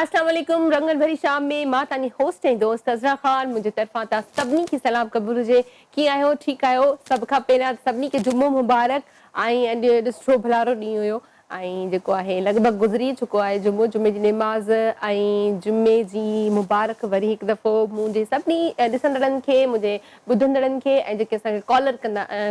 अस्सलाम वालेकुम। रंगन भरी शाम में मां तानी होस्ट है दोस्त अज़रा खान। मुझे तरफा ता सभिनी की सलाम क़बूल हुजे। कीअं आहियो? ठीकु आहियो? सब खां पहिरियां सभिनी खे जुमो मुबारक। ऐं अॼु ॾिसो भलारो ॾींहुं हुयो ऐं जेको आहे लॻभॻि गुज़री चुको आहे जुमे जी निमाज़ ऐं जुमे जी मुबारक वरी हिकु दफ़ो मुंहिंजे सभिनी ॾिसंदड़नि खे, मुंहिंजे ॿुधंदड़नि खे ऐं जेके असांखे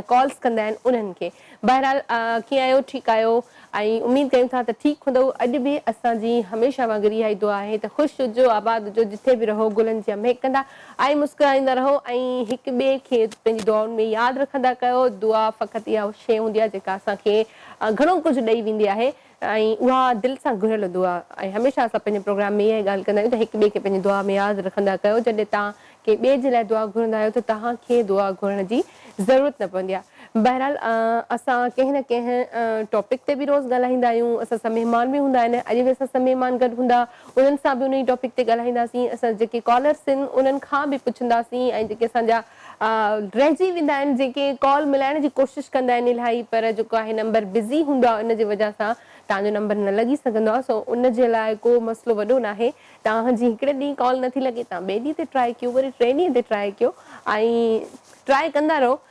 कॉल्स कंदा आहिनि उन्हनि खे। बहरहाल कीअं आहियो? ठीकु आहियो? ऐं उमेदु कयूं था त ठीकु हूंदो। अॼु बि असांजी हमेशह वांगुरु इहा ई दुआ आहे त ख़ुशि हुजो, आबाद हुजो, जिथे बि रहो गुलनि जा महकंदा ऐं मुस्कुराईंदा रहो ऐं हिक ॿिए खे पंहिंजी दुआउनि में यादि रखंदा कयो। दुआ फ़क़ति इहा शइ हूंदी आहे जेका असांखे घणो कुझु ॾेई वेंदी आहे ऐं उहा दिलि सां घुरियल दुआ। ऐं हमेशह असां पंहिंजे प्रोग्राम में इहा ई ॻाल्हि कंदा आहियूं त हिक ॿिए खे पंहिंजी दुआ में यादि रखंदा कयो। जॾहिं तव्हां के ॿिए जे लाइ दुआ घुरंदा आहियो त तव्हांखे दुआ घुरण जी ज़रूरत न पवंदी आहे। बहरहाल असां कंहिं न कंहिं टॉपिक ते बि रोज़ ॻाल्हाईंदा आहियूं। असां सां महिमान बि हूंदा आहिनि। अॼु बि असां सां महिमान गॾु हूंदा, उन्हनि सां बि उन टॉपिक ते ॻाल्हाईंदासीं। असां जेके कॉलर्स आहिनि उन्हनि खां बि पुछंदासीं ऐं जेके असांजा रहिजी वेंदा आहिनि, जेके कॉल मिलाइण जी कोशिशि कंदा आहिनि इलाही, पर जेको आहे नंबर बिज़ी हूंदो आहे, उन जी वजह सां तव्हांजो नंबर न लॻी सघंदो आहे। सो उन जे लाइ को मसइलो वॾो न आहे। तव्हांजी हिकिड़े ॾींहुं कॉल नथी लॻे, तव्हां ॿिए ॾींहं ते ट्राए कयो, वरी टे ॾींहं ते ट्राए कयो ऐं ट्राए कंदा रहो।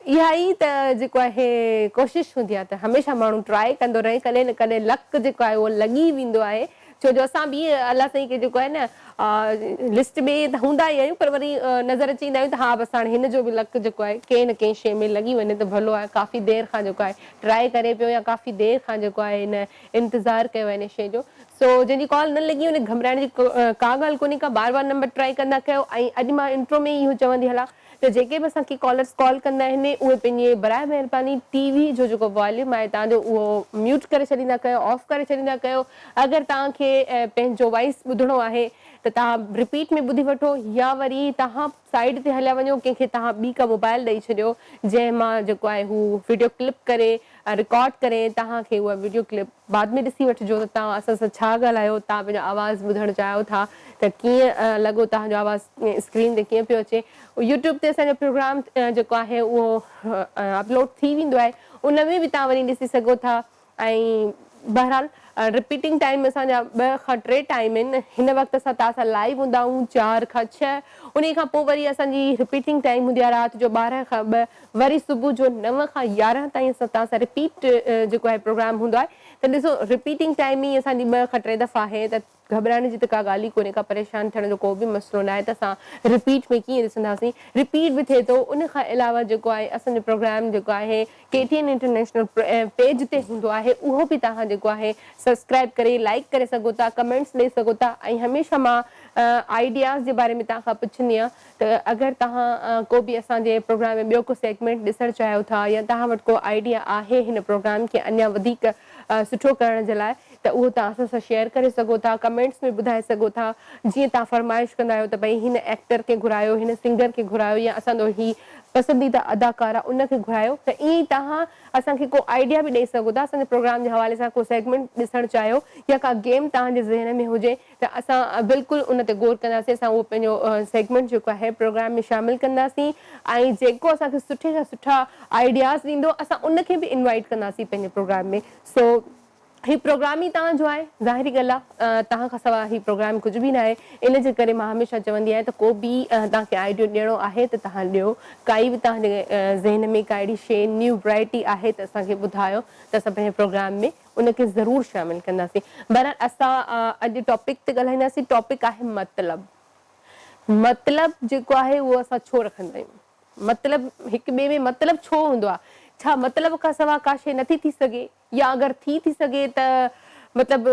इहा ई त जेको आहे कोशिशि हूंदी आहे त हमेशह माण्हू ट्राए कंदो रहे। कॾहिं न कॾहिं लक जेको आहे उहो लॻी वेंदो आहे। छो जो असां बि अलाह साईं खे जेको आहे न लिस्ट में त हूंदा ई आहियूं, पर वरी नज़र अची ईंदा आहियूं त हा बसि हाणे हिन जो बि लक जेको आहे कंहिं न कंहिं शइ में लॻी वञे त भलो आहे। काफ़ी देरि खां जेको आहे ट्राए करे पियो या काफ़ी देरि खां जेको आहे हिन इंतज़ारु कयो आहे हिन शइ जो। सो जंहिंजी कॉल न लॻी उन घबराइण जी का ॻाल्हि कोन्हे का। बार बार नंबर ट्राए कंदा कयो। ऐं अॼु मां इंट्रो में इहो चवंदी हलां त जेके बि असांखे कॉलर्स कॉल कंदा आहिनि उहे पंहिंजे बराए महिरबानी टीवी जो जेको वॉल्यूम आहे तव्हांजो उहो म्यूट करे छॾींदा कयो, ऑफ करे छॾींदा कयो। अगरि तव्हांखे पंहिंजो वॉइस ॿुधणो आहे त तव्हां रिपीट में ॿुधी वठो, या वरी तव्हां साइड ते हलिया वञो, कंहिंखे तव्हां ॿी का मोबाइल ॾेई छॾियो जंहिं मां जेको आहे हू वीडियो क्लिप करे रिकॉर्ड करे तव्हांखे उहा वीडियो क्लिप बाद में ॾिसी वठिजो त तव्हां असां सां छा ॻाल्हायो, तव्हां पंहिंजो आवाज़ु ॿुधणु चाहियो था त कीअं लॻो, तव्हांजो आवाज़ु स्क्रीन ते कीअं पियो अचे। यूट्यूब ते असांजो प्रोग्राम जेको आहे उहो अपलोड थी वेंदो आहे, उन में बि तव्हां वञी ॾिसी सघो था। ऐं बहरहाल रिपीटिंग टाइम असांजा 2 खां 3 टाइम आहिनि। हिन वक़्तु असां तव्हां सां लाइव हूंदा आहियूं 4 खां 6, उन खां पोइ वरी असांजी रिपीटिंग टाइम हूंदी आहे राति जो 12 खां 2, वरी सुबुह जो 9 खां 11 ताईं असां तव्हां सां रिपीट जेको आहे प्रोग्राम हूंदो आहे। त ॾिसो रिपीटिंग टाइम ई असांजी 2 खां 3 दफ़ा आहे, त घबराइण जी त का ॻाल्हि ई कोन्हे का, परेशान थियण जो को बि मसइलो न आहे त असां रिपीट में कीअं ॾिसंदासीं। रिपीट बि थिए थो। उन खां अलावा जेको आहे असांजो प्रोग्राम जेको आहे KTN इंटरनेशनल पेज ते हूंदो आहे, उहो बि तव्हां जेको आहे सब्सक्राइब करे लाइक करे सघो था, कमेंट्स ॾेई सघो था। ऐं हमेशह मां आइडियाज़ जे बारे में तव्हां खां पुछंदी आहियां त अगरि तव्हां को बि असांजे प्रोग्राम में ॿियो को सेगमेंट ॾिसणु चाहियो था या तव्हां वटि को आइडिया आहे हिन प्रोग्राम खे अञा वधीक सुठो करण जे लाइ, त उहो तव्हां असां सां शेयर करे सघो था, कमेंट्स में ॿुधाए सघो था। जीअं तव्हां फरमाइश कंदा आहियो त भई हिन एक्टर खे घुरायो, हिन सिंगर खे घुरायो, या असांजो ही पसंदीदा अदाकारा उनखे घुरायो, त ईअं ई तव्हां असांखे को आइडिया बि ॾेई सघो था। असांजे प्रोग्राम जे हवाले सां को सेगमेंट ॾिसणु चाहियो या का गेम तव्हांजे ज़हन में हुजे त असां बिल्कुलु उन ते गौर कंदासीं। असां उहो पंहिंजो सेगमेंट जेको आहे प्रोग्राम में शामिलु कंदासीं ऐं जेको असांखे सुठे खां सुठा आइडियाज़ ॾींदो असां उनखे बि इनवाइट कंदासीं पंहिंजे प्रोग्राम में। सो हीउ प्रोग्राम ई तव्हांजो आहे, ज़ाहिरी ॻाल्हि आहे तव्हां खां सवाइ हीउ प्रोग्राम कुझु बि न आहे। इन जे करे मां हमेशह चवंदी आहियां त को बि तव्हांखे आइडियो ॾियणो आहे त तव्हां ॾियो। काई बि तव्हांजे ज़हन में का अहिड़ी शइ न्यू वैराइटी आहे त असांखे ॿुधायो त असां पंहिंजे प्रोग्राम में उनखे ज़रूरु शामिलु कंदासीं। बहरहाल असां अॼु टॉपिक ते ॻाल्हाईंदासीं। टॉपिक आहे मतिलबु। मतिलबु जेको आहे उहो असां छो रखंदा आहियूं? मतिलबु हिक ॿिए में मतिलबु छो हूंदो आहे? छा मतिलबु खां सवाइ का शइ नथी थी सघे, या अगरि थी सघे त मतिलबु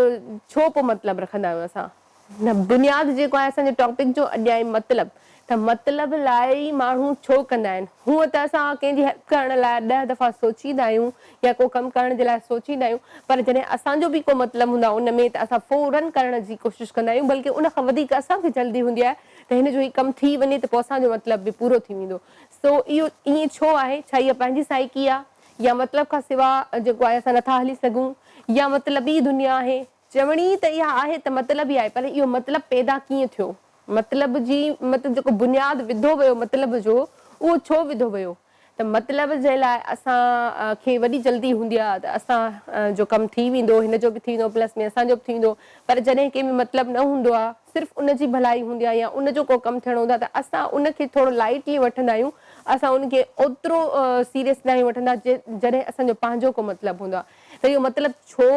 छो पोइ मतिलबु रखंदा आहियूं असां? न, बुनियादु जेको आहे असांजे टॉपिक जो अॼु आहे मतिलबु। त मतिलबु लाइ माण्हू छो कंदा आहिनि? हूअं त असां कंहिंजी हेल्प करण लाइ 10 दफ़ा सोचींदा आहियूं या को कमु करण जे लाइ सोचींदा आहियूं, पर जॾहिं असांजो बि को मतिलबु हूंदो आहे उन में त असां फौरन करण जी कोशिशि कंदा आहियूं। बल्कि उन खां वधीक असांखे जल्दी हूंदी आहे त हिन जो ही कमु थी वञे त पोइ असांजो मतिलबु बि पूरो थी वेंदो। सो इहो ईअं छो आहे? छा इहा पंहिंजी साइकी आहे, या मतिलबु खां सवाइ जेको आहे असां नथा हली सघूं, या मतिलबी दुनिया आहे? चवणी त इहा आहे त मतिलबु ई आहे, पर इहो मतिलबु पैदा कीअं थियो? मतिलबु जी मतिलबु जेको बुनियादु विधो वियो मतिलबु जो, उहो छो विधो वियो? त मतलब जे लाइ असां खे वॾी जल्दी हूंदी आहे त असां जो कमु थी वेंदो, हिन जो बि थींदो, प्लस में असांजो बि थींदो। पर जॾहिं कंहिं में मतिलबु न हूंदो आहे, सिर्फ़ु उनजी भलाई हूंदी आहे या उनजो को कमु थियणो हूंदो आहे त असां उनखे थोरो लाइटली वठंदा आहियूं। असां उनखे ओतिरो सीरियस न आहियूं वठंदा जॾहिं असांजो पंहिंजो को मतिलबु हूंदो आहे। त इहो मतिलबु छो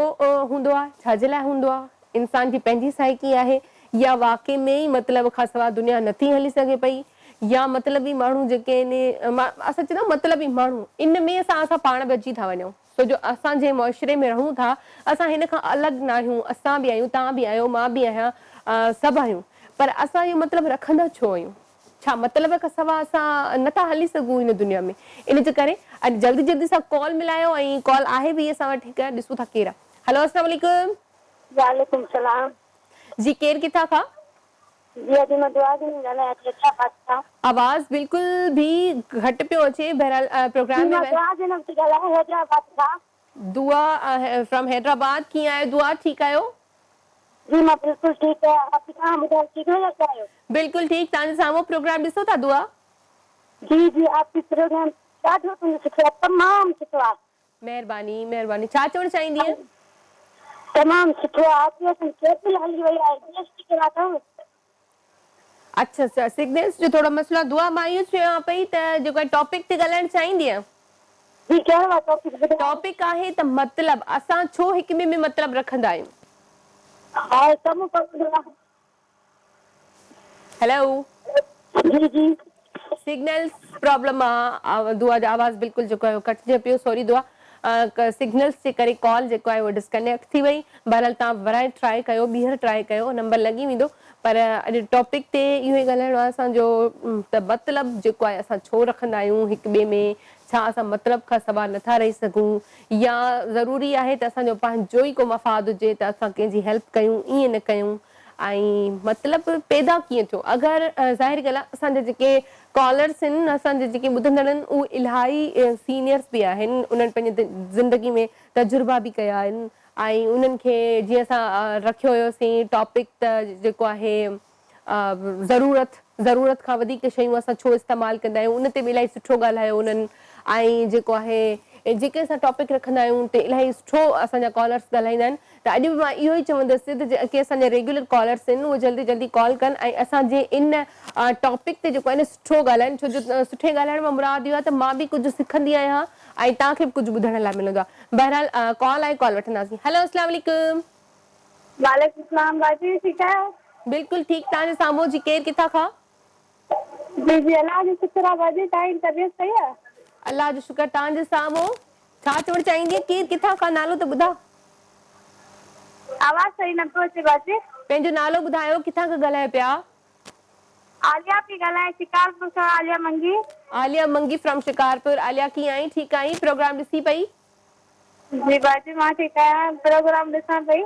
हूंदो आहे, छाजे लाइ हूंदो आहे, इंसान जी पंहिंजी साइकी आहे या वाकई में ई मतिलब खां सवाइ दुनिया नथी हली सघे पई, या मतलबी माण्हू जेके आहिनि असां चवंदा मतलबी माण्हू इन में असां पाण बि अची था वञूं। छो जो असां जे मुआशिरे में रहूं था, असां हिन खां अलॻि न आहियूं। असां बि आहियूं, तव्हां बि आहियो, मां बि आहियां, सभु आहियूं। पर असां इहो मतिलबु रखंदा छो आहियूं? छा मतिलब खां सवाइ असां नथा हली सघूं हिन दुनिया में? इन जे करे अॼु जल्दी जल्दी सां कॉल मिलायो ऐं कॉल आहे बि असां वटि। ठीकु आहे, ॾिसूं था केरु आहे। हेलो, अस्सलाम वालेकुम। वालेकुम सलाम। जी, केरु किथां खां? जी, अॼु मां दुआ दी ॻाल्हायां थी हैदराबाद खां। आवाज़ बिल्कुल भी घटि पियो अचे। बहरहाल प्रोग्राम में दुआ दी ॻाल्हायां हैदराबाद खां। दुआ फ्रॉम हैदराबाद। कीअं आहियो दुआ? ठीकु आहियो? जी, मां बिल्कुल ठीकु आहियां। आप तव्हां ॿुधायो ठीकु आहियो? बिल्कुल ठीकु। तव्हांजे साम्हूं प्रोग्राम ॾिसो था दुआ? जी जी, आपकी प्रोग्राम ॾाढो सुठो आहे, तमामु सुठो आहे। महिरबानी महिरबानी। छा चवणु चाहींदी आहियां? तमामु सुठो आहे। केतिरी हली वई आहे, जीएसटी कहिड़ा अथव? अच्छा अच्छा, सिग्नल्स जो थोरो मसइलो आहे। दुआ, मां इहो चवां पई त जेको टॉपिक ते ॻाल्हाइणु चाहींदी आहियां। जी, कहिड़ो आहे टॉपिक? टॉपिक आहे त मतिलब असां छो हिक ॿिए में मतिलब रखंदा आहियूं। हा, कमु कमु। हेलो। जी जी, सिग्नल्स प्रॉब्लम आहे। दुआ जो आवाज़ बिल्कुल जेको आहे कटिजे पियो। सॉरी दुआ, सिग्नल्स जे करे कॉल जेको आहे उहो डिस्कनेक्ट थी वई। बहरहाल तव्हां वराए ट्राई कयो, ॿीहर ट्राई कयो, नंबर लॻी वेंदो। पर अॼु टॉपिक ते इहो ई ॻाल्हाइणो आहे असांजो त मतिलबु जेको आहे असां छो रखंदा आहियूं हिक ॿिए में। छा असां मतिलब खां सवाइ नथा रही सघूं, या ज़रूरी आहे त असांजो पंहिंजो ई को मफ़ाद हुजे त असां कंहिंजी हेल्प कयूं, ईअं न कयूं। ऐं मतिलबु पैदा कीअं थियो? अगरि ज़ाहिर ॻाल्हि आहे असांजे जेके कॉलर्स आहिनि, असांजे जेके ॿुधंदड़ आहिनि, उहे इलाही सीनियर्स बि आहिनि। उन्हनि पंहिंजे ज़िंदगी में तजुर्बा बि कया आहिनि ऐं उन्हनि खे जीअं असां रखियो हुयोसीं टॉपिक त जेको आहे ज़रूरत खां वधीक शयूं असां छो इस्तेमालु कंदा आहियूं, उन ते बि इलाही सुठो ॻाल्हायो उन्हनि। ऐं जेको आहे जेके असां टॉपिक रखंदा आहियूं ते इलाही सुठो असांजा कॉलर्स ॻाल्हाईंदा आहिनि। त अॼु बि मां इहो ई चवंदसि त जेके असांजा रेगुलर कॉलर्स आहिनि उहे जल्दी जल्दी कॉल कनि ऐं असांजे इन टॉपिक ते जेको आहे न सुठो ॻाल्हाइनि। छो जो सुठे ॻाल्हाइण मां मुराद इहो आहे त मां बि कुझु सिखंदी आहियां ऐं तव्हांखे बि कुझु ॿुधण लाइ मिलंदो आहे। बहरहाल कॉल आहे, कॉल वठंदासीं। हेलो, अस्सलाम वालेकुम। वालेकुम सलाम। बाजी ठीकु आहियो? बिल्कुलु ठीकु। तव्हांजे साम्हूं जी केरु किथां खां? जी जी, अल्लाह जो शुक्र आहे। बाजी, तव्हांजी तबियत सही आहे? अल्लाह जो शुक्र। तव्हांजे साम्हूं छा चवणु चाहींदी? केरु किथां खां? नालो त ॿुधा। आवाज़ सही नथो अचे बाजी। पंहिंजो नालो ॿुधायो, किथां खां ॻाल्हायो पिया? आलिया पई ॻाल्हायां, शिकारपुर खां। आलिया मंगी। आलिया मंगी फ्रॉम शिकारपुर। आलिया, कीअं आई? ठीकु आई? प्रोग्राम ॾिसी पई? जी बाजी, मां ठीकु आहियां, प्रोग्राम ॾिसां पई।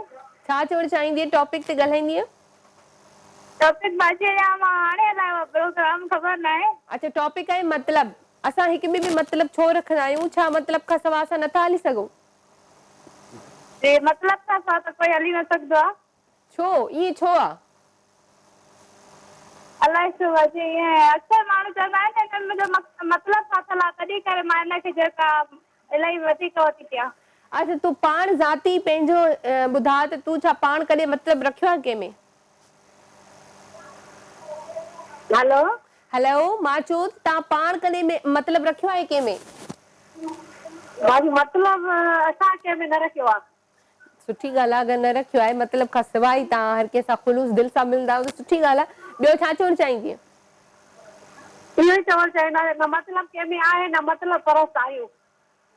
छा चवणु चाहींदी? टॉपिक ते ॻाल्हाईंदीअ? टॉपिक बाजी मां हाणे हलायो प्रोग्राम, ख़बर न आहे। अच्छा, टॉपिक आहे मतिलब। असां हिक ॿिए में मतिलब छो रखंदा आहियूं? छा मतिलब खां सवाइ असां नथा हली सघूं? जी, मतिलब खां सवाइ त कोई हली न सघंदो आहे। छो? ईअं छो आहे? अलाए छो बाजी ईअं अक्सर माण्हू चवंदा आहिनि न मुंहिंजो मतिलब फाथल आहे, तॾहिं करे मां हिनखे जेका इलाही वधीक वठी कयां। अच्छा, तूं पाण ज़ाती पंहिंजो ॿुधा त तूं छा पाण कॾहिं मतिलब रखियो आहे कंहिंमें? हेलो हेलो, मां चयो तव्हां पाण कॾहिं मतिलब रखियो आहे कंहिंमें? बाजी मतिलब असां कंहिंमें न रखियो आहे। सुठी ॻाल्हि आहे। अगरि न रखियो आहे मतिलब खां सवाइ तव्हां हर कंहिं सां ख़ुलूस दिलि सां मिलंदा आहियो त सुठी ॻाल्हि आहे। ॿियो छा चवणु चाहींदीअ? इहो ई चवणु चाहींदासीं न मतिलब कंहिंमें आहे, न मतिलब परस्त आहियूं।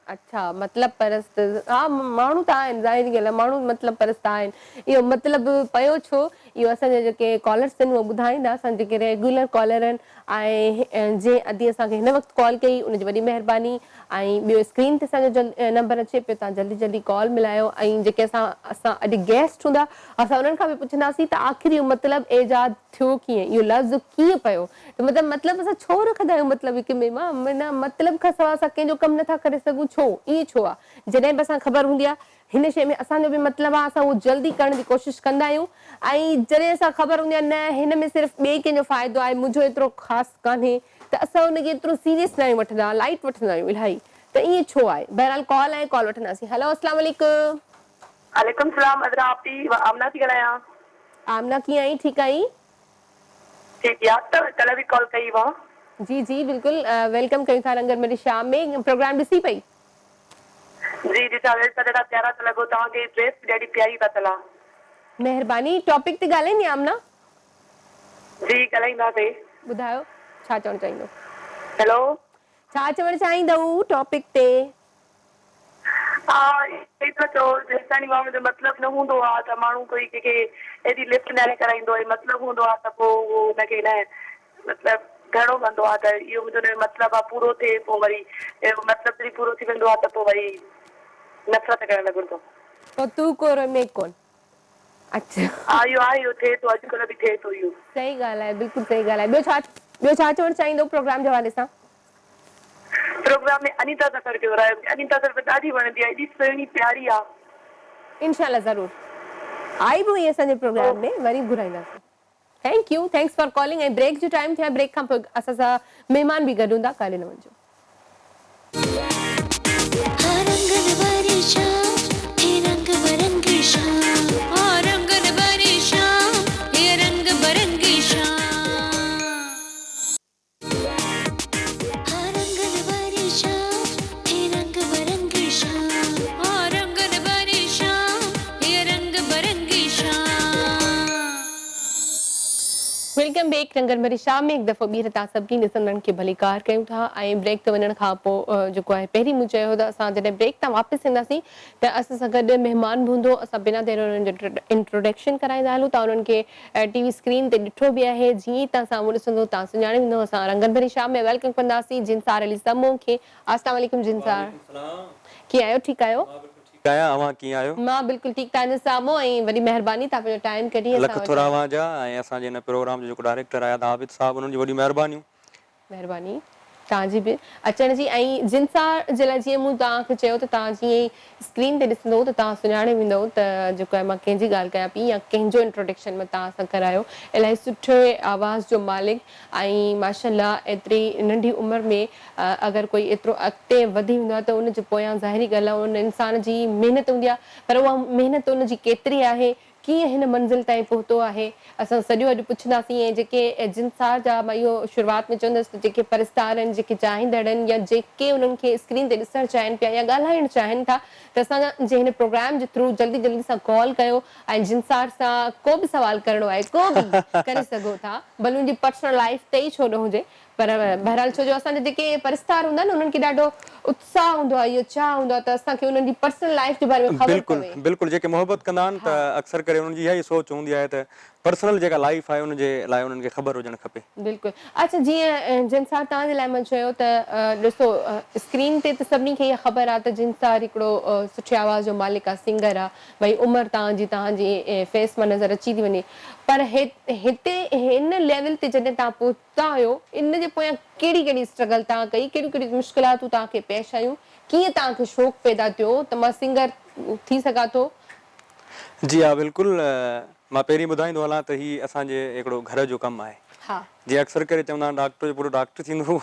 अच्छा, मतलब परस्त। हा, माण्हू त आहिनि, ज़ाहिर ॻाल्हि आहे, माण्हू मतलब परस्त आहिनि। इहो मतिलब पियो छो? इहो असांजा जेके कॉलर्स आहिनि उहे ॿुधाईंदा। असां जेके रेगुलर कॉलर आहिनि ऐं जंहिं अॼु असांखे हिन वक़्तु कॉल कई उनजी वॾी महिरबानी। ऐं ॿियो स्क्रीन ते असांजो नंबर अचे पियो, तव्हां जल्दी जल्दी कॉल मिलायो। ऐं जेके असां अॼु गेस्ट हूंदा असां उन्हनि खां बि पुछंदासीं त आख़िर इहो मतिलबु ईजाद थियो कीअं, इहो लफ़्ज़ कीअं पियो? त मतिलबु असां छो रखंदा आहियूं मतिलबु हिक ॿिए मां? मतिलब खां सवाइ असां कंहिंजो कमु नथा करे सघूं छो ईअं छो आहे जॾहिं बि असां ख़बर हूंदी आहे हिन शइ में असांजो बि मतिलबु आहे असां उहो जल्दी करण जी कोशिशि कंदा आहियूं ऐं जॾहिं असां ख़बर हूंदी आहे न हिन में सिर्फ़ु ॿिए कंहिंजो फ़ाइदो आहे मुंहिंजो एतिरो ख़ासि कान्हे त असां हुनखे एतिरो सीरियस न आहियूं वठंदा लाइट वठंदा आहियूं इलाही त ईअं छो आहे बहरहाल कॉल आहे कॉल वठंदासीं हेलो अस्सलाम वालेकुम वालेकुम सलाम अदरा आपकी आमना थी ॻाल्हायां आमना कीअं आई ठीकु आई ठीक याद अथव कल्ह बि कॉल कई हुआ जी जी बिल्कुलु वेलकम कयूं था रंगन मेरी शाम में प्रोग्राम ॾिसी पई जी ॾिसा वेठ त ॾाढा प्यारा था लॻो तव्हांखे ड्रेस बि ॾाढी प्यारी था तला महिरबानी टॉपिक ते ॻाल्हाईंदी आमना जी ॻाल्हाईंदासीं ॿुधायो छा चवणु चाहींदो हेलो छा चवणु चाहींदव टॉपिक ते हा सही था चओ जेसिताईं माण्हू जो मतिलबु न हूंदो आहे त माण्हू कोई कंहिंखे एॾी लिफ्ट न कराईंदो आहे मतिलबु हूंदो आहे त पोइ उहो हुनखे न मतिलबु घणो कंदो आहे त इहो मुंहिंजो मतिलबु आहे पूरो थिए पोइ वरी मतिलबु जॾहिं पूरो थी वेंदो आहे त पोइ वरी नफ़रत करणु लॻंदो पोइ तूं कोर में कोन अच्छा हा इहो थिए थो अॼुकल्ह बि थिए थो इहो सही ॻाल्हि आहे बिल्कुलु सही ॻाल्हि आहे ॿियो छा चवणु चाहींदो प्रोग्राम जे हवाले सां प्रोग्राम में अनीता सफ़र कयो रहियो अनीता सफ़र ॾाढी वणंदी आहे एॾी सुहिणी प्यारी आहे इंशाल्लाह ज़रूर आई बि हुई असांजे प्रोग्राम में वरी घुराईंदासीं thank U thanks for calling ऐं ब्रेक जो टाइम थियो आहे ब्रेक खां पोइ असां सां महिमान बि गॾु हूंदा काॾे न वञिजो वेलकम बैक रंगन भरी शाम में हिकु दफ़ो ॿीहर तव्हां सभिनी ॾिसंदड़नि खे भलीकार कयूं था ऐं ब्रेक ते वञण खां पोइ जेको आहे पहिरीं मूं चयो त असां जॾहिं ब्रेक तां वापसि ईंदासीं त असां सां गॾु महिमान बि हूंदो असां बिना देरि हुननि जो इंट्रोडक्शन कराईंदा हलूं तव्हां उन्हनि खे टीवी स्क्रीन ते ॾिठो बि आहे जीअं ई तव्हां साम्हूं ॾिसंदो तव्हां सुञाणे वेंदो असां रंगन भरी शाम में वेलकम कंदासीं जिनसार अली समूह खे अस्सलाम वालेकुम जिनसार कीअं आहियो ठीकु आहियो मां बिल्कुलु ठीकु तव्हांजे साम्हूं ऐं वॾी महिरबानी तव्हां पंहिंजो टाइम कढी लख थोरा वाजा ऐं असांजे हिन प्रोग्राम जो जेको डायरेक्टर आहे आबिद साहब उन्हनि जी वॾी महिरबानी तव्हांजी बि अचण जी ऐं जिनसार जे लाइ जीअं मूं तव्हांखे चयो त तव्हां जीअं ई स्क्रीन ते ॾिसंदव त तव्हां सुञाणे वेंदव त जेको आहे मां कंहिंजी ॻाल्हि कयां पई या कंहिंजो इंट्रोडक्शन मां तव्हां सां करायो इलाही सुठे आवाज़ जो मालिक ऐं माशाल्लाह एतिरी नंढी उमिरि में अगरि कोई एतिरो अॻिते वधी वेंदो आहे त उनजे पोयां ज़ाहिरी ॻाल्हि आहे उन इंसान जी महिनत हूंदी आहे पर उहा महिनत उनजी केतिरी आहे कीअं हिन मंज़िल ताईं पहुतो आहे असां सॼो अॼु पुछंदासीं ऐं जेके जिनसार जा मां इहो शुरूआति में चवंदसि जेके परस्तार आहिनि जेके चाहींदड़ आहिनि या जेके उन्हनि खे स्क्रीन ते ॾिसणु चाहिनि पिया या ॻाल्हाइणु चाहिनि था त असांजे हिन प्रोग्राम जे थ्रू जल्दी जल्दी सां कॉल कयो ऐं जिनसार सां को बि सवाल करणो आहे को बि करे सघो था भले उनजी पर्सनल लाइफ ते ई छो न हुजे पर बहरहाल छो जो असांजा जेके परस्तार हूंदा आहिनि उन्हनि खे ॾाढो उत्साह हूंदो आहे इहो चाह हूंदो आहे त असांखे उन्हनि जी पर्सनल लाइफ जे बारे में ख़बर पवे बिल्कुलु जेके मोहबत कंदा आहिनि त अक्सर करे उन्हनि जी इहा ई सोच हूंदी आहे त पर्सनल जेका लाइफ आहे उनजे लाइ उन्हनि खे ख़बर हुजणु खपे बिल्कुलु अच्छा जीअं जिनसार तव्हांजे लाइ मां चयो त ॾिसो स्क्रीन ते त सभिनी खे इहा ख़बर आहे त जिनसार हिकिड़ो सुठी आवाज़ जो मालिक आहे सिंगर आहे भई उमिरि तव्हांजी फेस मां नज़र अची थी वञे पर हिते हिन लेवल ते जॾहिं तव्हां पहुता हुयो इन जे पोयां कहिड़ी कहिड़ी स्ट्रगल तव्हां कई कहिड़ियूं कहिड़ियूं मुश्किलातूं तव्हांखे पेश आयूं कीअं तव्हांखे शौक़ु पैदा थियो त मां सिंगर थी सघां थो जी हा बिल्कुलु मां पहिरीं ॿुधाईंदो हलां त हीउ असांजे हिकिड़ो घर जो कमु आहे जीअं अक्सर करे चवंदा आहिनि डॉक्टर जो पुटु डॉक्टर थींदो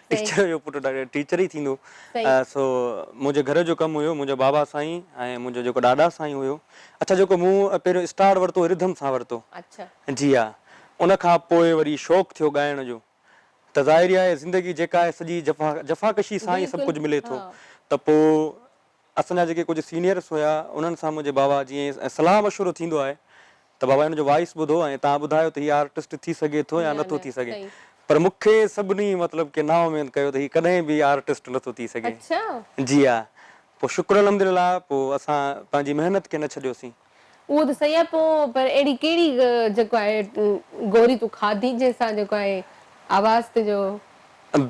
टीचर जो पुटु टीचर ई थींदो सो मुंहिंजे घर जो कमु हुयो मुंहिंजो बाबा साईं ऐं मुंहिंजो जेको ॾाॾा साईं हुयो अच्छा जेको मूं पहिरियों स्टार वरितो रिधम सां वरितो जी हा उन खां पोइ वरी शौक़ु थियो ॻाइण जो त ज़ाहिरी आहे ज़िंदगी जेका आहे सॼी जफ़ाकशी सां ई सभु कुझु मिले थो त पोइ असांजा जेके कुझु सीनियर्स हुया उन्हनि सां मुंहिंजे बाबा जीअं सलाह मशवरो थींदो आहे त बाबा हिन जो वॉइस ॿुधो ऐं तव्हां ॿुधायो त हीउ आर्टिस्ट थी सघे थो या नथो थी सघे पर मूंखे सभिनी मतिलबु की नाउमीद कयो त हीउ कॾहिं बि आर्टिस्ट नथो थी सघे जी हा पोइ शुक्र अल्हम्दुलिल्लाह पोइ असां पंहिंजी महिनत खे न छॾियोसीं उहो त सही आहे पोइ पर अहिड़ी कहिड़ी जेको आहे गोरी तूं खाधी जंहिंसां जेको आहे आवाज़ ते जो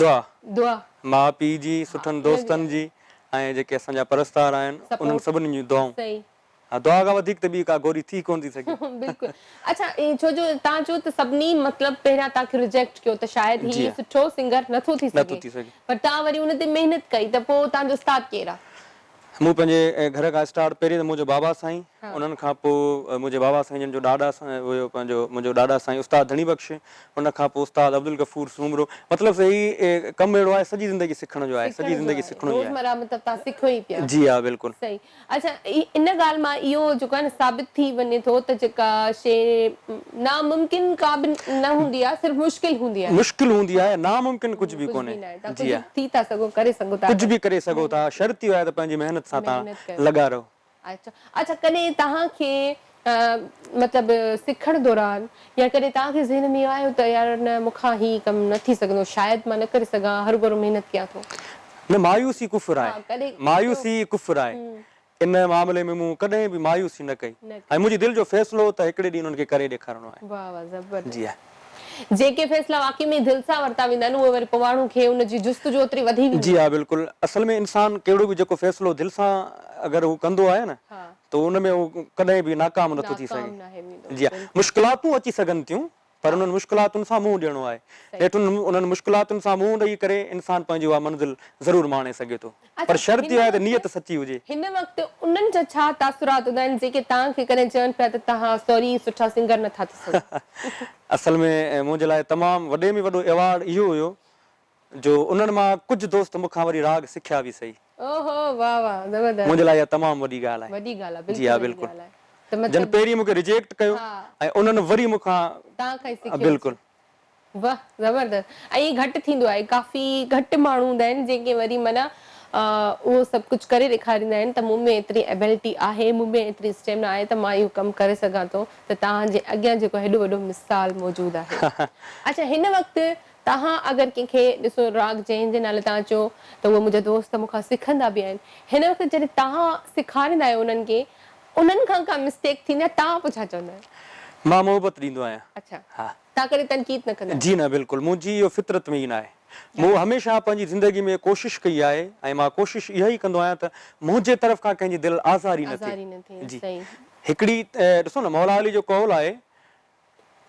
दुआ माउ पीउ जी सुठनि दोस्तनि जी ऐं जेके असांजा परस्तार आहिनि उन्हनि सभिनी जूं दुआऊं हा दुआ खां वधीक त ॿी का गोरी थी कोन थी सघे। बिल्कुल। अच्छा छो जो तव्हां चयो त सभिनी मतलब पहिरियां तव्हांखे रिजेक्ट कयो त शायद ही सुठो सिंगर नथो थी सघे पर तव्हां वरी उन ते महिनत कई त पोइ तव्हांजो उस्ताद केरु आहे? मूं पंहिंजे घर खां स्टार्ट पहिरीं त मुंहिंजो बाबा साईं, उन्हनि खां पोइ मुंहिंजे बाबा साईं जिन जो ॾाॾा साईं हुयो पंहिंजो मुंहिंजो ॾाॾा साईं उस्ताद धणी बख़्श, उन खां पोइ उस्ताद अब्दुल गफूर सूमरो। मतिलबु सही कमु अहिड़ो आहे सॼी ज़िंदगी सिखण जो आहे, सॼी ज़िंदगी सिखणो ई आहे। रोज़मर्रा मतलब तव्हां सिखो ई पिया। जी हा बिल्कुलु सही। अच्छा इन ॻाल्हि मां इहो जेको आहे न साबित थी वञे थो त जेका शइ नामुमकिन का बि न हूंदी आहे, सिर्फ़ मुश्किल हूंदी आहे। मुश्किल हूंदी आहे, नामुमकिन कुझु बि कोन्हे। जी थी था सघो, करे सघो था, कुझु बि करे सघो था, शर्त इहो आहे त पंहिंजी महिनत सां तव्हां लॻा रहो। अच्छा अच्छा कॾहिं तव्हांखे मतलब सिखण दौरान या कॾहिं तव्हांखे ज़हन में आयो त यार न मूंखां ही कमु न थी सघंदो, शायद मां न करे सघां, हर भरो महिनत कयां थो? न मायूसी कुफर आहे, मायूसी कुफर आहे। इन मामले में मूं कॾहिं बि मायूसी न कई ऐं मुंहिंजी दिलि जो फ़ैसिलो त हिकिड़े ॾींहुं उन्हनि खे करे ॾेखारणो आहे। वाह वाह ज़बरदस्त। जी हा। जेके फ़ैसिला वाकई में दिलि सां वरिता वेंदा आहिनि उहे वरी पोइ माण्हू खे उनजी जुस्तजू ओतिरी वधी वेंदी। जी हा बिल्कुलु। असल में इंसान कहिड़ो बि जेको फ़ैसिलो दिलि सां अगरि हू कंदो आहे न त उनमें हू कॾहिं बि नाकाम नथो थी सघे। जी हा। मुश्किलातूं अची सघनि थियूं पर उन्हनि मुश्किलातुनि सां मुंहुं ॾियणो आहे। हेठि उन्हनि मुश्किलातुनि सां मुंहुं ॾेई करे इंसान पंहिंजी उहा मंज़िल ज़रूरु माणे सघे थो, पर शर्त इहा आहे त नियत सची हुजे। हिन वक़्तु उन्हनि जा छा तासुरात हूंदा आहिनि जेके तव्हांखे कॾहिं चवनि पिया त तव्हां सॉरी सुठा सिंगर नथा थी सघो? असल में मुंहिंजे लाइ तमामु वॾे में वॾो एवॉर्ड इहो हुयो जो उन्हनि मां कुझु दोस्त मूंखां वरी राग सिखिया बि सही। ओहो वाह वाह ज़बरदस्त। मुंहिंजे लाइ इहा तमामु वॾी ॻाल्हि आहे। वॾी ॻाल्हि आहे। जी हा बिल्कुलु। जन पहिरीं मूंखे रिजेक्ट कयो ऐं उन्हनि वरी मूंखां तव्हांखां सिखियो। बिल्कुलु। वाह ज़बरदस्त। ऐं घटि थींदो आहे, काफ़ी घटि माण्हू हूंदा आहिनि जेके वरी माना उहो सभु कुझु करे ॾेखारींदा आहिनि त मूं में एतिरी एबिलिटी आहे, मूं में एतिरी स्टेमिना आहे त मां इहो कमु करे सघां थो, त तव्हांजे अॻियां जेको हेॾो वॾो मिसाल मौजूदु आहे। अच्छा हिन वक़्तु तव्हां अगरि कंहिंखे ॾिसो राग जंहिंजे नाले तव्हां चयो त उहे मुंहिंजा दोस्त मूंखां सिखंदा बि आहिनि, हिन वक़्तु जॾहिं तव्हां सेखारींदा आहियो उन्हनि खे, उन्हनि खां का मिस्टेक थींदी आहे, तव्हां पोइ छा चवंदा आहियो? मां मोहबत ॾींदो आहियां। अच्छा हा। तव्हां कॾहिं तनक़ीद न कंदा? जी न बिल्कुलु, मुंहिंजी इहो फितरत में ई न आहे। मूं हमेशह पंहिंजी ज़िंदगी में कोशिशि कई आहे ऐं मां कोशिशि इहा ई कंदो आहियां त मुंहिंजे तरफ़ खां कंहिंजी दिलि आज़ारी न थिए। जी हिकिड़ी ॾिसो न मौला अली जो कौल आहे,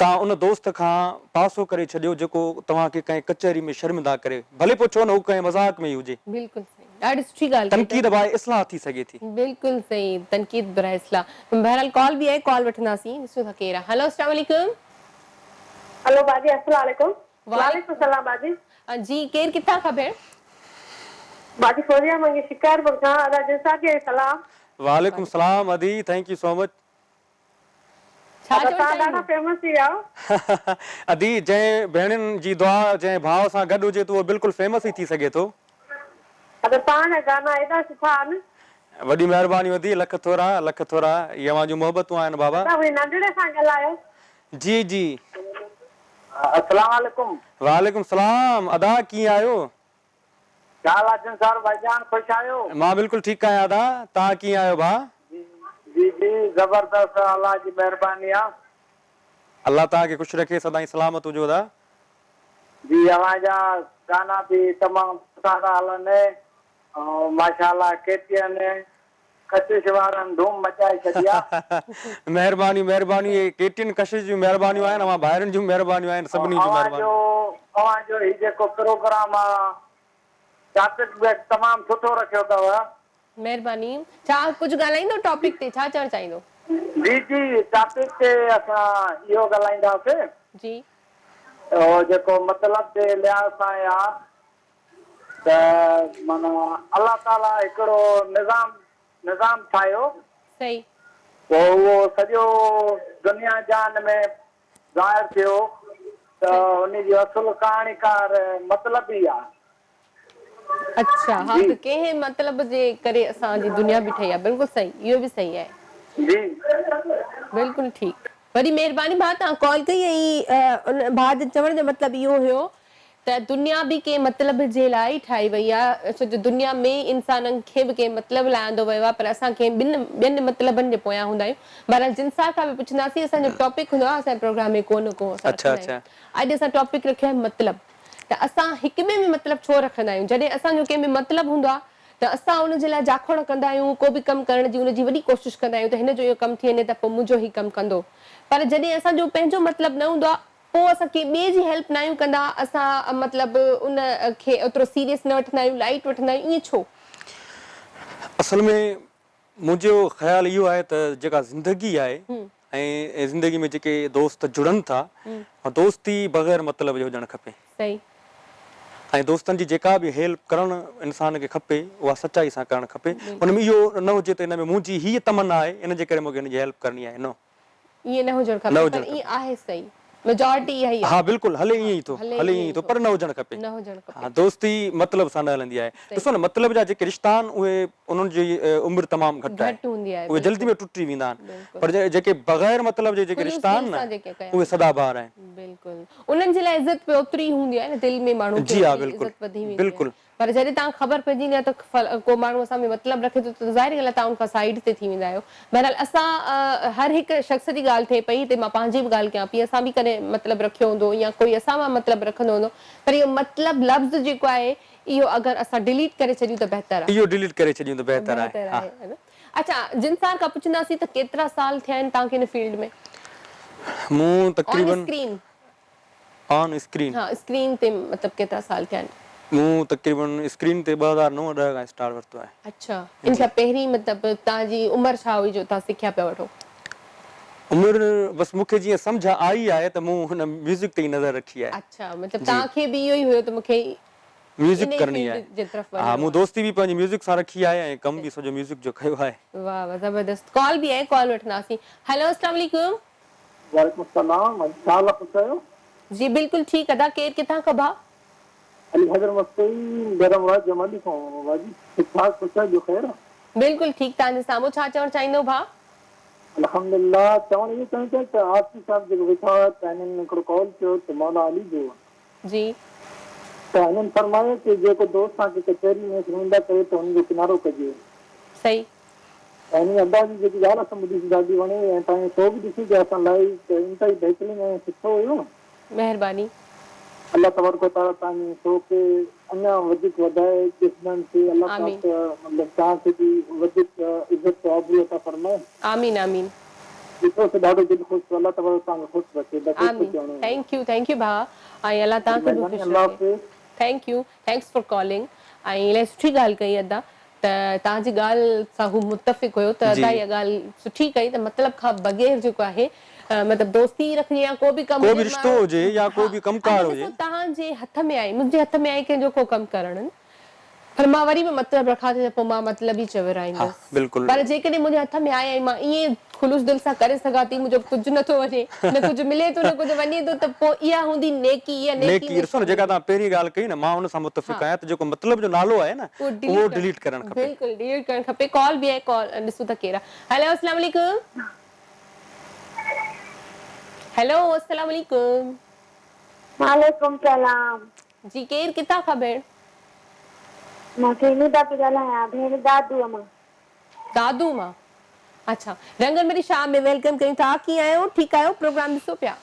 तव्हां उन दोस्त खां पासो करे छॾियो जेको तव्हांखे कंहिं कचहरी में शर्मिंदा करे, भले पोइ छो न हू कंहिं मज़ाक में ई हुजे। बिल्कुलु सही, ॾाढी सुठी ॻाल्हि। तनक़ीद बराए इस्लाह थी सघे थी। बिल्कुलु सही, तनक़ीद बराए इस्लाह। बहरहाल कॉल बि आहे, कॉल वठंदासीं, ॾिसो था केरु आहे। हेलो अस्सलाम वालेकुम। हेलो बाजी अस्सलाम वालेकुम। वालेकुम सलाम बाजी। जी केरु किथां खां भेण? बाजी फोजिया मंगी शिकारपुर खां। अदा जैसा के सलाम। वालेकुम सलाम अदी, थैंक यू सो मच। छा चवण चाहियो? ॾाढा फेमस थी विया अदी, जंहिं भेणनि जी दुआ जंहिं भाव सां गॾु हुजे त उहो बिल्कुलु फेमस ई थी सघे थो। तव्हांजा गाना एॾा सुठा आहिनि। वॾी महिरबानी अदी, लख थोरा लख थोरा, इहे मुंहिंजूं मोहबतूं आहिनि बाबा। नंढड़े सां ॻाल्हायो। जी जी। अस्सलाम वालेकुम। वालेकुम सलाम। अदा कीअं आहियो? क्या हाल आहे सर भाईजान, खुश आहियो? मां बिल्कुलु ठीकु आहियां अदा, तव्हां कीअं आहियो भाउ? जी जी ज़बरदस्त, अल्लाह जी महिरबानी आहे। अल्लाह तव्हांखे ख़ुशि रखे, सदाईं सलामत हुजो अदा। जी अवांजा गाना बि तमामु सुठा था हलनि ऐं माशाअल्लाह केतिरनि कशिश वारनि धूम मचाए छॾी आहे। महिरबानी महिरबानी, केतिरनि कशिश जूं महिरबानियूं आहिनि, अवां ॿाहिरनि जूं महिरबानियूं आहिनि, सभिनी जूं महिरबानियूं। अवांजो ही जेको प्रोग्राम आहे टॉपिक बि तमामु सुठो रखियो अथव। महिरबानी। छा कुझु ॻाल्हाईंदो टॉपिक ते, छा चवणु चाहींदो? जी जी टॉपिक ते असां इहो ॻाल्हाईंदासीं जी जेको मतिलब जे लिहाज़ सां आहे त माना अल्लाह ताला हिकिड़ो निज़ाम ठाहियो। सही। पोइ उहो सॼो दुनिया जहान में ज़ाहिर थियो त उनजी असुल कहाणीकार मतिलब ई आहे। अच्छा हा, त कंहिं मतलब जे करे असांजी दुनिया बि ठही आहे। बिल्कुलु सही, इहो बि सही आहे। जी बिल्कुलु ठीकु। वरी महिरबानी भाउ, तव्हां कॉल कई ऐं भाउ जो चवण जो मतिलबु इहो हुयो त दुनिया बि कंहिं मतिलब जे लाइ ठाही वई आहे, छो जो दुनिया में इंसाननि खे बि कंहिं मतिलब लाइ आंदो वियो आहे, पर असां कंहिं ॿियनि मतिलबनि जे पोयां हूंदा आहियूं। बहरहाल जिनसा खां बि पुछंदासीं, असांजो टॉपिक हूंदो आहे असांजे प्रोग्राम में को न को। अॼु असां टॉपिक रखियो आहे मतिलब। त असां हिक में बि मतिलब छो रखंदा आहियूं? जॾहिं असांजो कंहिं में मतिलब हूंदो आहे त असां उन जे लाइ जाखोड़ कंदा आहियूं, को बि कमु करण जी उनजी वॾी कोशिशि कंदा आहियूं त हिन जो इहो कमु थी वञे त पोइ मुंहिंजो ई कमु कंदो। पर जॾहिं असांजो पंहिंजो मतिलबु न हूंदो आहे पोइ असां कंहिं ॿिए जी हेल्प न आहियूं कंदा, असां मतिलबु उन खे ओतिरो सीरियस न वठंदा आहियूं, लाइट वठंदा आहियूं, ईअं छो? असल में मुंहिंजो ख़्यालु इहो आहे त जेका ज़िंदगी आहे ऐं ज़िंदगी में जेके दोस्त जुड़नि था, दोस्ती बग़ैर मतिलब जो हुजणु खपे। सही। ऐं दोस्तनि जी जेका बि हेल्प करणु इंसान खे खपे उहा सचाई सां करणु खपे। हुन में इहो न हुजे त हिन में मुंहिंजी हीअ तमन्ना आहे, इन जे करे मूंखे हिन जी हेल्प करणी आहे, न, ईअं न हुजणु खपे, पर ईअं आहे सही, मेजॉरिटी इहा ई आहे। हा बिल्कुलु, हले ईअं ई थो, हले ईअं ई थो, पर न हुजणु खपे। न हुजणु खपे। हा, दोस्ती मतिलब सां न हलंदी आहे। ॾिसो न, मतिलब जा जेके रिश्ता आहिनि उहे उन्हनि जी उमिरि तमामु घटि आहे, उहे जल्दी में टुटी वेंदा आहिनि, पर जेके बग़ैर मतिलब जे जेके रिश्ता आहिनि न उहे सदाबहार आहिनि। बिल्कुल, उन्हनि जे लाइ इज़त पे ओतिरी हूंदी आहे न, दिलि में माण्हू जी हा, बिल्कुल बिल्कुल। पर जॾहिं तव्हां ख़बर पइजी वेंदी आहे त को माण्हू असां में मतिलबु रखे थो त ज़ाहिर ॻाल्हि आहे तव्हां उनखां साइड ते थी वेंदा आहियो। बहरहाल असां हर हिकु शख़्स जी ॻाल्हि थिए पई त मां पंहिंजी बि ॻाल्हि कयां पई, असां बि कॾहिं मतिलबु रखियो हूंदो या कोई असां मां मतिलबु रखंदो हूंदो, पर इहो मतिलबु लफ़्ज़ जेको आहे इहो अगरि असां डिलीट करे छॾियूं त बहितर आहे। इहो डिलीट करे छॾियूं त बहितर आहे। अच्छा, जिनसार खां पुछंदासीं त केतिरा साल थिया आहिनि तव्हांखे हिन फील्ड में? मूं तक़रीबन ऑन स्क्रीन, हा स्क्रीन ते मतिलबु केतिरा साल थिया आहिनि? मूं तक़रीबन स्क्रीन ते 2009-10 खां स्टार्ट वरितो आहे। अच्छा, इन खां पहिरीं मतिलबु तव्हांजी उमिरि छा हुई जो तव्हां सिखिया पिया वठो? उमिरि बसि मूंखे जीअं सम्झ आई आहे त मूं हुन म्यूज़िक ते ई नज़र रखी आहे। अच्छा, मतिलबु तव्हांखे बि इहो ई हुयो त मूंखे म्यूज़िक करणी आहे। हा, मूं दोस्ती बि पंहिंजी म्यूज़िक सां रखी आहे ऐं कम बि सॼो म्यूज़िक जो कयो आहे। वाह वाह, ज़बरदस्त। कॉल बि आहे, कॉल वठंदासीं। हेलो, अस्सलाम वालेकुम। वालेकुम सलाम, छा हाल आहे? जी बिल्कुलु ठीकु अदा, केरु किथां खां भाउ? अली हज़रत मस्तई बेरमराज जमाली खां वाजी, ठीक ठाक, पुछा जो ख़ैर? बिल्कुलु ठीकु, तव्हांजे साम्हूं छा चवणु चाहींदो भाउ? अल्हम्दुलिल्लाह, चवण इहो चाहियां त आसिफ़ साहब जेको वेठा हुआ त हिननि हिकिड़ो कॉल कयो त मौला अली जो जी, त हिननि फरमायो कि जेको दोस्त तव्हांखे कचहरी में वेंदा करे त हुनजो किनारो कजे। सही। ऐं हिन अब्बा जी जेकी ॻाल्हि असां ॿुधी ॾाढी वणे ऐं तव्हांजो शो बि ॾिसी त असां लाइ त इंतहाई बहितरीनु ऐं सुठो हुयो। महिरबानी। अल्लाह तबारक व तआला तव्हांजे शो खे अञा वधीक वधाए, ॾिसणनि खे अल्लाह पाक मतिलबु तव्हांखे बि वधीक इज़त आबरू अता फरमाए। आमीन आमीन। ॾिसो त ॾाढो दिलि ख़ुशि, अल्लाह तबारक तव्हांखे ख़ुशि रखे। आमीन, थैंक यू भाउ, ऐं अल्लाह तव्हांखे बि ख़ुशि रखे। Thank U, thanks for calling. ऐं इलाही सुठी ॻाल्हि कई अदा, त तव्हांजी ॻाल्हि सां हू मुतफ़िक़ हुयो त अदा इहा ॻाल्हि सुठी कई त मतिलबु खां बग़ैर जेको आहे मतिलबु दोस्ती रखणी या को बि कमु, को बि रिश्तो हुजे या को बि कमकार हुजे, तव्हांजे हथ में आहे, मुंहिंजे हथ में आहे कंहिंजो को कमु करणु, पर मां वरी बि मतिलबु रखां थी त पोइ मां मतिलबु ई चवराईंदसि। बिल्कुलु। पर जेकॾहिं मुंहिंजे हथ में आहे ऐं मां ईअं ख़ुलूस दिलि सां करे सघां थी, मुंहिंजो कुझु नथो वञे, न कुझु मिले थो, न कुझु वञे थो, त पोइ इहा हूंदी नेकी। इहा नेकी ॾिसो न, जेका तव्हां पहिरीं ॻाल्हि कई न, मां हुन सां मुतफ़िक़ आहियां त जेको मतिलब जो नालो आहे न उहो डिलीट करणु खपे। बिल्कुलु डिलीट करणु खपे। कॉल बि आहे, कॉल ॾिसूं त केरु आहे। हेलो, अस्सलाम वालेकुम। हेलो, अस्सलाम वालेकुम। वालेकुम सलाम। जी, केरु किथां खां भेण? मां फेनीदा पई ॻाल्हायां, भेण दादू मां। दादू मां, अच्छा। रंगन मेरी शाम में वेलकम कयूं था। कीअं आहियो? ठीकु आहियो? प्रोग्राम ॾिसो पिया?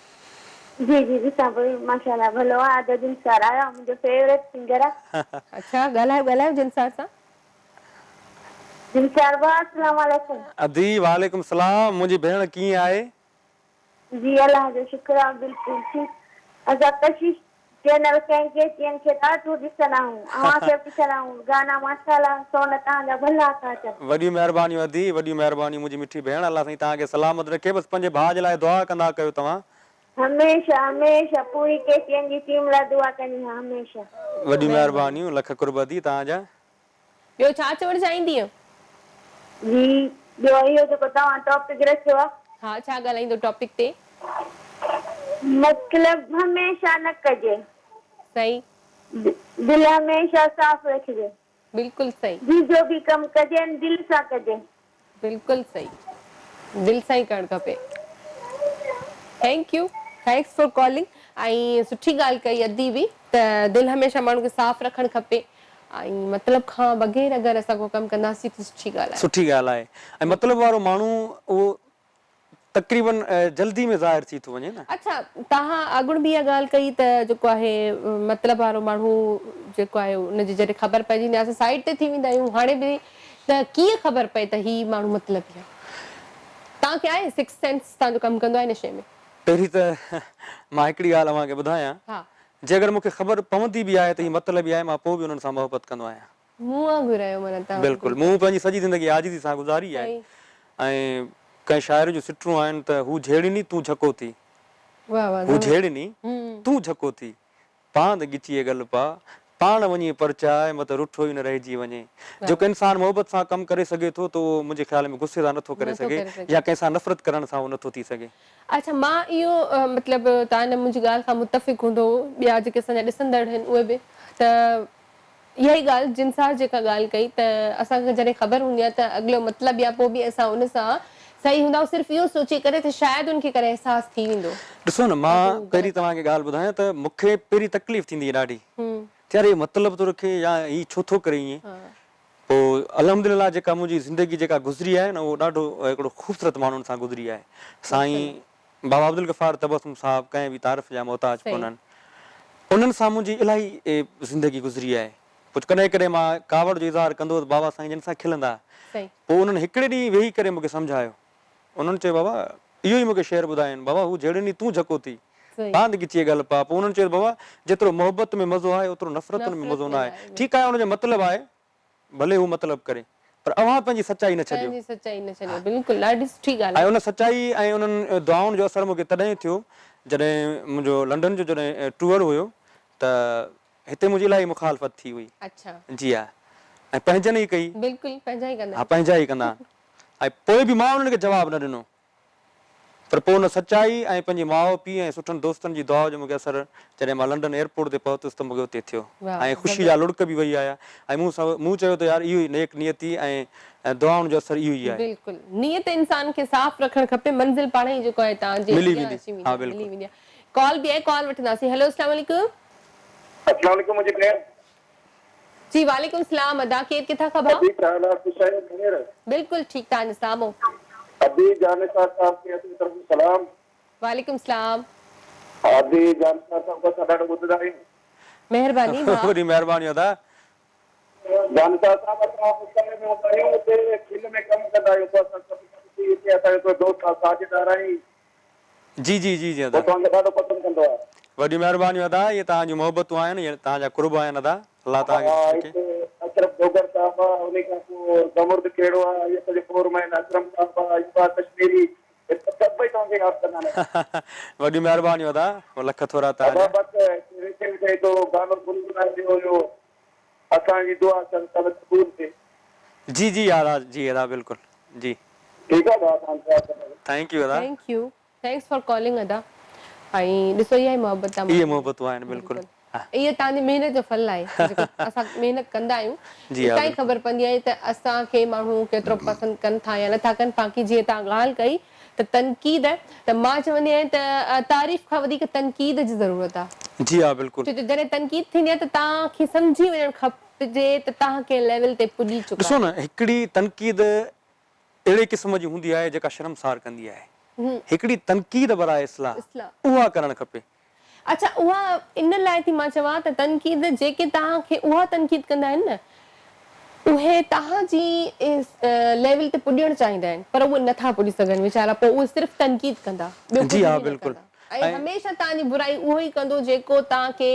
जी जी ॾिसां पई, माशाल्लाह भलो आहे। आदत जिनसार आयो, मुंहिंजो फेवरेट सिंगर आहे। अच्छा, ॻाल्हायो जिनसार सां। जिनसार भाउ, अस्सलाम वालेकुम। अदी, वालेकुम सलाम। मुंहिंजी भेण कीअं आहे? जी अल्लाह जो शुक्र आहे, बिल्कुलु ठीकु। असां कशिश चैनल कंहिंखे खे ॾाढो ॾिसंदा आहियूं, अव्हांखे ॾिसंदा आहियूं गाना, माशाल्लाह सोन तव्हांजा भला था अचनि। वॾी महिरबानी अदी, वॾी महिरबानी मुंहिंजी मिठी भेण। अल्लाह साईं तव्हांखे सलामत रखे। बसि पंहिंजे भाउ जे लाइ दुआ कंदा कयो तव्हां। हमेशा हमेशा पूरी केसीएन जी टीम लाइ दुआ कंदी आहियां हमेशा। वॾी महिरबानी, लख कुर्ब अदी तव्हांजा। ॿियो छा चवणु चाहींदीअ? जी ॿियो इहो जेको तव्हां टॉपिक रखियो आहे, हा, छा ॻाल्हाईंदो टॉपिक ते? मतलब हमेशा न कजे। सही। दिल हमेशा साफ़ रखिजे। बिल्कुलु सही। जी जो भी कम कजे दिल सां कजे। बिल्कुलु सही, दिल सां ई करणु खपे। Thank U, thanks for calling. ऐं सुठी ॻाल्हि कई अदी बि त दिलि हमेशा माण्हू खे साफ़ रखणु खपे ऐं मतिलब खां बग़ैर अगरि असां को कमु कंदासीं त सुठी ॻाल्हि आहे। सुठी ॻाल्हि आहे। ऐं मतिलब वारो माण्हू उहो तक़रीबन जल्दी में ज़ाहिर थी थो वञे न। अच्छा, तव्हां अॻुण बि इहा ॻाल्हि कई त जेको आहे मतिलब वारो माण्हू जेको आहे उनजी जॾहिं ख़बर पइजी वेंदी आहे असां साइड ते थी वेंदा आहियूं हाणे बि त कीअं ख़बर पए त ही माण्हू मतिलबी आहे तव्हांखे आहे सिक्स सेंस तव्हांजो कमु कंदो आहे हिन शइ में पहिरीं त मां हिकिड़ी ॻाल्हि अव्हांखे ॿुधायां हा जे अगरि मूंखे ख़बर पवंदी बि आहे त ही मतिलबी आहे मां पोइ बि उन्हनि सां मोहबत कंदो आहियां मुंहुं घुरायो माना तव्हां बिल्कुलु मूं पंहिंजी सॼी ज़िंदगी आज़ीज़ी सां गुज़ारी आहे ऐं कंहिं शाइर जूं सिटरूं आहिनि त हू झेड़िनी तूं झको थी वाह वाह हू झेड़िनी तूं झको थी पांद गिची गल पा पाण वञी परचाए मत रुठो ई न रहिजी वञे जेको इंसान मोहबत सां कमु करे सघे थो त उहो मुंहिंजे ख़्याल में गुस्से सां नथो करे सघे या कंहिंसां नफ़रत करण सां उहो नथो थी सघे अच्छा मां इहो मतिलबु तव्हां हिन मुंहिंजी ॻाल्हि खां मुतफ़िक़ हूंदो ॿिया जेके असांजा ॾिसंदड़ आहिनि उहे बि त इहा ई ॻाल्हि जिन सां जेका ॻाल्हि कई त असांखे जॾहिं ख़बर हूंदी आहे त अॻिलो मतिलबु या पोइ बि असां उन सां सही हूंदा सिर्फ़ु इहो सोचे करे त शायदि उनखे करे अहसासु थी वेंदो ॾिसो न मां पहिरीं तव्हांखे ॻाल्हि ॿुधायां त मूंखे पहिरीं तकलीफ़ थींदी आहे ॾाढी यार मतिलबु थो रखे या ही छो थो करे ईअं पोइ अल्हम्दुलिल्लाह जेका मुंहिंजी ज़िंदगी जेका गुज़री आहे न उहो ॾाढो हिकिड़ो ख़ूबसूरत माण्हुनि सां गुज़री आहे साईं बाबा अब्दुल गफ़ार तबस्सुम साहिबु कंहिं बि तारीफ़ जा मोहताज कोन्हनि उन्हनि सां मुंहिंजी इलाही ज़िंदगी गुज़री आहे कुझु कॾहिं कॾहिं मां कावड़ जो इज़हार कंदो त बाबा साईं जिन सां खिलंदा पोइ उन्हनि हिकिड़े ॾींहुं वेही करे मूंखे सम्झायो उन्हनि चयो बाबा इहो ई मूंखे शेर ॿुधाइनि बाबा हू जहिड़े तूं झको थी बांद गिची ॻाल्हि पा पोइ उन्हनि चयो बाबा जेतिरो मोहबत में मज़ो आहे ओतिरो नफ़रत में मज़ो न आहे ठीकु आहे हुनजो मतिलबु आहे भले हू मतिलबु करे पर अव्हां पंहिंजी सचाई न छॾियो बिल्कुलु ॾाढी सुठी ॻाल्हि ऐं उन सचाई ऐं उन्हनि दुआउनि जो असरु मूंखे तॾहिं थियो जॾहिं मुंहिंजो लंडन जो जॾहिं टूर हुयो त हिते मुंहिंजी इलाही मुखालफ़त थी हुई जी हा ऐं पंहिंजनि ई कई बिल्कुलु पंहिंजा ई कंदा हा पंहिंजा ई कंदा ऐं पोइ बि मां उन्हनि खे जवाबु न ॾिनो पर पोइ उन सचाई ऐं पंहिंजे माउ पीउ ऐं सुठनि दोस्तनि जी दुआ जो मूंखे असरु जॾहिं मां लंडन एयरपोर्ट ते पहुतुसि त मूंखे उते थियो ऐं ख़ुशी जा लुड़क बि वेई आया ऐं मूं चयो त यार इहो ई नेक नियती ऐं दुआउनि जो असरु इहो ई आहे बिल्कुलु नियत इंसान खे साफ़ रखणु खपे मंज़िल पाण ई जेको आहे तव्हांजे मिली वेंदी हा बिल्कुलु कॉल बि आहे कॉल वठंदासीं हेलो अस्सलाम वालेकुम अस्सलाम वालेकुम मुझे जी वालेकुम सलाम अदा केर किथां खां भाउ बिल्कुलु ठीकु तव्हांजे साम्हूं अभी जाने साहब की तरफ से सलाम वालेकुम सलाम अभी जाने साहब को सदा बुद्धाई मेहरबानी बड़ी मेहरबानी अदा जाने साहब अपना मुस्तकिल में होता है उसे फिल्म में कम करता है ऊपर कभी ये आता है तो दोस्त साझेदार है जी जी जी जी अदा तो उनके ॾाढो पसंद कंदो आहे वॾी महिरबानी अदा ये तव्हांजी मोहबतूं आहिनि ये तव्हांजा कुर्ब आहिनि अदा अल्लाह तव्हांखे अशरफ डोगर साहब उन्हीं का गमुर्द केड़ो है ये सॼो फोरमैन अकरम साहब इकबाल कश्मीरी सभई तव्हांखे यादि कंदा आहिनि वॾी महिरबानी अदा लख थोरा तव्हांजा बस तो गानो गुनगुनाए हुयो असांजी दुआ सब कबूल थिए जी जी अदा जी अदा बिल्कुलु जी ठीकु आहे थैंक यू अदा thank U thanks for calling अदा ऐं ॾिसो इहा ई मोहबत इहे मोहबतूं आहिनि बिल्कुलु इहे तव्हांजी महिनत जो फल आहे जेको असां महिनत कंदा आहियूं इतां ई ख़बर पवंदी आहे त असांखे माण्हू केतिरो पसंदि कनि था या नथा कनि बाक़ी जीअं तव्हां ॻाल्हि कई त तनक़ीद त मां चवंदी आहियां त तारीफ़ खां वधीक तनक़ीद जी ज़रूरत आहे जी हा बिल्कुलु जॾहिं तनक़ीद थींदी आहे त तव्हांखे सम्झी वञणु खपजे त तव्हां कंहिं लेवल ते पुॼी चुका ॾिसो न हिकिड़ी तनक़ीद अहिड़े क़िस्म जी हूंदी आहे जेका शर्मसार कंदी आहे हिकिड़ी तनक़ीद बराए इस्लाह उहा करणु खपे अच्छा उहा इन लाइ थी मां चवां त तनक़ीद जेके तव्हांखे उहा तनक़ीद कंदा आहिनि न उहे तव्हांजी लेवल ते पुॼणु चाहींदा आहिनि पर उहे नथा पुॼी सघनि वीचारा पोइ उहे सिर्फ़ु तनक़ीद कंदा जी हा बिल्कुलु ऐं हमेशह तव्हांजी बुराई उहो ई कंदो जेको तव्हांखे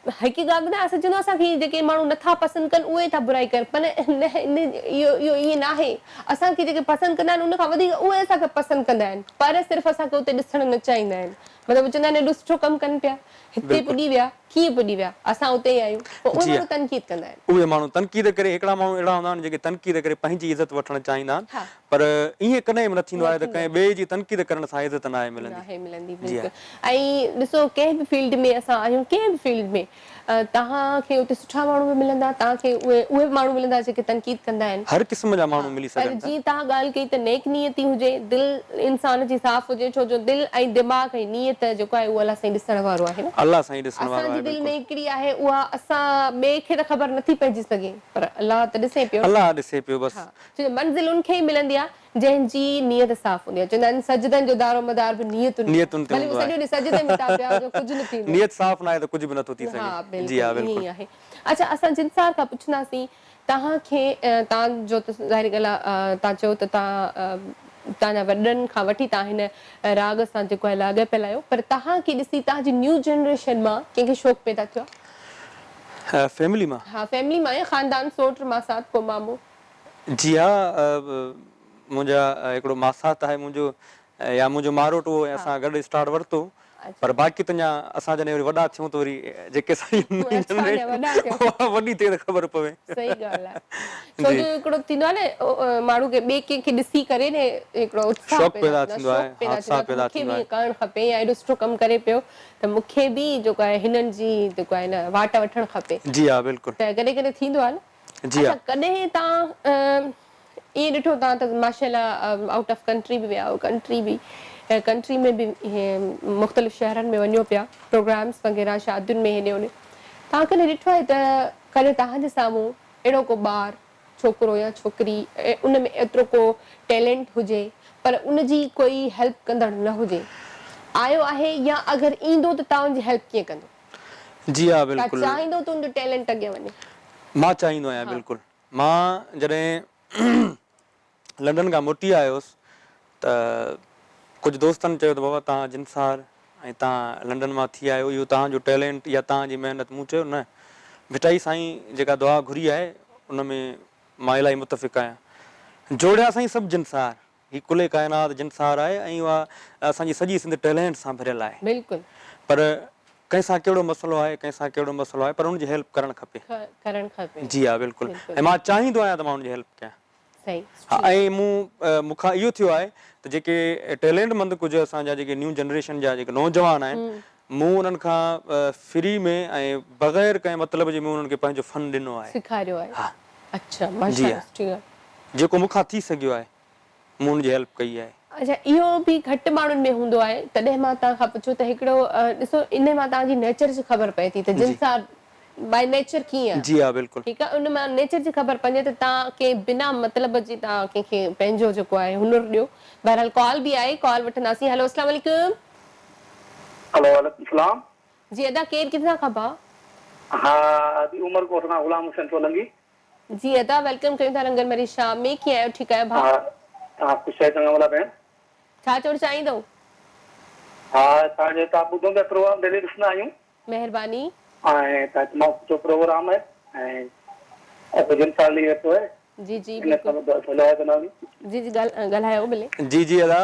हिकु ॻाल्हि ॿुधायां असां चवंदो असांखे जेके माण्हू नथा पसंदि कनि उहे था बुराई कनि पर इहो ईअं न आहे असांखे जेके पसंदि कंदा आहिनि उनखां वधीक उहे असांखे पसंदि कंदा आहिनि पर सिर्फ़ु असांखे उते ॾिसणु न चाहींदा आहिनि मतिलबु चवंदा आहिनि एॾो सुठो कमु कनि पिया हिते पुॼी विया कीअं पुॼी विया असां उते ई आहियूं पोइ उहे माण्हू तनक़ीद कंदा आहिनि उहे माण्हू तनक़ीद करे हिकिड़ा माण्हू अहिड़ा हूंदा आहिनि जेके तनक़ीद करे पंहिंजी इज़त वठणु चाहींदा आहिनि पर ईअं कॾहिं बि न थींदो आहे त कंहिं ॿिए जी तनक़ीद करण सां इज़त न आहे मिलंदी ऐं ॾिसो कंहिं बि फील्ड में असां आहियूं कंहिं बि फील्ड में तव्हांखे उते सुठा माण्हू बि मिलंदा तव्हांखे उहे माण्हू मिलंदा जेके तनक़ीद कंदा आहिनि हर क़िस्म जा माण्हू मिली सघनि पर जीअं तव्हां ॻाल्हि कई त नेक नियती हुजे दिलि इंसान जी साफ़ हुजे छो जो दिलि ऐं दिमाग़ ऐं नियत जेको आहे उहो अलाह साईं ॾिसण वारो आहे न अलाह साईं ॾिसण वारो आहे दिल में हिकिड़ी आहे उहा असां ॿिए खे त ख़बर नथी पइजी सघे पर अलाह त ॾिसे पियो अल्लाह ॾिसे पियो बस छो मंज़िल उनखे ई मिलंदी आहे जंहिंजी नियत साफ़ हूंदी आहे चवंदा आहिनि सजदनि जो दारो मदार बि नियतुनि ते भले सॼो ॾींहुं सजदे में था पिया हुजो कुझु न थींदो नियत साफ़ न आहे त कुझु बि नथो थी हा सघे जी हा बिल्कुलु बिल्कुलु ईअं आहे अच्छा असां जिनसार खां पुछंदासीं तव्हांखे तव्हांजो त ज़ाहिर ॻाल्हि आहे तव्हां चयो त तव्हांजा वॾनि खां वठी तव्हां हिन राग सां जेको आहे लाॻापियल आहियो पर तव्हांखे ॾिसी तव्हांजी न्यू जनरेशन मां कंहिंखे शौक़ु पैदा थियो आहे फैमिली मां हा फैमिली मां या ख़ानदान सोट मासात को मामो जी हा मुंहिंजा हिकिड़ो मासात आहे मुंहिंजो या मुंहिंजो मारोट उहो असां गॾु स्टार्ट वरितो पर बाक़ी त अञा असां जॾहिं वरी वॾा थियूं त वरी जेके वॾी थिए त ख़बर पवे सही ॻाल्हि आहे छो जो हिकिड़ो थींदो आहे न माण्हू खे ॿिए कंहिंखे ॾिसी करे न हिकिड़ो उत्साह पैदा थींदो आहे मूंखे बि करणु खपे या एॾो सुठो कमु करे पियो त मूंखे बि जेको आहे हिननि जी जेको आहे न वाट वठणु खपे जी हा बिल्कुलु त कॾहिं कॾहिं थींदो आहे न जी हा कॾहिं तव्हां ईअं ॾिठो तव्हां त माशाल्लाह आउट ऑफ कंट्री बि विया आहियो कंट्री में बि मुख़्तलिफ़ शहरनि में वञो पिया प्रोग्राम्स वग़ैरह शादियुनि में हेॾे होॾे तव्हां कॾहिं ॾिठो आहे त कॾहिं तव्हांजे साम्हूं अहिड़ो को ॿारु छोकिरो या छोकिरी उन में एतिरो को टैलेंट हुजे पर उनजी कोई हेल्प कंदड़ न हुजे आयो आहे या अगरि ईंदो त तव्हां उनजी हेल्प कीअं कंदो जी हा बिल्कुलु चाहींदो त उनजो टैलेंट अॻियां वञे मां चाहींदो आहियां बिल्कुलु मां जॾहिं लंडन खां मोटी आयुसि त कुझु दोस्तनि चयो त बाबा तव्हां जिनसार ऐं तव्हां लंडन मां थी आहियो इहो तव्हांजो टैलेंट या तव्हांजी महिनत मूं चयो न मिठाई साईं जेका दुआ घुरी आहे उन में मां इलाही मुतफ़िक़ आहियां जोड़िया साईं सभु जिनसार ही कुले काइनात जिनसार आहे ऐं उहा असांजी सॼी सिंध टैलेंट सां भरियल आहे बिल्कुलु पर कंहिंसां कहिड़ो मसइलो आहे कंहिंसां कहिड़ो मसइलो आहे पर हुनजी हेल्प करणु खपे जी हा बिल्कुलु ऐं मां चाहींदो आहियां त मां हुनजी हेल्प कयां हा ऐं मूंखां इहो थियो आहे त जेके टैलेंटमंद कुझु असांजा जेके न्यू जनरेशन जा जेके नौजवान आहिनि मूं उन्हनि खां फ्री में ऐं बग़ैर कंहिं मतिलब जे मूं उन्हनि खे पंहिंजो फन ॾिनो आहे सेखारियो आहे हा अच्छा माशाल्लाह जेको मूंखां थी सघियो आहे मूं उनजी हेल्प कई आहे अच्छा इहो बि घटि माण्हुनि में हूंदो आहे तॾहिं मां तव्हां खां पुछो त हिकिड़ो ॾिसो इन मां तव्हांजी नेचर जी ख़बर पए थी त जिनसार बाय नेचर कीअं जी हा बिल्कुलु ठीकु आहे उन मां नेचर जी ख़बर पए त तव्हां के बिना मतलब जी तव्हां कंहिंखे पंहिंजो जेको आहे हुनर ॾियो बहरहाल कॉल बि आहे कॉल वठंदासीं हेलो अस्सलाम वालेकुम हेलो वालेकुम सलाम जी अदा केरु किथां खां भाउ हा अदी उमरकोट खां गुलाम हुसैन सोलंकी जी अदा वेलकम कयूं था रंगन मरी शाम में कीअं आहियो ठीकु आहियो भाउ हा ख़ुशि आहे चङा भला भेण छा चवणु चाहींदो हा तव्हांजो तव्हां ॿुधो पिया प्रोग्राम डेली ॾिसंदा आहियूं महिरबानी ऐं तव्हां तमामु सुठो प्रोग्राम आहे ऐं जिनसार ली वेठो आहे जी जी जी जी ॻाल्हायो भले जी जी अदा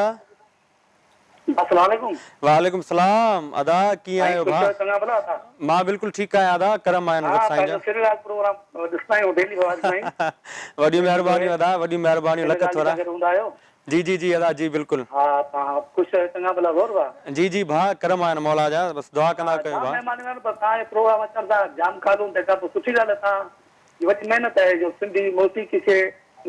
अस्सलाम वालेकुम वालेकुम सलाम अदा कीअं आहियो भाउ चङा भला था मां बिल्कुलु ठीकु आहियां अदा करम आहे नज़र साईं जा प्रोग्राम ॾिसंदा आहियूं डेली वॾी महिरबानी अदा वॾी महिरबानी लख थोरा हूंदा आहियो जी जी जी अदा जी बिल्कुलु हा तव्हां ख़ुशि आहियो चङा भला ज़ोर भाउ जी जी भाउ करम आहे मौला जा बसि दुआ कंदा कयो भाउ तव्हांजे प्रोग्राम अचनि था जाम खाधूं तंहिंखां पोइ सुठी ॻाल्हि आहे तव्हां वॾी महिनत आहे जो सिंधी मौसीक़ी खे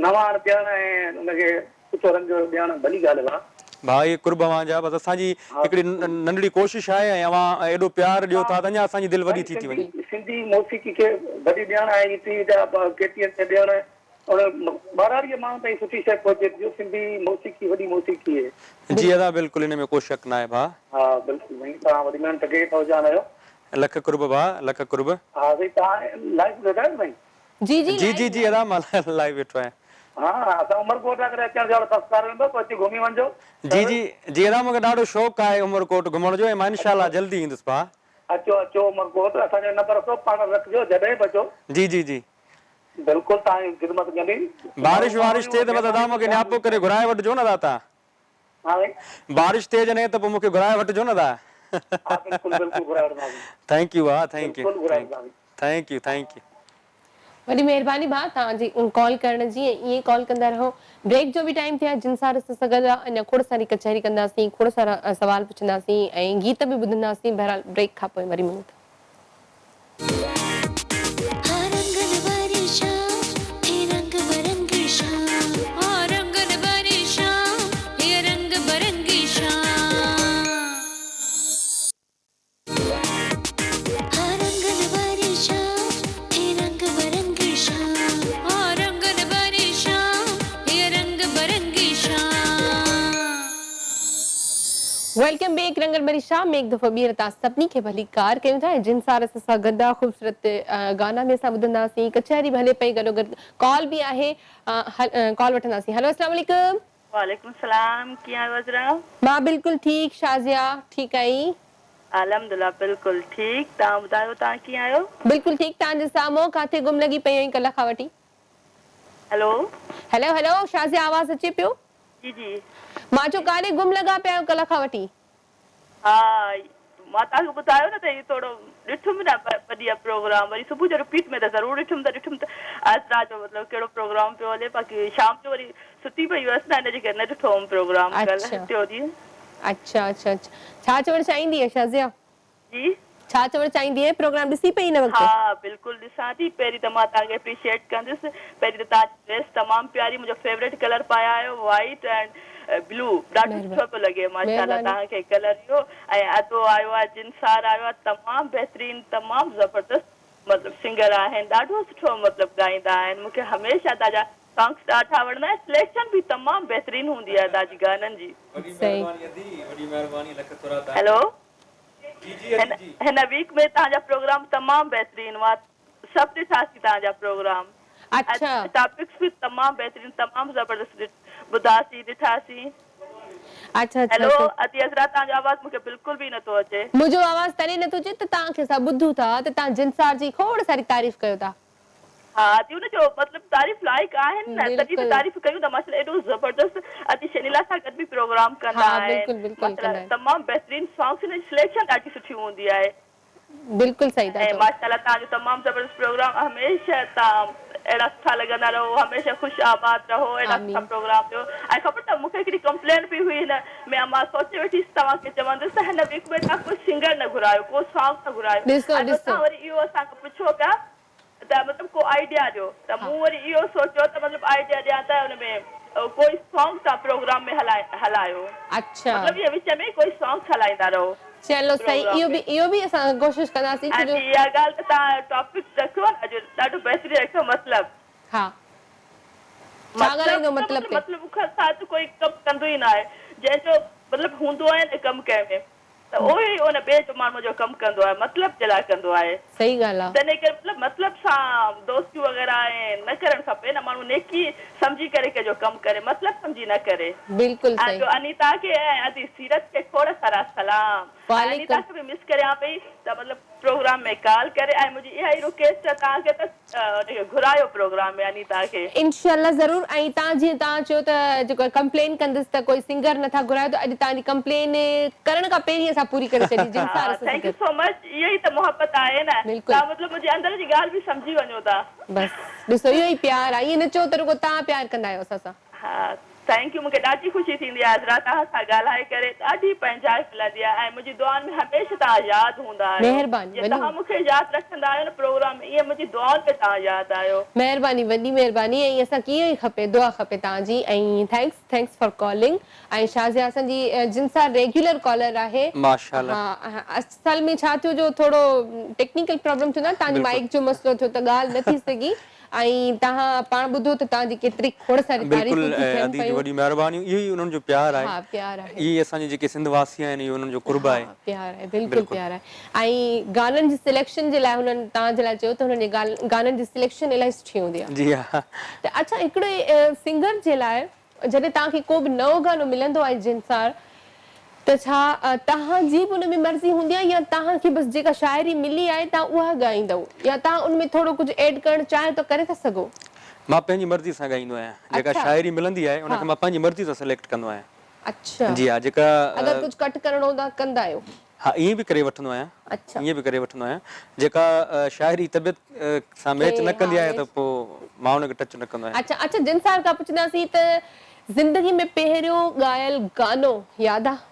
नवाण ॾियणु ऐं हुनखे सुठो रंग ॾियणु भली ॻाल्हि आहे भाई कुर्ब जा बसि असांजी हिकिड़ी नंढड़ी कोशिशि आहे ऐं अवां एॾो प्यार ॾियो था त अञा असांजी दिलि वॾी थी वञे सिंधी मौसीक़ी खे वॾी ॾियणु ऐं टीवी जा केटीएन ते ॾियणु बाराड़ीअ माण्हू ताईं सुठी शइ पहुचे थी सिंधी मौसीक़ी वॾी मौसीक़ी आहे जी अदा बिल्कुलु हिन में को शक न आहे भाउ हा बिल्कुलु भई तव्हां वॾी महिनत कई था हुजान आहियो लख कुर्ब भाउ लख कुर्ब हा भई तव्हां लाइव वेठा आहियो भई जी जी जी जी जी अदा मां लाइव वेठो आहियां हा असां उमरकोट करे अचण जो संस्कार वेंदो पोइ अची घुमी वञिजो जी जी जी अदा मूंखे ॾाढो शौक़ु आहे उमरकोट घुमण जो ऐं मां इंशाअल्लाह जल्दी ईंदुसि भाउ अचो अचो उमरकोट असांजो नंबर अथव पाण रखिजो जॾहिं बि अचो जी जी जी बिल्कुलु तव्हांजी ख़िदमत कंदी बारिश वारिश थिए त दादा मूंखे नियापो करे घुराए वठिजो न दादा हा भई बारिश थिए जॾहिं त पोइ मूंखे घुराए वठिजो न दादा हा बिल्कुलु बिल्कुलु घुराए वठंदासीं थैंक यू भाउ थैंक यू बिल्कुलु घुराए वठंदासीं थैंक यू थैंक यू वॾी महिरबानी भाउ तव्हांजी कॉल करण जी ऐं ईअं कॉल कंदा रहो ब्रेक जो बि टाइम थियो आहे जिनसार ॾिसी सघंदा अञा खोड़ सारी कचहरी कंदासीं खोड़ सारा सवाल पुछंदासीं ऐं गीत बि ॿुधंदासीं बहरहाल ब्रेक खां पोइ वरी मिलूं था हर वेलकम बैक रंगल भरी शाम में एक दफ़ो ॿीहर तव्हां सभिनी खे भली कार कयूं था। जिन सार सां गंदा ख़ूबसूरत गाना में असां ॿुधंदासीं, कचहरी भी हले पई, गॾोगॾु कॉल भी आहे, कॉल वठंदासीं। हेलो अस्सलाम वालेकुम। वालेकुम सलाम, कीअं आहियो अज़रा? मां बिल्कुल ठीक, शाज़िया ठीक आई? अल्हम्दुलिल्लाह बिल्कुल ठीक। तव्हां ॿुधायो तव्हां कीअं आहियो? बिल्कुल ठीक। तव्हांजे साम्हूं काथे गुम लॻी पई आहीं कल्ह खां वठी? हेलो हेलो हेलो शाज़िया, आवाज़ अचे पियो? जी जी। मां चयो काॾे गुम लॻा पिया आहियो कल्ह खां वठी? हा, मां तव्हांखे ॿुधायो न त इहो थोरो ॾिठुमि न ॿ प्रोग्राम, वरी सुबुह जो रिपीट में त ज़रूरु ॾिठुमि त अज़रा जो मतिलबु कहिड़ो प्रोग्राम पियो हले, बाक़ी शाम जो वरी सुती पई हुअसि न, हिनजे करे न ॾिठो हुउमि प्रोग्राम कल्ह टियों ॾींहुं। अच्छा अच्छा अच्छा, छा चवणु चाहींदी आहे शाज़िया? जी, छा चवणु चाहींदी आहे? प्रोग्राम ॾिसी पई हिन वक़्तु? हा बिल्कुलु ॾिसां थी। पहिरीं त मां तव्हांखे एप्रिशिएट कंदुसि। पहिरीं त तव्हांजी ड्रेस तमामु प्यारी, मुंहिंजो फेवरेट कलर पाया आहियो, वाइट एंड ब्लू, ॾाढो सुठो पियो लॻे माशाल्लाह तव्हांखे कलर इहो। ऐं अदो आयो आहे, जिनसार आयो आहे, तमामु बहितरीनु, तमामु ज़बरदस्त मतिलबु सिंगर आहिनि, ॾाढो सुठो मतिलबु ॻाईंदा आहिनि। मूंखे हमेशह तव्हांजा सॉन्ग्स ॾाढा वणंदा आहिनि। सिलेक्शन बि तमामु बहितरीनु हूंदी आहे तव्हांजी गाननि जी। हेलो, हिन वीक में तव्हांजा प्रोग्राम तमामु बहितरीनु हुआ, सभु ॾिठासीं तव्हांजा प्रोग्राम। अच्छा, टॉपिक्स भी तमाम बेहतरीन, तमाम जबरदस्त बुधासी ॾिठासी। अच्छा अच्छा। हेलो अती अज़रा, तव्हांजो आवाज़ मूंखे बिल्कुल भी नथो अचे। मुंहिंजो आवाज़ तॾहिं नथो अचे त तव्हांखे असां ॿुधूं था त तव्हां जिनसार जी खोड़ सारी तारीफ़ कयो था। हाँ, ती उनजो मतिलबु तारीफ़ लाइक आहिनि न, तॾहिं त तारीफ़ कयूं था। मसला एॾो ज़बरदस्त अती शनीला सां गॾु बि प्रोग्राम कंदा आहिनि, मसला तमामु बहितरीन सॉन्ग्स, हिन सिलेक्शन ॾाढी सुठी हूंदी आहे। बिल्कुल सही था ऐं चओ। माशाल्लाह तव्हांजो तमामु ज़बरदस्त प्रोग्राम, हमेशह तव्हां अहिड़ा सुठा लॻंदा रहो, हमेशह ख़ुशि आबाद रहो, अहिड़ा सुठा प्रोग्राम ॾियो। ऐं ख़बर अथव मूंखे हिकिड़ी कंप्लेंट बि हुई हिन में, मां सोचे वेठी तव्हांखे चवंदुसि त हिन वीक में तव्हां कोई सिंगर न घुरायो, को सॉन्ग न घुरायो। ऐं तव्हां वरी इहो असांखे पुछो पिया त मतिलबु को आइडिया ॾियो, त मूं वरी इहो सोचियो त मतिलबु आइडिया ॾियां त हुन में कोई सॉन्ग तव्हां प्रोग्राम में हलायो। अच्छा, मतिलबु इहे विच में कोई सॉन्ग हलाईंदा रहो। चलो सही, इहो बि असां कोशिशि कंदासीं। इहा ॻाल्हि त तव्हां टॉपिक रखियो न अॼु, ॾाढो बहितरीनु रखियो। मतिलबु हा, छा ॻाल्हाईंदो मतिलबु? मतिलबु मूंखां साथ कोई कमु कंदो ई न आहे, जंहिंजो मतिलबु हूंदो आहे न कमु कंहिं में, त उहो ई उन ॿिए जो माण्हू जो कमु कंदो आहे, मतिलबु जे लाइ कंदो आहे। सही ॻाल्हि आहे। तॾहिं करे मतिलबु मतिलबु सां दोस्तियूं वग़ैरह ऐं न करणु खपे न, माण्हू नेकी सम्झी करे कंहिंजो कमु करे, मतिलबु सम्झी न करे। बिल्कुलु सही। अनीता खे ऐं अदी सीरत खे खोड़ सारा सलाम। अनीता खे बि मिस करियां पई त मतिलबु प्रोग्राम में कॉल करे, ऐं मुंहिंजी इहा ई रिक्वेस्ट आहे तव्हांखे त घुरायो प्रोग्राम में अनीता खे। इंशाल्लाह ज़रूर। ऐं तव्हां जीअं तव्हां चयो त जेको कंप्लेन कंदुसि त कोई सिंगर नथा घुरायो, त अॼु तव्हांजी कंप्लेन करण खां पहिरीं असां पूरी करे छॾी। Thank you so much. इहा ई त मोहबत आहे न, तव्हां मतिलबु मुंहिंजे अंदर जी ॻाल्हि बि सम्झी वञो था। बसि ॾिसो, इहो ई प्यार आहे। ईअं न चओ त रुगो तव्हां प्यार कंदा आहियो असां सां। हा, थैंक यू। मूंखे ॾाढी ख़ुशी थींदी आहे अज़रा, तव्हां सां ॻाल्हाए करे ॾाढी पंहिंजाइश मिलंदी आहे, ऐं मुंहिंजी दुआनि में हमेशह तव्हां यादि हूंदा आहियो। महिरबानी। तव्हां मूंखे यादि रखंदा आहियो न प्रोग्राम में, ईअं मुंहिंजी दुआनि में तव्हां यादि आहियो। महिरबानी, वॾी महिरबानी। ऐं असांखे ईअं ई खपे, दुआ खपे तव्हांजी। ऐं थैंक्स फॉर कॉलिंग। ऐं शाज़िया असांजी जिनसार रेगुलर कॉलर आहे। माशाल्लाह। हा, असल में छा थियो, जो थोरो टेक्निकल प्रॉब्लम थियो न, तव्हांजी माइक जो मसलो थियो त ॻाल्हि न थी सघी। ऐं तव्हां पाण ॿुधो त तव्हांजी केतिरी खोड़ सारी तारीफ़ूं थी थियनि पयूं। वॾी महिरबानी। इहो ई उन्हनि जो प्यार आहे। हा, प्यार आहे। इहे असांजे जेके सिंधवासी आहिनि, इहो उन्हनि जो कुर्ब आहे। प्यार आहे, बिल्कुलु प्यार आहे। ऐं गाननि जी सिलेक्शन जे लाइ हुननि तव्हांजे लाइ चयो त हुननि जी गाननि जी सिलेक्शन इलाही सुठी हूंदी आहे। जी हा। त अच्छा, हिकिड़े सिंगर जे लाइ जॾहिं तव्हांखे को बि नओं गानो मिलंदो आहे जिनसार, त छा तव्हांजी बि हुन में मर्ज़ी हूंदी आहे, या तव्हांखे बसि जेका शाइरी मिली आहे तव्हां उहा ॻाईंदव, या तव्हां उन में थोरो कुझु एड करणु चाहियो त करे था सघो? मां पंहिंजी मर्ज़ी सां ॻाईंदो आहियां। जेका शाइरी मिलंदी आहे उनखे मां पंहिंजी मर्ज़ी सां सिलेक्ट कंदो आहियां। अच्छा जी हा। जेका अगरि कुझु कट करणो हूंदो आहे कंदा आहियो? हा, ईअं बि करे वठंदो आहियां। अच्छा, ईअं बि करे वठंदो आहियां। जेका शाइरी तबियत सां मैच न कंदी आहे त पोइ मां उनखे टच न कंदो आहियां। अच्छा अच्छा, जिनसार खां पुछंदासीं त ज़िंदगी में पहिरियों ॻायल गानो यादि आहे?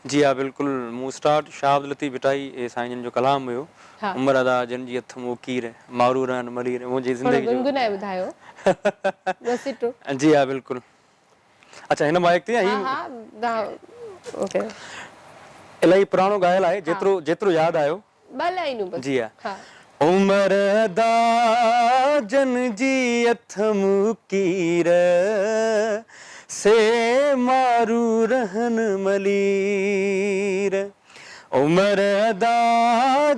जी हा, बिल्कुलु। मूं स्टार्ट शाह अब्दुल लतीफ़ भटाई साईं जन जो कलाम हुयो। उमर अदा जिन जी हथ मूं कीर, मारू रहन मरीर, मुंहिंजी ज़िंदगी जो गुनगुनाए ॿुधायो। जी हा, बिल्कुलु। अच्छा, हिन माइक ते ओके। इलाही पुराणो ॻायल आहे, जेतिरो यादि आयो। ॿ लाइनूं बस। जी हा। उमर अदा जन जी हथ मूं कीर, से मारू रहन मलीर उमर अदा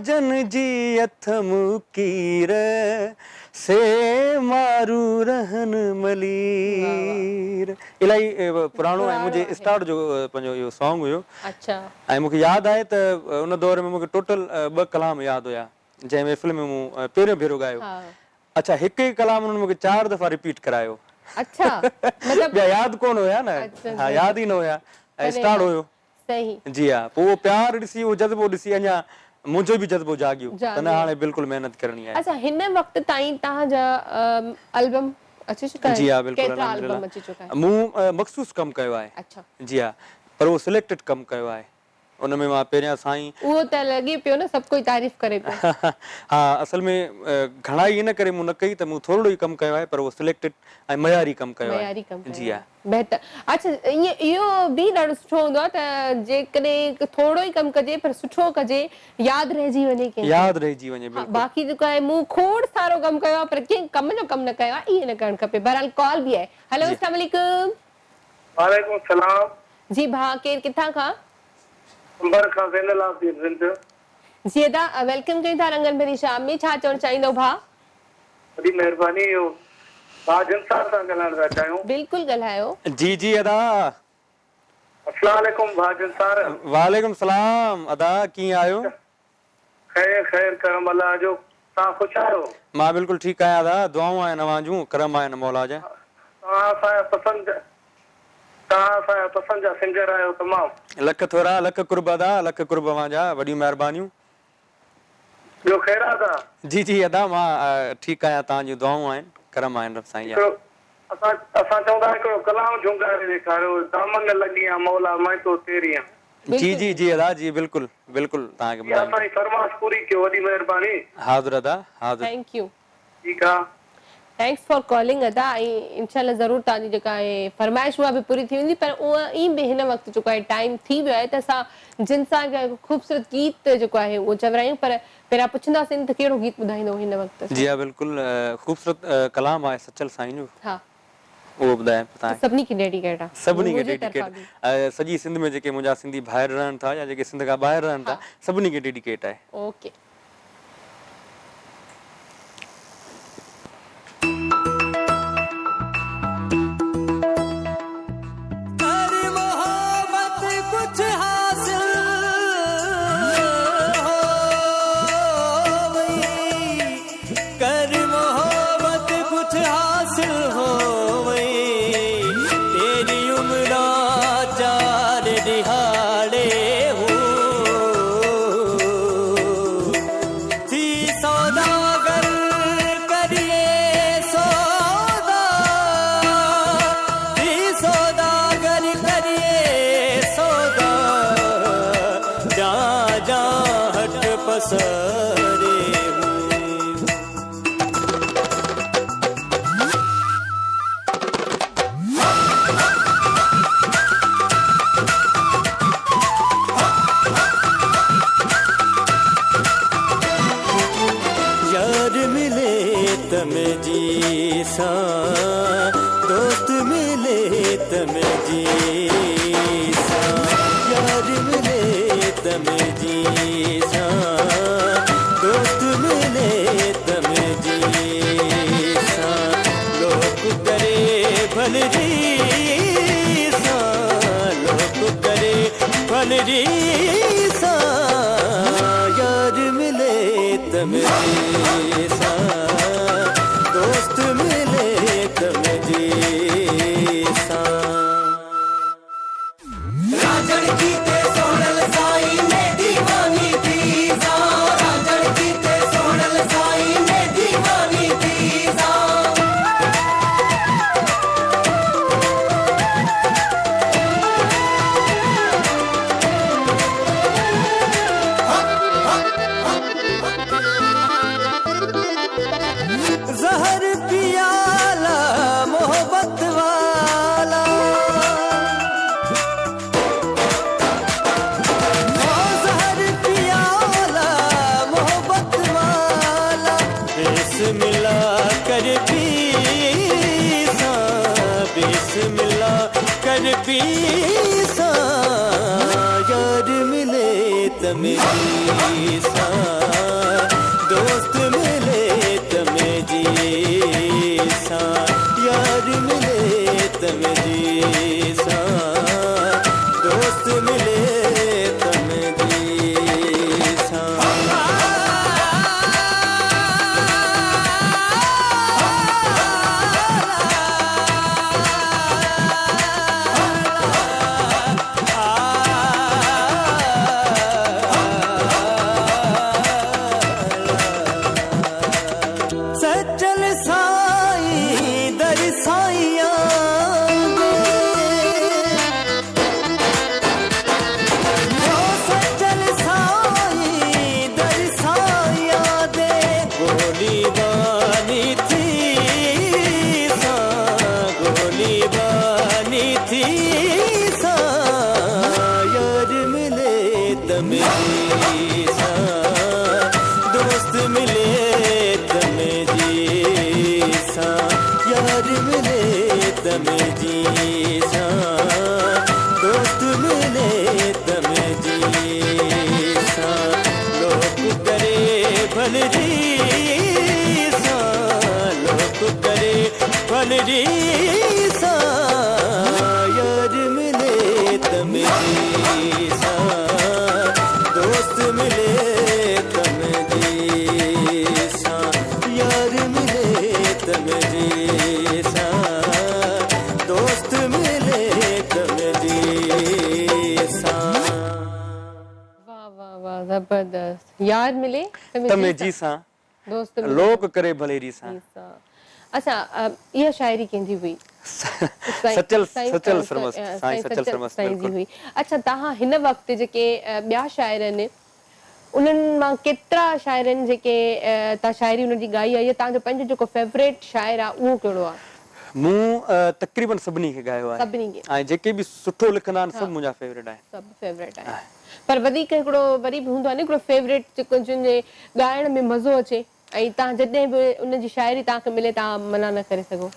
जन जी अथम कीर से मारू रहन मलीर। इलाही पुराणो ऐं मुंहिंजे स्टार्ट जो पंहिंजो इहो सॉन्ग हुयो। अच्छा। ऐं मूंखे यादि आहे त उन दौर में मूंखे टोटल 2 कलाम यादि हुया जंहिं महफ़िल में मूं पहिरियों भेरो ॻायो। अच्छा, हिकु ई कलाम उन्हनि मूंखे 4 दफ़ा रिपीट करायो। अच्छा, मतलब ॿिया यादि कोन हुया न। हा, यादि ई न हुया ऐं स्टार्ट हुयो। सही। जी हा, पोइ उहो प्यार ॾिसी उहो जज़्बो ॾिसी अञा मुंहिंजो बि जज़्बो जाॻियो त न हाणे बिल्कुलु महिनत करणी आहे। अच्छा, हिन वक़्त ताईं तव्हांजा एल्बम अची चुका आहिनि? जी हा, बिल्कुलु केतिरा एल्बम अची चुका आहिनि? मूं मख़सूस कमु कयो आहे। अच्छा। जी हा, पर उहो सिलेक्टेड कमु कयो आहे। उन में मां पहिरियां साईं उहो त लॻे पियो न सभु कोई तारीफ़ करे पियो। हा, असल में घणाई इन करे मूं न कई त मूं थोरो ई कमु कयो आहे, पर उहो सिलेक्टेड ऐं मयारी कमु कयो आहे। मयारी कमु। जी हा, बहितर। अच्छा, इहो बि ॾाढो सुठो हूंदो आहे त जेकॾहिं थोरो ई कमु कजे पर सुठो कजे, यादि रहिजी वञे कंहिंखे। यादि रहिजी वञे बिल्कुलु। बाक़ी जेको आहे मूं खोड़ सारो कमु कयो आहे पर कंहिं कम जो कमु न कयो आहे, ईअं न करणु खपे। बहरहाल कॉल बि आहे। हेलो, अस्सलाम वालेकुम। वालेकुम सलाम। जी भाउ, केरु किथां खां? अंबर खां ज़ैनुल आबिदीन सिंध। जी अदा, वेलकम कयूं था रंगन भरी शाम में। छा चवणु चाहींदो भाउ? वॾी महिरबानी। इहो भाजन साहब सां ॻाल्हाइण था चाहियूं। बिल्कुल ॻाल्हायो। जी जी अदा। अस्सलाम वालेकुम भाजन साहब। वालेकुम सलाम अदा, कीअं आहियो? खैर खैर, करम अल्लाह जो। तव्हां ख़ुशि आहियो? मां बिल्कुलु ठीकु आहियां अदा, दुआऊं आहिनि अवांजूं, करम आहिनि मौला जा। तव्हां असांजा पसंदि जा सिंगर आहियो तमामु। लख थोरा, लख कुर्ब अदा, लख कुर्ब अवांजा, वॾियूं महिरबानियूं। ॿियो ख़ैरात आहे? जी जी अदा, मां ठीकु आहियां, तव्हांजूं दुआऊं आहिनि, करम आहिनि रब साईं जा। असां चवंदा हिकिड़ो कलाम झुंगारे ॾेखारियो, दामन लॻी आहे मौला मैं तो तेरी आहे। जी जी जी अदा, जी बिल्कुलु बिल्कुलु तव्हांखे ॿुधायां। असांजी फरमाइश पूरी कयो, वॾी महिरबानी। हाज़िर अदा, हाज़िर। Thank U. ठीकु आहे। थैंक्स फॉर कॉलिंग अदा। ऐं इंशाल्लाह ज़रूरु तव्हांजी जेका आहे फरमाइश उहा बि पूरी थी वेंदी, पर उहा ई बि हिन वक़्तु जेको आहे टाइम थी वियो आहे त असां जिन सां ख़ूबसूरत गीत जेको आहे उहो चवरायूं, पर पहिरियां पुछंदासीं त कहिड़ो गीत ॿुधाईंदो हिन वक़्तु? जी हा, बिल्कुलु ख़ूबसूरत कलाम आहे सचल साईं जो। हा, उहो ॿुधायां तव्हांखे। सभिनी खे डेडिकेट आहे। सभिनी खे डेडिकेट। सॼी सिंध में जेके मुंहिंजा सिंधी भाइर रहनि था या जेके सिंध खां ॿाहिरि रहनि था, सभिनी खे डेडिकेट आहे। ओके। दोस्त मिले तमे जी सा, यार मिले तमे जी सा, दोस्त मिले तमे जी सा, लोग करे भलरी सा, लोग करे भलरी सा, यार मिले तमे जी सा, दोस्त मिले तमे जी सा। राजड़ की ते सोनल साई में दीवानी थी सा, राजड़ की ते सोनल साई में दीवानी थी सा। फलरी सा लोक करे फलरी सा यार मिले तमरी सा दोस्त मिले तमरी सा यार मिले तमरी सा दोस्त मिले तमरी सा वाह वाह वाह जबरदस्त यार मिले तमे जी सा दोस्त लोक करे भलेरी सा अच्छा ये शायरी कंहिंजी हुई सचल सचल सरमस्त साईं सचल सरमस्त साईं जी बिल्कुल हुई अच्छा तव्हां हिन वक़्तु जेके ॿिया शाइर आहिनि उन्हनि मां केतिरा शाइर आहिनि जेके तव्हां शाइरी उन्हनि जी ॻाई आहे या तव्हांजो पंहिंजो जेको फेवरेट शाइर आहे उहो कहिड़ो आहे मूं तक़रीबन सभिनी खे ॻायो आहे सभिनी खे ऐं जेके बि सुठो लिखंदा आहिनि सभु मुंहिंजा फेवरेट आहिनि सभु फेवरेट आहे पर वधीक हिकिड़ो वरी बि हूंदो आहे न हिकिड़ो फेवरेट जेको जंहिंजे ॻाइण में मज़ो अचे ऐं तव्हां जॾहिं बि उनजी शाइरी तव्हांखे मिले तव्हां मना न करे सघो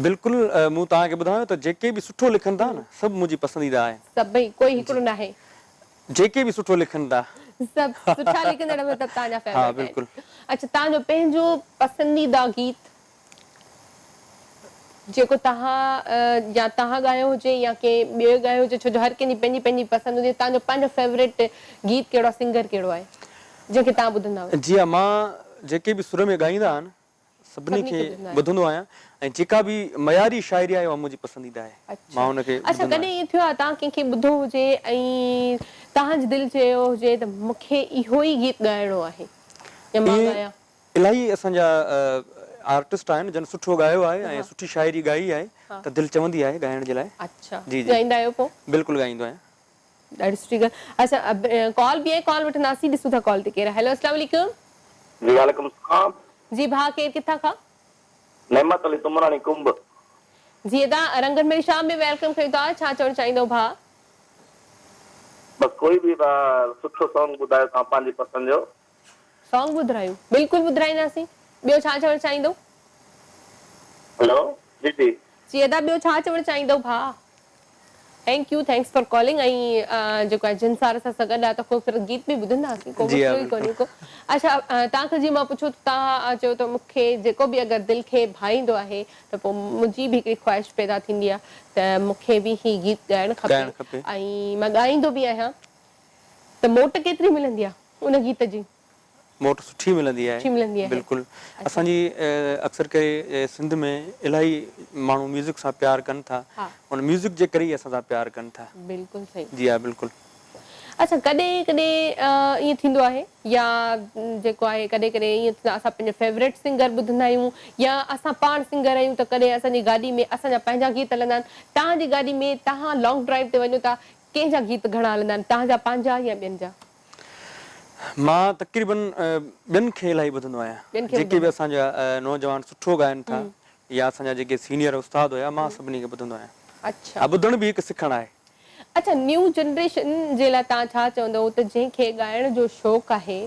बिल्कुलु मूं तव्हांखे ॿुधायो त जेके बि सुठो लिखनि था न सभु मुंहिंजी पसंदीदा आहे सभई कोई हिकिड़ो न आहे जेके बि सुठो लिखनि था सभु सुठा लिखंदड़ मतिलबु तव्हांजा हा फेवरेट बिल्कुलु अच्छा तव्हांजो पंहिंजो पसंदीदा गीत जेको तव्हां या तव्हां ॻायो हुजे या कंहिं ॿियो ॻायो हुजे छो जो हर कंहिंजी पंहिंजी पंहिंजी पसंदि हुजे तव्हांजो पंहिंजो फेवरेट गीत कहिड़ो आहे सिंगर कहिड़ो आहे जंहिंखे तव्हां ॿुधंदा आहियो जी हा मां जेके बि सुर में ॻाईंदा आहिनि सभिनी खे ॿुधंदो आहियां ऐं जेका बि मयारी शाइरी आहे उहा मुंहिंजी पसंदीदा आहे मां हुनखे अच्छा कॾहिं ईअं थियो आहे तव्हां कंहिंखे ॿुधो हुजे ऐं तव्हांजी दिलि चयो हुजे त मूंखे इहो ई गीत ॻाइणो आहे या मां ॻायां इलाही असांजा आर्टिस्ट आहिनि जन सुठो ॻायो आहे ऐं सुठी शाइरी ॻाई आहे त दिलि चवंदी आहे ॻाइण जे लाइ अच्छा जी जी ॻाईंदा आहियो पोइ बिल्कुलु ॻाईंदो आहियां ॾाढी सुठी ॻाल्हि अच्छा कॉल बि आहे कॉल वठंदासीं ॾिसूं था कॉल ते केरु हेलो अस्सलाम वालेकुम जी वालेकुम सलाम जी भाउ केरु किथां खां नेमत अली तुमरानी कुंभ जी तव्हां रंगन में शाम में वेलकम कयो था छा चवणु चाहींदो भाउ बस कोई भी सुठो सॉन्ग ॿुधायो तव्हां पंहिंजी पसंदि जो सॉन्ग ॿुधायूं बिल्कुलु ॿुधाईंदासीं ॿियो छा चवणु चाहींदो हेलो जी जी जी ॿियो छा चवणु चाहींदो भाउ thank U thanks for calling ऐं जेको आहे जिन सार सां गॾु आहे त ख़ूबसूरत गीत बि ॿुधंदासीं को मसइलो ई कोन्हे को अच्छा तव्हांखे जीअं मां पुछो तव्हां चयो त मूंखे जेको बि अगरि दिलि खे भाईंदो आहे त पोइ मुंहिंजी बि हिकिड़ी ख़्वाहिश पैदा थींदी आहे त मूंखे बि ही गीत ॻाइणु खपे ऐं मां ॻाईंदो बि आहियां त मोट केतिरी मिलंदी आहे उन गीत जी मोट सुठी मिलंदी आहे बिल्कुलु असांजी अक्सर करे सिंध में इलाही माण्हू म्यूज़िक सां प्यार कनि था उन म्यूज़िक जे करे ई असां सां प्यार कनि था बिल्कुलु सही जी हा बिल्कुलु अच्छा कॾहिं कॾहिं ईअं थींदो आहे या जेको आहे कॾहिं कॾहिं ईअं असां पंहिंजो फेवरेट सिंगर ॿुधंदा आहियूं या असां पाण सिंगर आहियूं त कॾहिं असांजी गाॾी में असांजा पंहिंजा गीत हलंदा आहिनि तव्हांजी गाॾी में तव्हां लॉन्ग ड्राइव ते वञो था कंहिंजा गीत घणा हलंदा आहिनि तव्हांजा पंहिंजा या ॿियनि जा मां तक़रीबन ॿियनि खे इलाही ॿुधंदो आहियां जेके बि असांजा नौजवान सुठो ॻाइनि था या असांजा जेके सीनियर उस्ताद हुया मां सभिनी खे ॿुधंदो आहियां अच्छा ॿुधण बि हिकु सिखणु आहे अच्छा न्यू जनरेशन जे लाइ तव्हां छा चवंदव त जंहिंखे ॻाइण जो शौक़ु आहे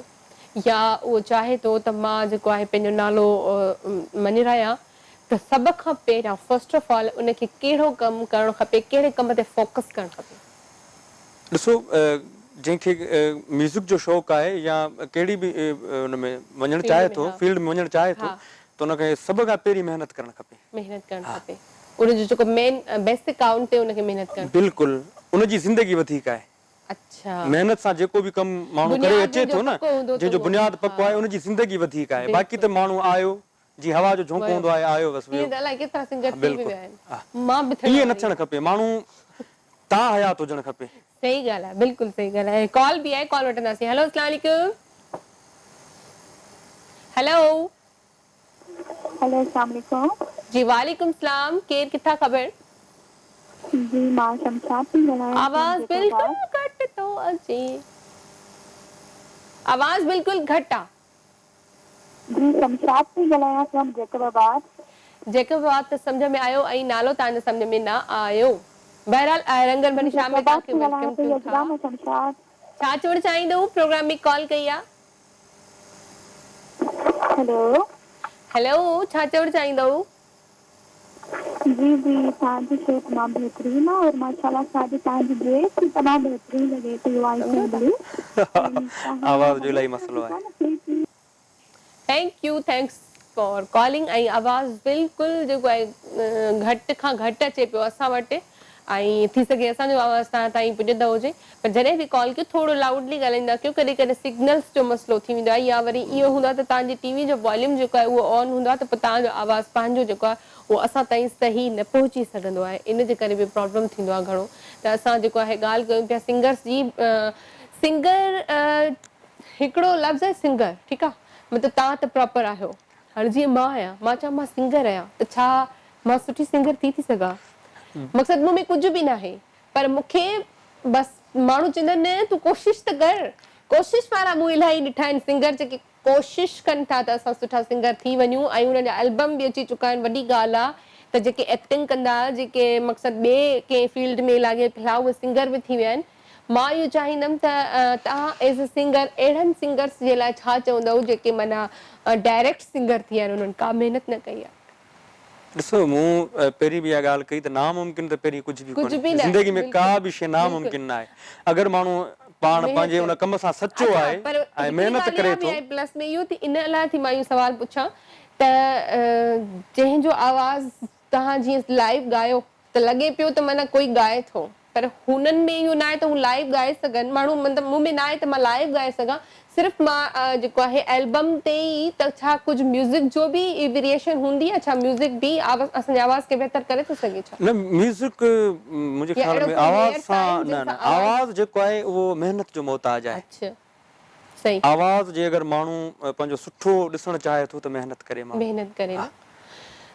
या उहो चाहे थो त मां जेको आहे पंहिंजो नालो मञी रहियां त सभ खां पहिरियां फर्स्ट ऑफ ऑल उनखे कहिड़ो कमु करणु खपे कहिड़े कम ते फोकस करणु खपे ॾिसो जंहिंखे म्यूज़िक जो शौक़ु आहे या कहिड़ी बि हुन में वञणु चाहे थो फील्ड में वञणु चाहे थो त हुनखे सभ खां पहिरीं महिनत करणु खपे उनजो जेको मेन बेसिक आहे उन ते उनखे महिनत करणु बिल्कुलु उनजी ज़िंदगी वधीक आहे अच्छा महिनत सां जेको बि कमु माण्हू करे अचे थो न जंहिंजो बुनियाद पको आहे उनजी ज़िंदगी वधीक आहे बाक़ी त माण्हू आयो जीअं हवा जो झोंको हूंदो आहे आयो बसि ईअं नचणु खपे माण्हू तां हयात हुजणु खपे सही ॻाल्हि आहे बिल्कुलु सही ॻाल्हि आहे कॉल बि आहे कॉल वठंदासीं हेलो अस्सलाम वालेकुम हेलो अस्सलाम वालेकुम जी वालेकुम सलाम केर किथां ख़बर जी मां शमशाद थी ॻाल्हायां आवाज़ बिल्कुलु घटि थो अचे आवाज़ बिल्कुलु घटि आहे जी शमशाद थी ॻाल्हायां फ्रॉम जैकबाबाद त सम्झ में आयो ऐं नालो तव्हांजो सम्झ में न आयो बहरहाल रंगन भरी शाम में तव्हांखे वेलकम कयूं था छा चवणु चाहींदो प्रोग्राम में कॉल कई आहे हेलो छा चवणु चाहींदो जी जी तव्हांजी शइ तमामु बहितरीन आहे और माशाल्लाह सादी तव्हांजी ड्रेस बि तमामु बहितरीन लॻे थी वाइट एंड ब्लू आवाज़ जो इलाही मसलो आहे thank U, thanks for calling. ऐं आवाज़ बिल्कुलु जेको आहे घटि खां घटि अचे पियो असां वटि, ऐं थी सघे असांजो आवाज़ तव्हां ताईं पुॼंदो हुजे, पर जॾहिं बि कॉल कयो थोरो लाउडली ॻाल्हाईंदा कयो, कॾहिं कॾहिं सिग्नल्स जो मसइलो थी वेंदो आहे, या वरी इहो हूंदो आहे त तव्हांजी टीवी जो वॉल्यूम जेको आहे उहो ऑन हूंदो आहे, त पोइ तव्हांजो आवाज़ पंहिंजो जेको आहे उहो असां ताईं सही न पहुची सघंदो आहे, इन जे करे बि प्रॉब्लम थींदो आहे घणो। त असां जेको आहे ॻाल्हि कयूं पिया सिंगर्स जी। सिंगर हिकिड़ो लफ़्ज़ आहे सिंगर, ठीकु आहे, मतिलबु तव्हां त प्रॉपर आहियो, हाणे जीअं मां आहियां, मां चवां मां सिंगर आहियां, त छा मां सुठी सिंगर थी सघां? मक़सदु मूं में कुझु बि न आहे, पर मूंखे बसि माण्हू चवंदा आहिनि न तूं कोशिशि त कर। कोशिशि वारा मूं इलाही ॾिठा आहिनि सिंगर जेके कोशिशि कनि था त असां सुठा सिंगर थी वञूं, ऐं उन्हनि जा एल्बम बि अची चुका आहिनि। वॾी ॻाल्हि आहे त जेके एक्टिंग कंदा, जेके मक़सदु ॿिए कंहिं फील्ड में लाॻे फिलहाल उहे सिंगर बि थी विया आहिनि। मां इहो चाहींदमि त तव्हां एज़ अ सिंगर अहिड़नि सिंगर्स जे लाइ छा चवंदव जेके माना डायरेक्ट सिंगर थी विया आहिनि, उन्हनि का महिनत न कई आहे? ॾिसो, मूं पहिरीं बि इहा ॻाल्हि कई त नामुमकिन त पहिरीं कुझु बि कोन्हे ज़िंदगी में, का बि शइ नामुमकिन न आहे। अगरि माण्हू पाण पंहिंजे उन कम सां सचो आहे ऐं महिनत करे थो। प्लस में इहो इन लाइ थी मां इहो सवाल पुछां त जंहिंजो आवाज़ तव्हां जीअं लाइव ॻायो त लॻे पियो त माना कोई ॻाए थो, पर हुननि में इहो न आहे त हू लाइव ॻाए सघनि। माण्हू मतिलबु मूं में न आहे त मां लाइव ॻाए सघां, सिर्फ़ु मां जेको आहे एल्बम ते ई, त छा कुझु म्यूज़िक जो बि वेरिएशन हूंदी आहे? छा म्यूज़िक बि असांजे आवाज़ खे बहितर करे थो सघे छा? न, म्यूज़िक मुंहिंजे ख़्याल में आवाज़ सां न, आवाज़ जेको आहे उहो महिनत जो मोहताज आहे। अच्छा, सही। आवाज़ जे अगरि माण्हू पंहिंजो सुठो ॾिसणु चाहे थो त महिनत करे, महिनत करे।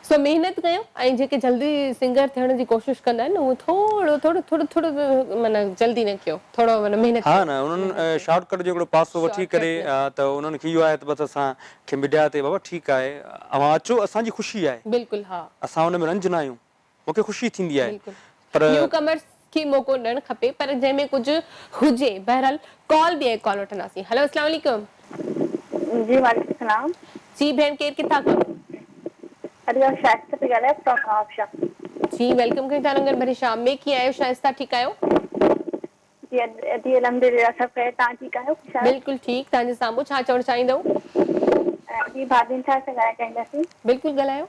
सो महिनत कयो, ऐं जेके जल्दी सिंगर थियण जी कोशिशि कंदा आहिनि उहो थोरो थोरो थोरो थोरो माना जल्दी न कयो, थोरो माना महिनत। हा न, उन्हनि शॉर्टकट जो हिकिड़ो पासो वठी करे त उन्हनि खे इहो आहे त बसि असांखे मीडिया ते बाबा ठीकु आहे अवां अचो, असांजी ख़ुशी आहे। बिल्कुलु, हा, असां हुन में रंज न आहियूं, मूंखे ख़ुशी थींदी आहे। पर न्यूकमर्स खे मौक़ो ॾियणु खपे, पर जंहिंमें कुझु हुजे। बहरहाल कॉल बि आहे, कॉल वठंदासीं। हेलो, अस्सलाम वालेकुम। जी वालेकुम सलाम। जी भेण, केरु किथां खां? अरे शाइस्ता थी ॻाल्हाए फ्रॉम आबशा। जी वेलकम कयूं था लंगर भरी शाम में। कीअं आहियो शाइस्ता, ठीकु आहियो? जी अल्हम्दुलिल्लाह, सब खैर। तव्हां ठीकु आहियो? बिल्कुलु ठीकु। तव्हांजे साम्हूं छा चवणु चाहींदव? जी भाभियुनि सां ॻाल्हाए चाहींदासीं। बिल्कुलु ॻाल्हायो।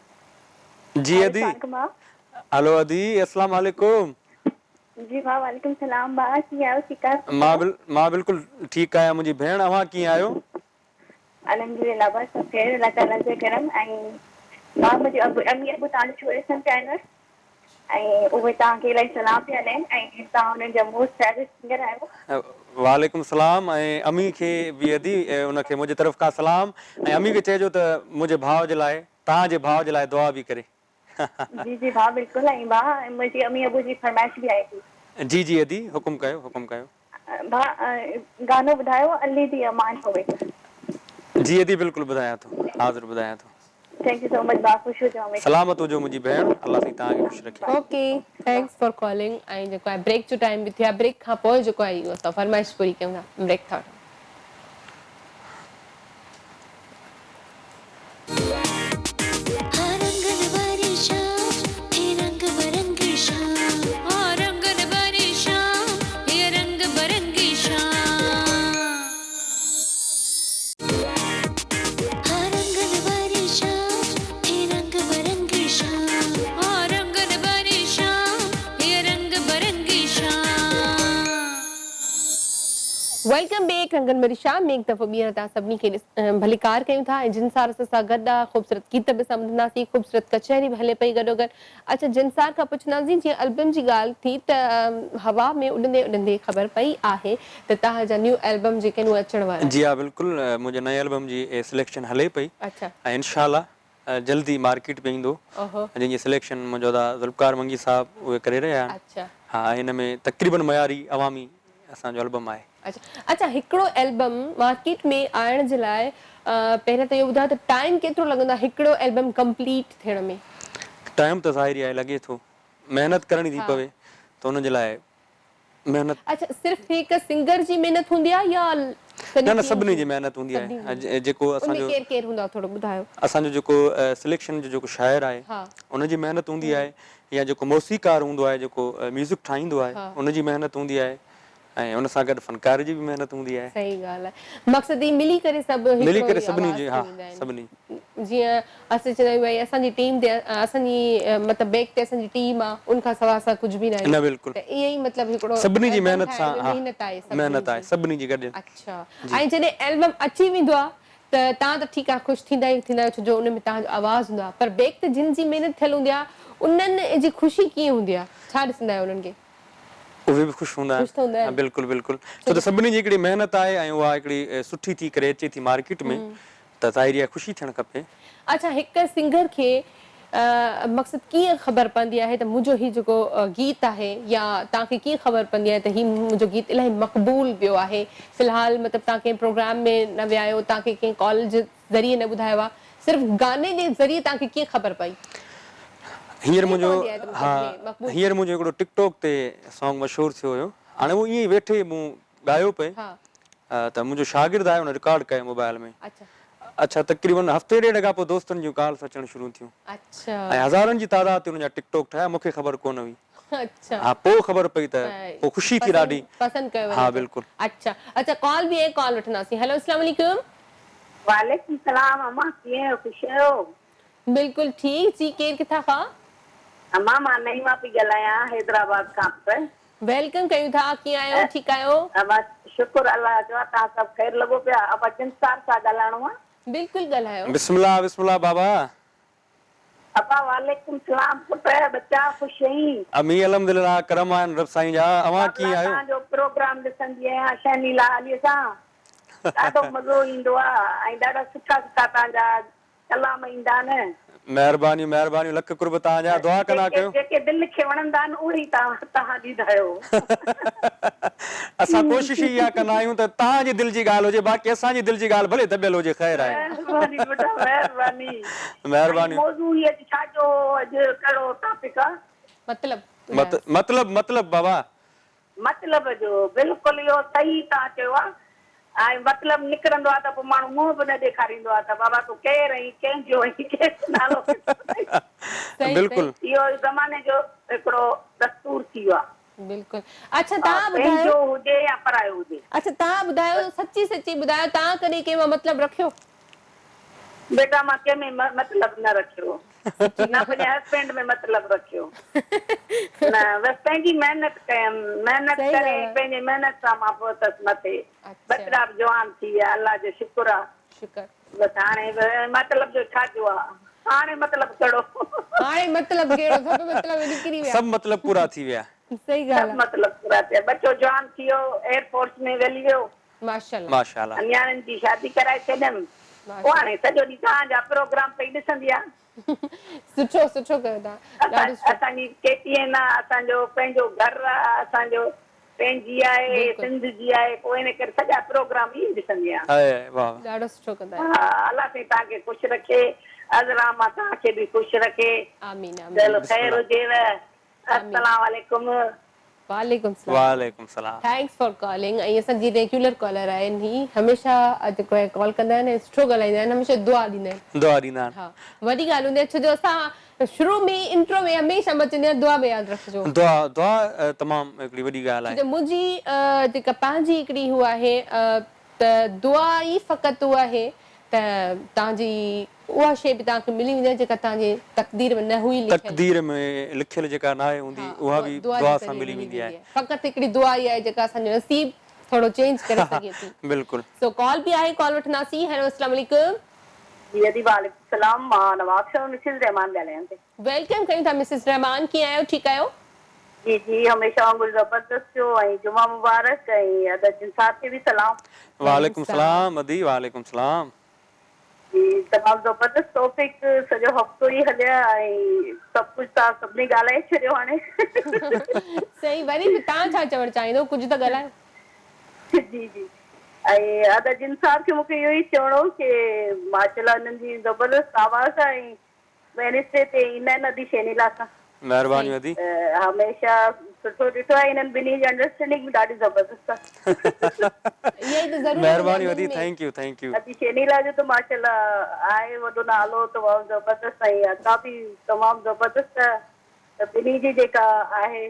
जी अदी। हेलो अदी, अस्सलाम वालेकुम। जी भाउ, वालेकुम सलाम। भाउ कीअं आहियो? ठीकु आहियो? मां बिल्कुलु ठीकु आहियां। मुंहिंजी भेण, अव्हां कीअं आहियो? अल्हम्दुलिल्लाह, बस सब खैर, अल्लाह ताला जे करम। ऐं भाउ, मुंहिंजे अम्मी अबू तव्हांजो शो ॾिसण पिया आहिनि, ऐं उहे तव्हांखे इलाही सलाम पिया ॾियनि, ऐं तव्हां हुननि जा मोस्ट फेवरेट सिंगर आहियो। वालेकुम सलाम। ऐं अम्मी खे बि अदी उनखे मुंहिंजे तरफ़ खां सलाम, ऐं अम्मी खे चइजो त मुंहिंजे भाउ जे लाइ, तव्हांजे भाउ जे लाइ दुआ बि करे। जी जी भाउ, बिल्कुलु। ऐं भाउ, मुंहिंजी अम्मी अबू जी फरमाइश बि आहे थी। जी जी अदी, हुकुम कयो, हुकुम कयो। भाउ, गानो ॿुधायो, अली दी अमान होवे। जी अदी, बिल्कुलु ॿुधायां थो, हाज़िर ॿुधायां थो। थैंक यू सो मच भाउ, ख़ुशि हुजो हमेशा। सलामत हुजो मुंहिंजी भेण, अल्लाह साईं तव्हांखे ख़ुशि रखे। Okay, thanks for calling. ऐं जेको आहे ब्रेक जो टाइम बि थियो आहे, ब्रेक खां पोइ जेको आहे इहो असां फरमाइश पूरी कयूं था। ब्रेक था वेलकम बैक रंगन भरी शाम में। एक दफ़ो ॿीहर तव्हां सभिनी खे भलीकार कयूं था, ऐं जिनसार सां गॾु आहे ख़ूबसूरत गीत बि सम्झंदासीं, ख़ूबसूरत कचहरी बि हले पई गॾोगॾु। अच्छा, जिनसार खां पुछंदासीं, जीअं एल्बम जी ॻाल्हि थी त हवा में उॾंदे उॾंदे ख़बर पई आहे त तव्हांजा न्यू एल्बम जेके आहिनि उहे अचण वारा आहिनि। जी हा, बिल्कुलु। मुंहिंजे नए एल्बम जी सिलेक्शन हले पई। अच्छा। ऐं इंशाअल्लाह जल्दी मार्केट में ईंदो, जंहिंजी सिलेक्शन मुंहिंजो ज़ुल्फ़कार मंगी साहब उहे करे रहिया आहिनि। अच्छा। हा, हिन में तक़रीबन मयारी अवामी असांजो एल्बम आहे। अच्छा, हिकिड़ो एल्बम मार्केट में आणण जे लाइ पहिरियों त इहो ॿुधायो त टाइम केतिरो लॻंदो आहे हिकिड़ो एल्बम कंप्लीट थियण में? टाइम त ज़ाहिर आहे, लॻे थो महिनत करणी थी पवे, त हुन जे लाइ महिनत। अच्छा, सिर्फ़ हिकु सिंगर जी महिनत हूंदी आहे या न, सभिनी जी महिनत हूंदी आहे। जेको असांजो केरु हूंदो आहे थोरो ॿुधायो। असांजो जेको सिलेक्शन जो जेको शाइर आहे उनजी महिनत हूंदी आहे, या जेको मौसीकार हूंदो आहे, जेको म्यूज़िक ठाहींदो आहे उनजी महिनत हूंदी आहे, ऐं उन सां गॾु फनकार जी बि महिनत हूंदी आहे। सही ॻाल्हि आहे। मक़सद ई मिली करे सभु मिली हिकिड़ो करे ई सभिनी आवाज़ जी, थी हा वेंदा आहिनि। सभिनी। जीअं असां चवंदा आहियूं भई असांजी टीम ते असांजी मतिलबु बैक ते असांजी टीम आहे, उनखां सवाइ असां कुझु बि न आहियूं। न बिल्कुलु त ईअं ई मतिलबु हिकिड़ो सभिनी जी एल्बम महिनत सां, ठाहिण में हा महिनत आहे महिनत आहे सभिनी जी गॾु। अच्छा, ऐं जॾहिं एल्बम अची वेंदो आहे त तव्हां त ठीकु आहे ख़ुशि थींदा ई थींदा आहियो, छो जो उन में तव्हांजो आवाज़ हूंदो आहे, पर बैक ते जिन जी महिनत थियल हूंदी आहे उन्हनि जी ख़ुशी कीअं हूंदी आहे, छा ॾिसंदा आहियो उन्हनि खे? उहे बि ख़ुशि हूंदा ख़ुशि त हूंदा आहिनि, आहिनि। बिल्कुलु बिल्कुलु, छो त सभिनी जी हिकिड़ी महिनत आहे ऐं उहा हिकिड़ी सुठी थी करे अचे थी मार्केट में, त ज़ाहिरी आहे ख़ुशी थियणु खपे। अच्छा, हिकु सिंगर खे मक़सद कीअं ख़बर पवंदी आहे त मुंहिंजो ही जेको गीत आहे, या तव्हांखे कीअं ख़बर पवंदी आहे त ही मुंहिंजो गीत इलाही मक़बूल पियो आहे? फ़िलहाल मतिलबु तव्हां कंहिं प्रोग्राम में न विया आहियो, तव्हांखे कंहिं कॉल जे ज़रिए न ॿुधायो आहे, सिर्फ़ु गाने जे ज़रिए तव्हांखे कीअं ख़बर पई? हींअर मुंहिंजो हिकिड़ो टिकटॉक ते सॉन्ग मशहूरु थियो हुयो, हाणे उहो ईअं ई वेठे मूं ॻायो पिए, त मुंहिंजो शागिर्द आहे, हुन रिकॉर्ड कयो मोबाइल में। अच्छा, तक़रीबन हफ़्ते ॾेढ खां पोइ दोस्तनि जूं कॉल्स अचणु शुरू थियूं, ऐं हज़ारनि जी तादाद ते हुनजा टिकटॉक ठाहिया, मूंखे ख़बर कोन हुई। हा, पोइ ख़बर पई त पोइ ख़ुशी थी ॾाढी। पसंदि कयो? हा बिल्कुलु। अच्छा, कॉल बि आहे, कॉल वठंदासीं। हेलो, अस्सलाम वालेकुम। वालेकुम सलाम। अम्मा कीअं आहियो? ख़ुशि आहियो? बिल्कुलु ठीकु जी। केरु किथां खां? अम्मा मां नईमा पई ॻाल्हायां, हैदराबाद खां। वेलकम कयूं था। कीअं आहियो? ठीकु आहियो? शुक्र अल्लाह जो, तव्हां सभु ख़ैर लॻो पिया? अब जिनसार सां ॻाल्हाइणो आहे? बिल्कुलु ॻाल्हायो। बिस्मिल्लाह बिस्मिल्लाह बाबा। अब्बा वालेकुम सलाम। पुट बच्चा ख़ुशि आहीं? अमी अल्हम्दुलिल्लाह, करम आहिनि रब साईं जा। अवां कीअं आहियो? तव्हांजो प्रोग्राम ॾिसंदी आहियां शर्मिला अलीअ सां, ॾाढो मज़ो ईंदो आहे, ऐं ॾाढा सुठा सुठा तव्हांजा कलाम ईंदा आहिनि। महिरबानियूं महिरबानियूं, लख कुर्ब तव्हांजा, दुआ कंदा कयो। जेके दिलि खे वणंदा आहिनि उहे ई तव्हां ॾींदा आहियो। असां कोशिशि इहा कंदा आहियूं त तव्हांजी दिलि जी ॻाल्हि हुजे, बाक़ी असांजी दिलि जी ॻाल्हि भले दॿियल हुजे, ख़ैर आहे। महिरबानी बेटा, महिरबानी। महिरबानी। मौज़ू हीअ छा जो अॼु कहिड़ो टॉपिक आहे? मतलब बाबा, मतलब जो बिल्कुलु इहो सही तव्हां चयो आहे, ऐं मतिलबु निकिरंदो आहे त पोइ माण्हू मुंहुं बि न ॾेखारींदो आहे त बाबा तूं केरु आहीं, कंहिंजो आहीं, कंहिं नालो। बिल्कुलु इहो ज़माने जो हिकिड़ो दस्तूर थी वियो आहे। बिल्कुलु। अच्छा, तव्हां ॿुधायो, पंहिंजो हुजे या परायो हुजे। अच्छा, तव्हां ॿुधायो, सची सची ॿुधायो, तव्हां कॾहिं कंहिं मां मतिलबु रखियो? बेटा मां कंहिंमें मतिलबु न रखियो, न पंहिंजे हस्बैंड में मतिलबु रखियो, न बसि पंहिंजी महिनत कयमि, महिनत करे पंहिंजे महिनत सां मां पहुतसि मथे, बचिड़ा बि जवान थी विया, अल्लाह जो शुक्र आहे। बसि हाणे मतिलबु जो छा जो आहे, हाणे मतिलबु कहिड़ो, हाणे मतिलबु कहिड़ो, सभु मतिलबु निकिरी विया, सभु मतिलबु पूरा थी विया। सही ॻाल्हि आहे, मतिलबु पूरा थिया। बच्चो जवान थी वियो, एयरफोर्स में वेली वियो, माशाअल्लाह माशाअल्लाह। नियाणियुनि जी शादी कराए छॾियमि, पोइ हाणे सॼो ॾींहुं तव्हांजा प्रोग्राम पई ॾिसंदी आहे। सुठो सुठो कयो तव्हां। असांजी KTN आहे, असांजो पंहिंजो घरु आहे, असांजो पंहिंजी आहे, सिंध जी आहे, पोइ इन करे सॼा प्रोग्राम ई ॾिसंदी आहियां। ॾाढो सुठो कंदा आहियो। हा, अलाह साईं तव्हांखे ख़ुशि रखे, अज़रा मां तव्हांखे बि ख़ुशि रखे। आमीन चलो ख़ैर हुजेव। अस्सलाम वालेकुम। वालेकुम सलाम। वालेकुम सलाम। Thanks for calling. ऐं असांजी रेगुलर कॉलर आहिनि, ही हमेशह जेको कॉल कंदा आहिनि, सुठो ॻाल्हाईंदा आहिनि, हमेशह दुआ ॾींदा आहिनि। दुआ ॾींदा आहिनि। हा, वॾी ॻाल्हि हूंदी आहे, छो जो असां शुरू में इंट्रो में हमेशह मां चवंदी आहियां दुआ में यादि रखिजो। दुआ तमामु हिकिड़ी वॾी ॻाल्हि आहे। मुंहिंजी जेका पंहिंजी हिकिड़ी हू आहे त दुआ ई फ़क़ति उहा आहे त तव्हांजी उहा शइ बि तव्हांखे मिली वेंदी आहे जेका तव्हांजे तक़दीर में न हुई, तक़दीर में लिखियल जेका न आहे हूंदी, उहा बि दुआ सां मिली वेंदी आहे। फ़क़ति हिकिड़ी दुआ ई आहे जेका असांजो नसीब थोरो चेंज करे सघे थी। बिल्कुलु। सो कॉल बि आहे, कॉल वठंदासीं। हेलो, अस्सलाम वालेकुम। जी वालेकुम सलाम। मां नवाबशहर मिसिस रहमान ॻाल्हायां थी। वेलकम कयूं था मिसिस रहमान, कीअं आहियो? ठीकु आहियो? जी जी, हमेशह वांगुरु ज़बरदस्त थियो, ऐं जुमा मुबारक, ऐं अदर साहब खे बि सलाम। वालेकुम सलाम अदी, वालेकुम सलाम। जी, तमामु ज़बरदस्त टॉपिक, सॼो हफ़्तो ई हलिया, ऐं सभु कुझु तव्हां सभिनी ॻाल्हाए छॾियो हाणे। सही, वरी बि तव्हां छा चवणु चाहींदो, कुझु त ॻाल्हायो। जी जी, ऐं अदर जिन साहब खे मूंखे इहो ई चवणो कि माशाल्लाह हिननि जी ज़बरदस्त आवाज़ आहे, ऐं वेनसडे ते ईंदा आहिनि अदी शैनिला सां। महिरबानी अदी। हमेशह सुठो ॾिठो आहे, हिननि ॿिन्ही जी अंडरस्टैंडिंग बि ॾाढी ज़बरदस्त आहे। महिरबानी अदी, थैंक यू थैंक यू। अदी शैनिला जो त माशाल्लाह आहे वॾो नालो, तमामु ज़बरदस्त, ऐं अदा बि तमामु ज़बरदस्त। त ॿिन्ही जी जेका आहे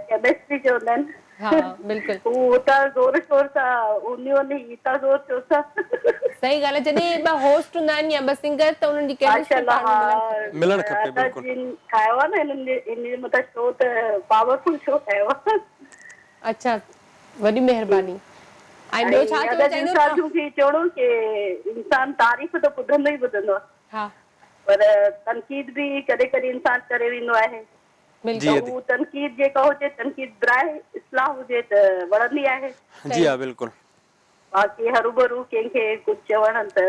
केमिस्ट्री चवंदा आहिनि, हाँ बिल्कुल हू उतां ज़ोर शोर सां उन इतां ज़ोर शोर सां सही ॻाल्हि आहे जॾहिं ॿ होस्ट हूंदा आहिनि या ॿ सिंगर त उन्हनि जी केमिस्ट्री मिलणु खपे बिल्कुलु जिन ठाहियो आहे न हिननि मतिलबु शो त पावरफुल शो ठाहियो आहे अच्छा वॾी महिरबानी ऐं ॿियो छा चवणु चाहींदो इंसान खे चवणो की इंसान तारीफ़ त ॿुधंदो ई ॿुधंदो आहे हा पर तनक़ीद बि कॾहिं कॾहिं इंसान करे वेंदो आहे बिल्कुलु हू तनक़ीद जेका हुजे तनक़ीद बराए इस्लाह हुजे त वणंदी आहे जी हा बिल्कुलु बाक़ी हरूभरू कंहिंखे कुझु चवण त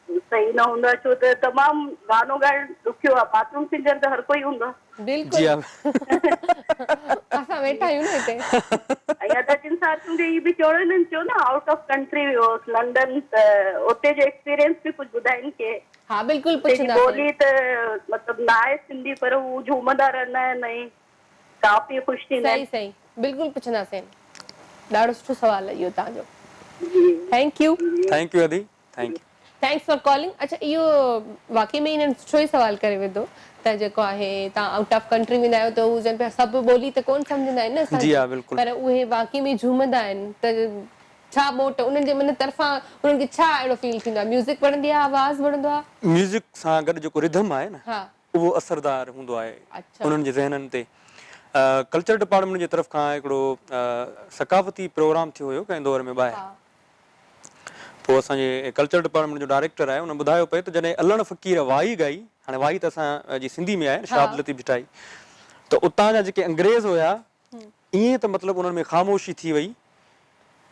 सही न हूंदो आहे छो त तमामु गानो ॻाइणु ॾुखियो आहे बाथरूम सिंगर त हर कोई हूंदो आहे जी हा असां वेठा आहियूं न हिते ऐं अदकिन साथियुनि खे इहो बि चवणो हिननि चयो न आउट ऑफ कंट्री वियोसि लंडन त उते जो एक्सपीरियंस बि कुझु ॿुधाइनि के हा बिल्कुलु पंहिंजी पुछंदासीं ॿोली त मतिलबु न आहे सिंधी पर हू झूमंदा रहंदा आहिनि ऐं काफ़ी ख़ुशि थींदा सही आहिनि सही बिल्कुलु पुछंदासीं ॾाढो सुठो सवाल आहे इहो तव्हांजो थैंक यू अदी thank U thanks for calling अच्छा इहो वाकई में हिननि सुठो ई सवाल करे विधो त जेको आहे तव्हां आउट ऑफ कंट्री वेंदा आहियो त हू जन पिया सभु ॿोली त कोन सम्झंदा आहिनि न असांजी। जी हा बिल्कुलु पर उहे वाकई में झूमंदा आहिनि त छा मोट उन्हनि जे मन तरफ़ां उन्हनि खे छा अहिड़ो फील थींदो आहे म्यूज़िक वणंदी आहे आवाज़ वणंदो आहे म्यूज़िक सां गॾु जेको रिदम आहे न हा उहो असरदार हूंदो आहे अच्छा उन्हनि जे ज़हननि ते कल्चर डिपार्टमेंट जी तरफ़ खां हिकिड़ो सकाफ़ती प्रोग्राम थियो हुयो कंहिं दौर में ॿाहिरि पोइ असांजे कल्चर डिपार्टमेंट जो डायरेक्टर आहे उन ॿुधायो पिए त जॾहिं अलण फ़क़ीर वाई ॻाई हाणे वाई त असांजी सिंधी में आहे शाद लतीफ़ भिटाई त उतां जा जेके अंग्रेज़ हुया ईअं त मतिलबु उन्हनि में ख़ामोशी थी वई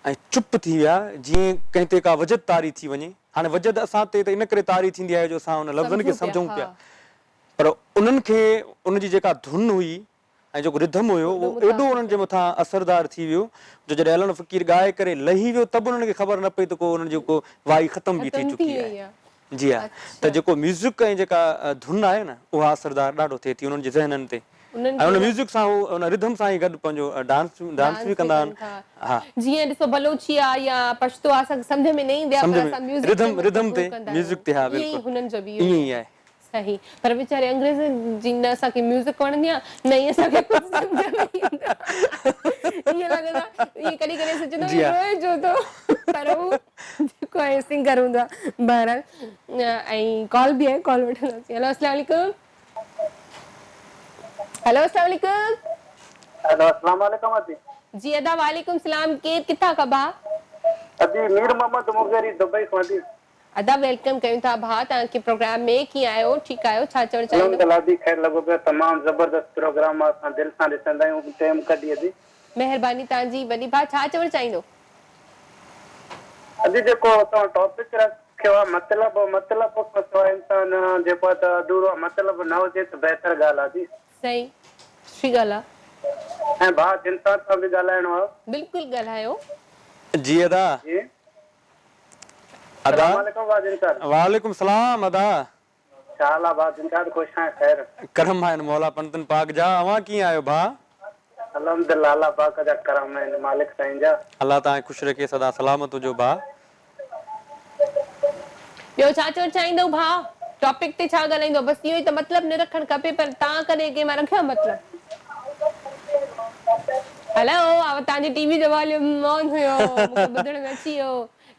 ऐं चुप थी विया जीअं कंहिं ते का वजद तारी थी वञे हाणे वजद असां ते त इन करे तारी थींदी आहे जो असां हुन लफ़्ज़नि खे सम्झूं पिया पर उन्हनि खे उनजी जेका धुन हुई ऐं जेको रिदम हुयो उहो एॾो उन्हनि जे मथां असरदार थी वियो जो जॾहिं अलण फ़क़ीर ॻाए करे लही वियो त बि उन्हनि खे ख़बर न पई त को उन्हनि जो वाई ख़तम बि थी चुकी आहे जी हा त जेको म्यूज़िक ऐं जेका धुन आहे न उहा असरदार ॾाढो थिए थी उन्हनि जे ज़हननि ते ऐं उन म्यूज़िक सां हू उन रिदम सां ई गॾु पंहिंजो डांस बि कंदा आहिनि हा जीअं ॾिसो बलोची आहे या पश्तो आहे असांखे सम्झ में न ईंदी आहे पर असां म्यूज़िक रिदम ते म्यूज़िक ते हा बिल्कुलु हुननि जो बि ईअं ई आहे सही पर वीचारे अंग्रेज़नि जी न असांखे म्यूज़िक वणंदी आहे न ई असांखे कुझु सम्झ में ईंदो ईअं लॻंदो आहे ईअं कॾहिं कॾहिं सोचंदो रोए जो थो पर हू जेको आहे सिंगर हूंदो आहे बहरहाल ऐं कॉल बि आहे कॉल वठंदासीं हेलो अस्सलाम वालेकुम हेलो अस्सलाम वालेकुम हेलो अस्सलाम वालेकुम अदी जी अदा वालेकुम सलाम केर किथां का भा अदी मीर मोहम्मद मुगरी दुबई खां अदी अदा वेलकम कयूं था भा तव्हांखे प्रोग्राम में कीअं आहियो ठीकु आहियो छा चवणु चाहींदो अल्हम्दुलिल्लाह अदी खैर लॻो पियो तमामु ज़बरदस्त प्रोग्राम आहे असां दिलि सां ॾिसंदा आहियूं टाइम कढी अदी महिरबानी तव्हांजी वॾी भा छा चवणु चाहींदो अदी जेको तव्हां टॉपिक रखियो आहे मतिलबु खां सवाइ इंसान जेको आहे त अधूरो मतिलबु न हुजे त बहितर ॻाल्हि आहे सही सुठी ॻाल्हि आहे ऐं भाउ जिनसार सां बि ॻाल्हाइणो आहे बिल्कुलु ॻाल्हायो जी अदा जी अदा जिनसार वालेकुम सलाम अदा छा हाल आहे भाउ जिनसार ख़ुशि आहियां ख़ैर करम आहिनि मौला पंतन पाक जा अवां कीअं आहियो भा अल्हम्दुलिल्लाह अल्लाह पाक जा करम आहिनि मालिक साईं जा अल्लाह तव्हांखे ख़ुशि रखे सदा सलामत हुजो भा ॿियो छा चवणु चाहींदो भा टॉपिक ते छा ॻाल्हाईंदो बसि इहो ई त मतिलबु न रखणु खपे पर तव्हां कॾहिं कंहिं मां रखियो मतिलबु हेलो तव्हांजी टीवी जो वॉल्यूम ऑन हुयो मूंखे ॿुधण में अची वियो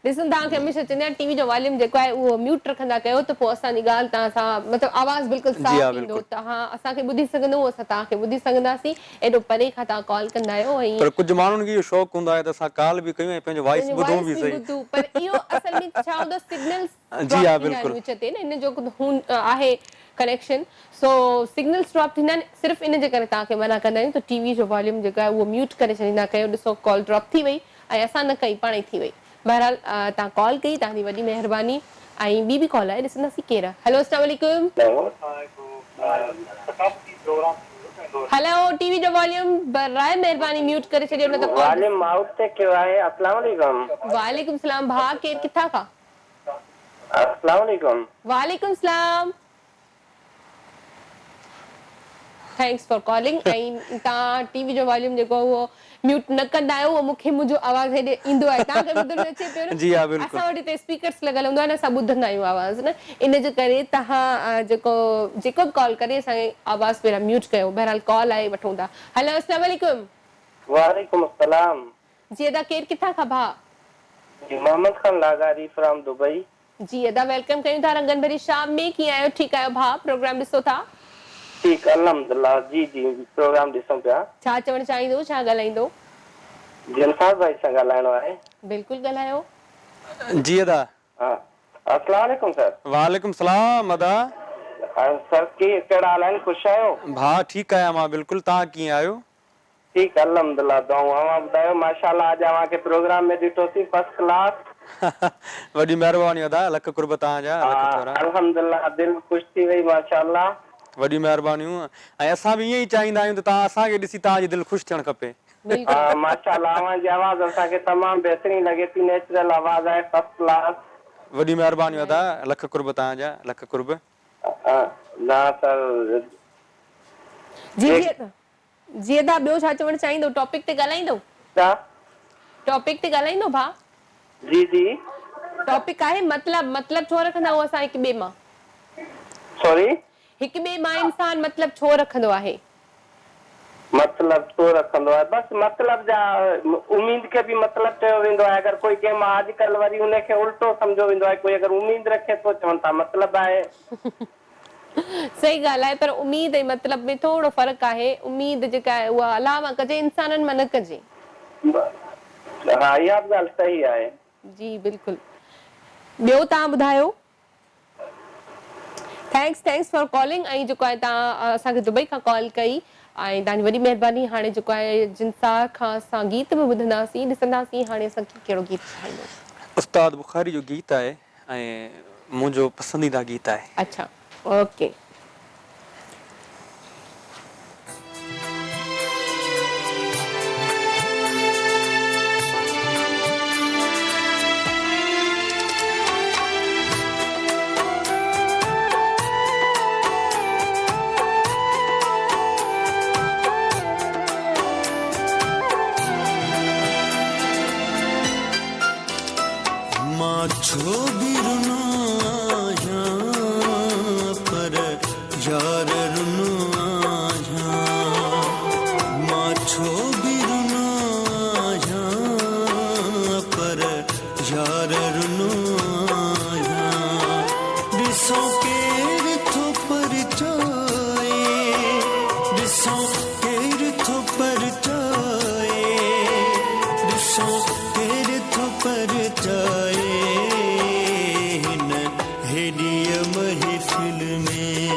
ॾिसूं तव्हांखे हमेशह चवंदा आहिनि टीवी जो वॉल्यूम जेको आहे उहो म्यूट रखंदा कयो त पोइ असांजी ॻाल्हि तव्हां सां मतिलबु आवाज़ बिल्कुलु साफ़ ईंदो तव्हां असांखे ॿुधी सघंदो असां तव्हांखे ॿुधी सघंदासीं एॾो परे खां तव्हां कॉल कंदा आहियो ऐं पर कुझु माण्हुनि खे इहो शौक़ु हूंदो आहे त असां कॉल बि कयूं ऐं पंहिंजो वॉइस ॿुधूं बि सही पर इहो असल में छा हूंदो सिग्नल्स जी हा बिल्कुलु विच ते न इन जो आहे कनेक्शन सो सिग्नल्स ड्रॉप थींदा आहिनि सिर्फ़ु इन जे करे तव्हांखे मना कंदा आहियूं त टीवी जो वॉल्यूम जेको आहे उहो म्यूट करे छॾींदा कयो ॾिसो कॉल ड्रॉप थी वई ऐं असां न कई पाण ई थी वई बहरहाल तव्हां कॉल कई तव्हांजी वॾी महिरबानी ऐं ॿी बि कॉल आहे ॾिसंदासीं केरु आहे हेलो अस्सलाम वालेकुम हेलो टीवी जो वॉल्यूम बराए महिरबानी म्यूट करे छॾियो न त वॉल्यूम आउट ते कयो आहे अस्सलाम वालेकुम वालेकुम सलाम भा केरु किथां खां अस्सलाम वालेकुम वालेकुम सलाम थैंक्स फॉर कॉलिंग ऐं तव्हां टीवी जो वॉल्यूम जेको उहो म्यूट न कंदा आहियो उहो मूंखे मुंहिंजो आवाज़ हेॾे ईंदो आहे तव्हांखे ॿुधण में अचे पियो न जी हा बिल्कुलु असां वटि हिते स्पीकर्स लॻल हूंदो आहे न असां ॿुधंदा आहियूं आवाज़ न इन जे करे तव्हां जेको बि कॉल करे असांखे आवाज़ पहिरियां म्यूट कयो बहरहाल कॉल आहे वठूं था हेलो अस्सलाम वालेकुम वालेकुम अस्सलाम। जी अदा केर किथां खां भा? जी मोहम्मद खान लागारी फ्रॉम दुबई। जी अदा वेलकम कयूं था रंगन भरी शाम में। कीअं आहियो? ठीकु आहियो भा? प्रोग्राम ॾिसो था? ठीकु अल्हम्दुलिल्लाह। जी जी प्रोग्राम ॾिसूं पिया। छा चवणु चाहींदो, छा ॻाल्हाईंदो? जनसाद भाई सां ॻाल्हाइणो आहे। बिल्कुलु ॻाल्हायो। जी अदा। हाँ अस्सलाम वालेकुम सर। वालेकुम सलाम अदा। सर कहिड़ा हाल आहिनि? ख़ुशि आहियो? भा ठीकु आहियां मां बिल्कुलु। तव्हां कीअं आहियो? ठीकु अल्हम्दुलिल्लाह। तव्हां ॿुधायो? माशाल्लाह अॼु अव्हांखे प्रोग्राम में ॾिठोसीं फर्स्ट क्लास। वॾी महिरबानी अदा, लख कुर्ब तव्हांजा। अल्हम्दुलिल्लाह दिलि ख़ुशि थी वई माशाल्लाह। वॾी महिरबानियूं। ऐं असां बि ईअं ई चाहींदा आहियूं त तव्हां असांखे ॾिसी तव्हांजी दिलि ख़ुशि थियणु खपे। माशाल्लाह अव्हांजी आवाज़ असांखे तमामु बहितरीन लॻे थी। नेचुरल आवाज़ आहे, फर्स्ट क्लास। वॾी महिरबानी अदा, लख कुर्ब तव्हांजा, लख कुर्ब। ना सर जी जी अदा ॿियो छा चवणु चाहींदो? टॉपिक ते ॻाल्हाईंदो? छा टॉपिक ते ॻाल्हाईंदो भा? जी जी टॉपिक आहे मतलब छो रखंदा आहियूं असां हिक ॿिए मां? सॉरी हिक ॿिए मां इंसान मतलब छो रखंदो आहे? मतलब छो रखंदो आहे? बस मतलब जा उम्मीद के भी मतलब चयो वेंदो आहे। अगर कोई कंहिं मां अॼुकल्ह वरी उनखे उल्टो सम्झो वेंदो आहे। कोई अगर उम्मीद रखे तो चवनि था मतलब आहे। सही ॻाल्हि आहे, पर उम्मीद ऐं मतलब में थोरो फ़र्क़ु आहे। उम्मीद जेका आहे उहा अलावा कजे, इंसाननि मां न कजे। हा इहा बि ॻाल्हि सही आहे। जी बिल्कुलु। ॿियो तव्हां ॿुधायो? Thanks for calling. ऐं जेको आहे तव्हां असांखे दुबई खां कॉल कई ऐं तव्हांजी वॾी महिरबानी। हाणे जेको आहे जिनसार खां असां गीत बि ॿुधंदासीं, ॾिसंदासीं हाणे असां कहिड़ो गीत ठाहींदो। उस्ताद बुखारी जो गीत आहे ऐं मुंहिंजो पसंदीदा गीत आहे। अच्छा ओके। छो भी रुनो आया पर यार रुनो आया। मां छो भी रुनो आया पर यार रुनो आया। ॾिसो केर थो परचाए, ॾिसो केर थो परचाए, ॾिसो केर थो परचाए। महफिल में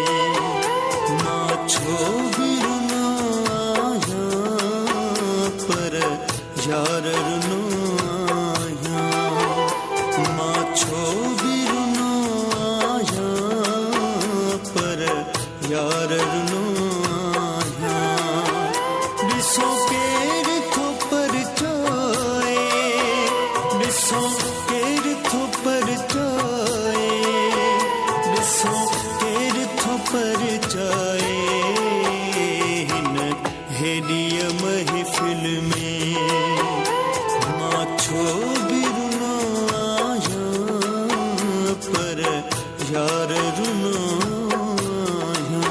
मां छो भी रुनो आया पर यार रुनो आया। मां छो भी रुनो आया पर यार रुनो आया। ॾिसो केर थो परचाए, ॾिसो केर थो परचाए, ॾिसो केर थो परचाए। हिन हेॾीअ महफ़िल में मां छो भी रुनो आया पर यार रुनो आया।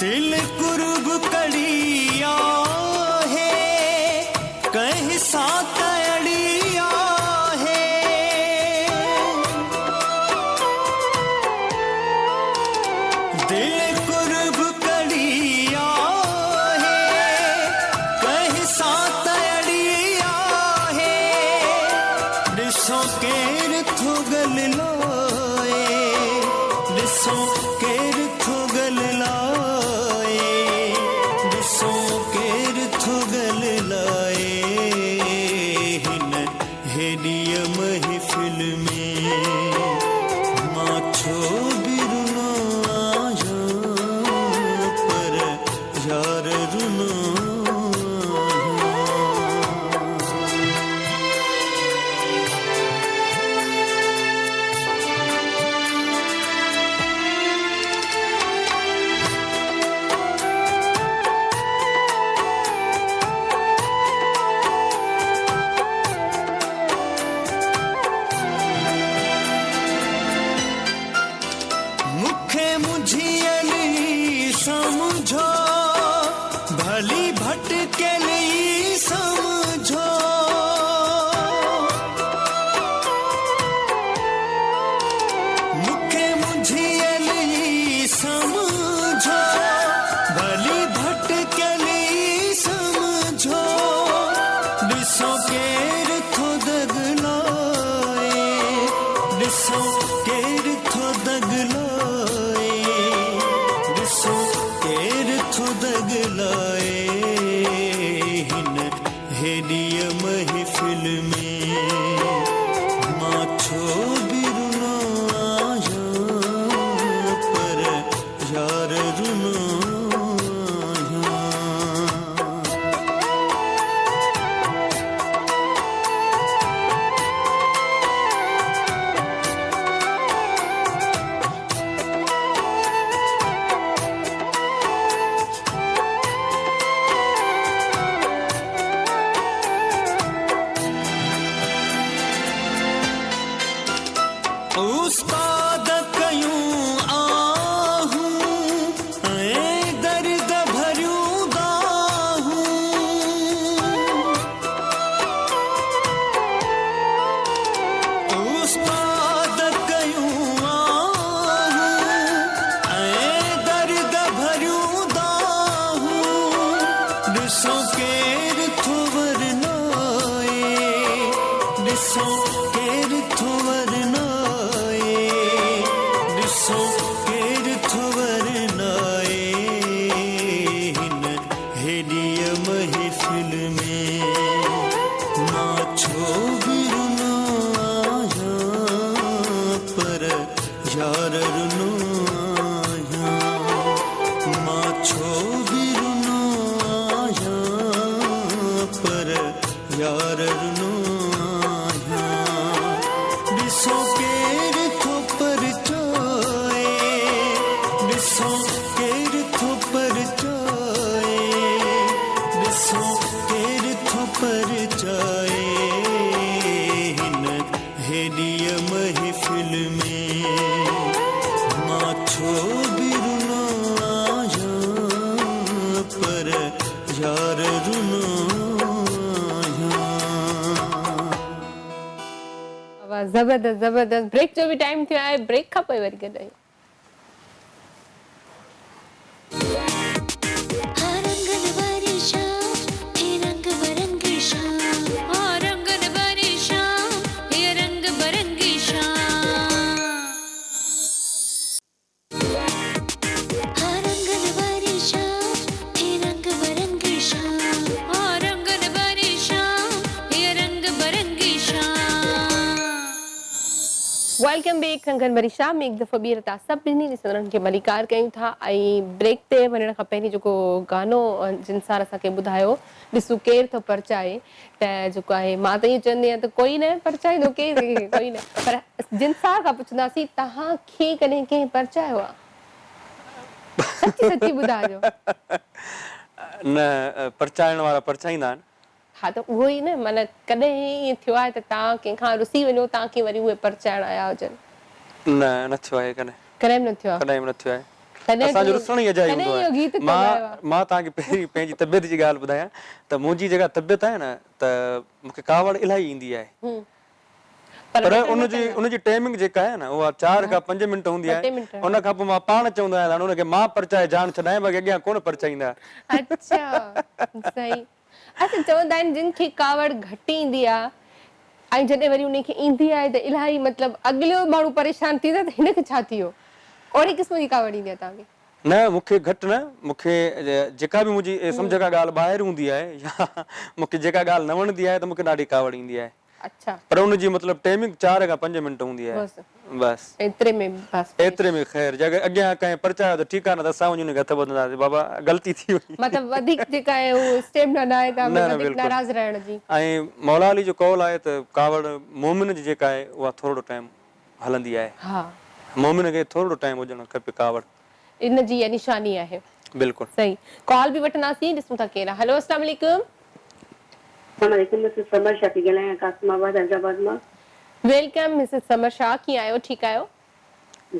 दिल कुर्ब कड़िया है कहीं साथ अड़िया है। दिल कुर्ब कड़िया है कहीं साथ अड़िया है। ॾिसो केर थो गल लाए, ॾिसो केर थो गल लाए, ॾिसो केर थो गल लाए। हिन हेॾीअ महफ़िल में मां छो भी रुनो आया पर यार रुनो आया। भली भटकली समझो मुखे मुझियली समझो भली भटकली समझो ॾिसो केर थो दगलाए ॾिसो केर थो दगलाए ॾिसो केर थो दगलाए हिन हेॾीअ महफ़िल में मां छो बि रुनो आहियां पर यार रुनो उस्ताद कयूं आहूं ऐं दर्द भरियूं दाहूं उस्ताद कयूं आहूं ऐं दर्द भरियूं दाहूं ॾिसो केर थो वरनाए ॾिसो केर थो वरनाए ॾिसो केर थो वरनाए हिन हेॾीअ महफ़िल में मां छो बि रुनो आहियां पर यार रुनो आहियां मां छो बि रुनो आहियां पर यार रुनो ॾिसो केर थो परचाए ॾिसो केर थो परचाए ॾिसो केर थो परचाए हिन हेॾीअ महफ़िल में मां छो बि रुनो आहियां पर यार रुनो वाह, ज़बरदस्त ज़बरदस्त। ब्रेक जो भी टाइम थियो आहे, ब्रेक खां पोइ वरी गॾु आहियूं। रंगन वारी शाम हे रंग बरंगी शाम रंगन वारी शाम हे रंग बरंगी शाम रंगन वारी शाम हे रंग बरंगी शाम रंगन वारी शाम हे रंग बरंगी शाम। वेलकम बैक कंगन भरी शाम में एक दफ़ो ॿीहर तव्हां सभिनी ॾिसंदड़नि खे मलिकार कयूं था ऐं ब्रेक ते वञण खां पहिरीं जेको गानो जिनसार असांखे ॿुधायो ॾिसो केरु थो परचाए त जेको आहे मां त ईअं चवंदी आहियां त कोई न परचाईंदो केरु कोई न पर जिनसार खां पुछंदासीं तव्हांखे कॾहिं कंहिं परचायो आहे सची सची ॿुधाइजो न परचाइण वारा परचाईंदा आहिनि हा त उहो ई न माना कॾहिं ईअं थियो आहे त तव्हां कंहिंखां रुसी वञो तव्हांखे वरी उहे परचाइण आया हुजनि न न थियो आहे कॾहिं कॾहिं बि न थियो आहे कॾहिं बि न थियो आहे कॾहिं असांजो रुसण ई अजाई कॾहिं हूंदो इहो गीत आहे तो ॻायो आहे? मां तव्हांखे पहिरीं पंहिंजी तबियत जी ॻाल्हि ॿुधायां त मुंहिंजी जेका तबियत आहे न त मूंखे कावड़ इलाही ईंदी आहे पर उनजी टाइमिंग जेका आहे न उहा 4 खां 5 मिंट हूंदी आहे उन खां पोइ मां पाण चवंदो आहियां उनखे मां परचाए जान छॾायां बाक़ी अॻियां कोन परचाईंदा अच्छा सही अच्छा चवंदा आहिनि जिन खे कावड़ घटि ईंदी आहे ऐं जॾहिं वरी उनखे ईंदी आहे त इलाही मतिलबु अॻिलो माण्हू परेशान थींदा त हिनखे छा थियो ओड़ी क़िस्म जी कावड़ ईंदी आहे तव्हांखे न मूंखे घटि न मूंखे जेका बि मुंहिंजी सम्झ का ॻाल्हि ॿाहिरि हूंदी आहे या मूंखे जेका ॻाल्हि न वणंदी आहे त मूंखे ॾाढी कावड़ ईंदी आहे अच्छा पर उनजी मतिलबु टाइमिंग 4 खां 5 मिंट हूंदी आहे बस एतिरे में बस एतिरे में ख़ैर जे अगरि अॻियां कंहिं परचायो त ठीकु आहे न त असां वञी हथ ॿधंदासीं बाबा ग़लती थी वई मतिलबु वधीक जेका आहे उहो स्टेमिना न आहे तव्हां वधीक नाराज़ रहण जी ऐं मौला अली जो कौल आहे त कावड़ मोमिन जी जेका आहे उहा थोरो टाइम हलंदी आहे हा मोमिन खे थोरो टाइम हुजणु खपे कावड़ इन जी इहा निशानी आहे बिल्कुलु सही कॉल बि वठंदासीं ॾिसूं था केरु हेलो अस्सलाम वालेकुम मिसेस समर शाह थी ॻाल्हायां कासिमाबाद हैदराबाद मां वेलकम मिसेस समर शाह कीअं आहियो ठीकु आहियो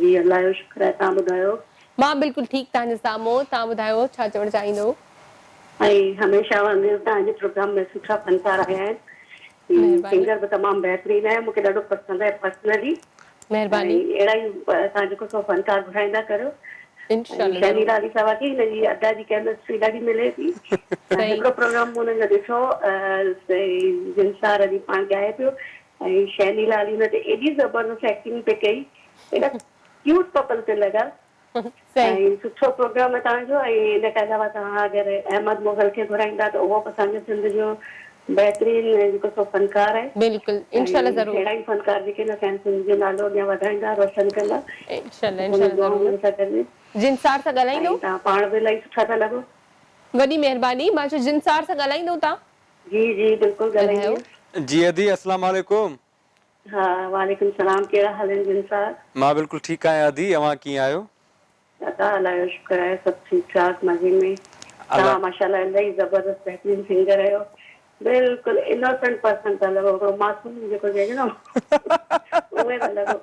जी अल्लाह जो शुक्र आहे तव्हां ॿुधायो मां बिल्कुलु ठीकु तव्हांजे साम्हूं तव्हां ॿुधायो छा चवणु चाहींदो ऐं हमेशह वञे तव्हांजे प्रोग्राम में सुठा फनकार आया आहिनि सिंगर बि तमामु बहितरीन आहे मूंखे ॾाढो पसंदि आहे पर्सनली महिरबानी अहिड़ा ई तव्हां जेको सो फनकार घुराईंदा करियो इंशाल्लाह शैनी लाली साहब खे हिनजी अदा जी केमिस्ट्री ॾाढी मिले थी हिकिड़ो प्रोग्राम हुननि जो ॾिठो जिनसार ॾींहुं पाण ॻाए पियो ऐं शैनी लाली हुन ते एॾी ज़बरदस्त एक्टिंग पे कई एॾा क्यूट कपल ते लॻा ऐं सुठो प्रोग्राम आहे तव्हांजो ऐं इन खां अलावा तव्हां अगरि अहमद मुगल खे घुराईंदा त उहो बि असांजो सिंध जो बहितरीन जेको सो फनकार आहे बिल्कुलु इंशाल्लाह ज़रूर अहिड़ा ई फनकार जेके न असांजे सिंध जो नालो अॻियां वधाईंदा रोशन कंदा इंशाल्लाह ज़रूर जिनसार सां ॻाल्हाईंदो तव्हां पाण बि इलाही सुठा था लॻो वॾी महिरबानी मां चयो जिनसार सां ॻाल्हाईंदो तव्हां जी जी बिल्कुलु ॻाल्हाईंदो जी अदी अस्सलाम वालेकुम हा वालेकुम सलाम कहिड़ा हाल आहिनि जिनसार मां बिल्कुलु ठीकु आहियां अदी तव्हां कीअं आहियो अल्लाह जो शुक्र आहे सभु ठीकु ठाक मज़े में तव्हां माशाल्लाह इलाही ज़बरदस्त बहितरीन सिंगर आहियो बिल्कुलु इनोसेंट पर्सन था लॻो हिकिड़ो मासूम जेको चइजे न उहे था लॻो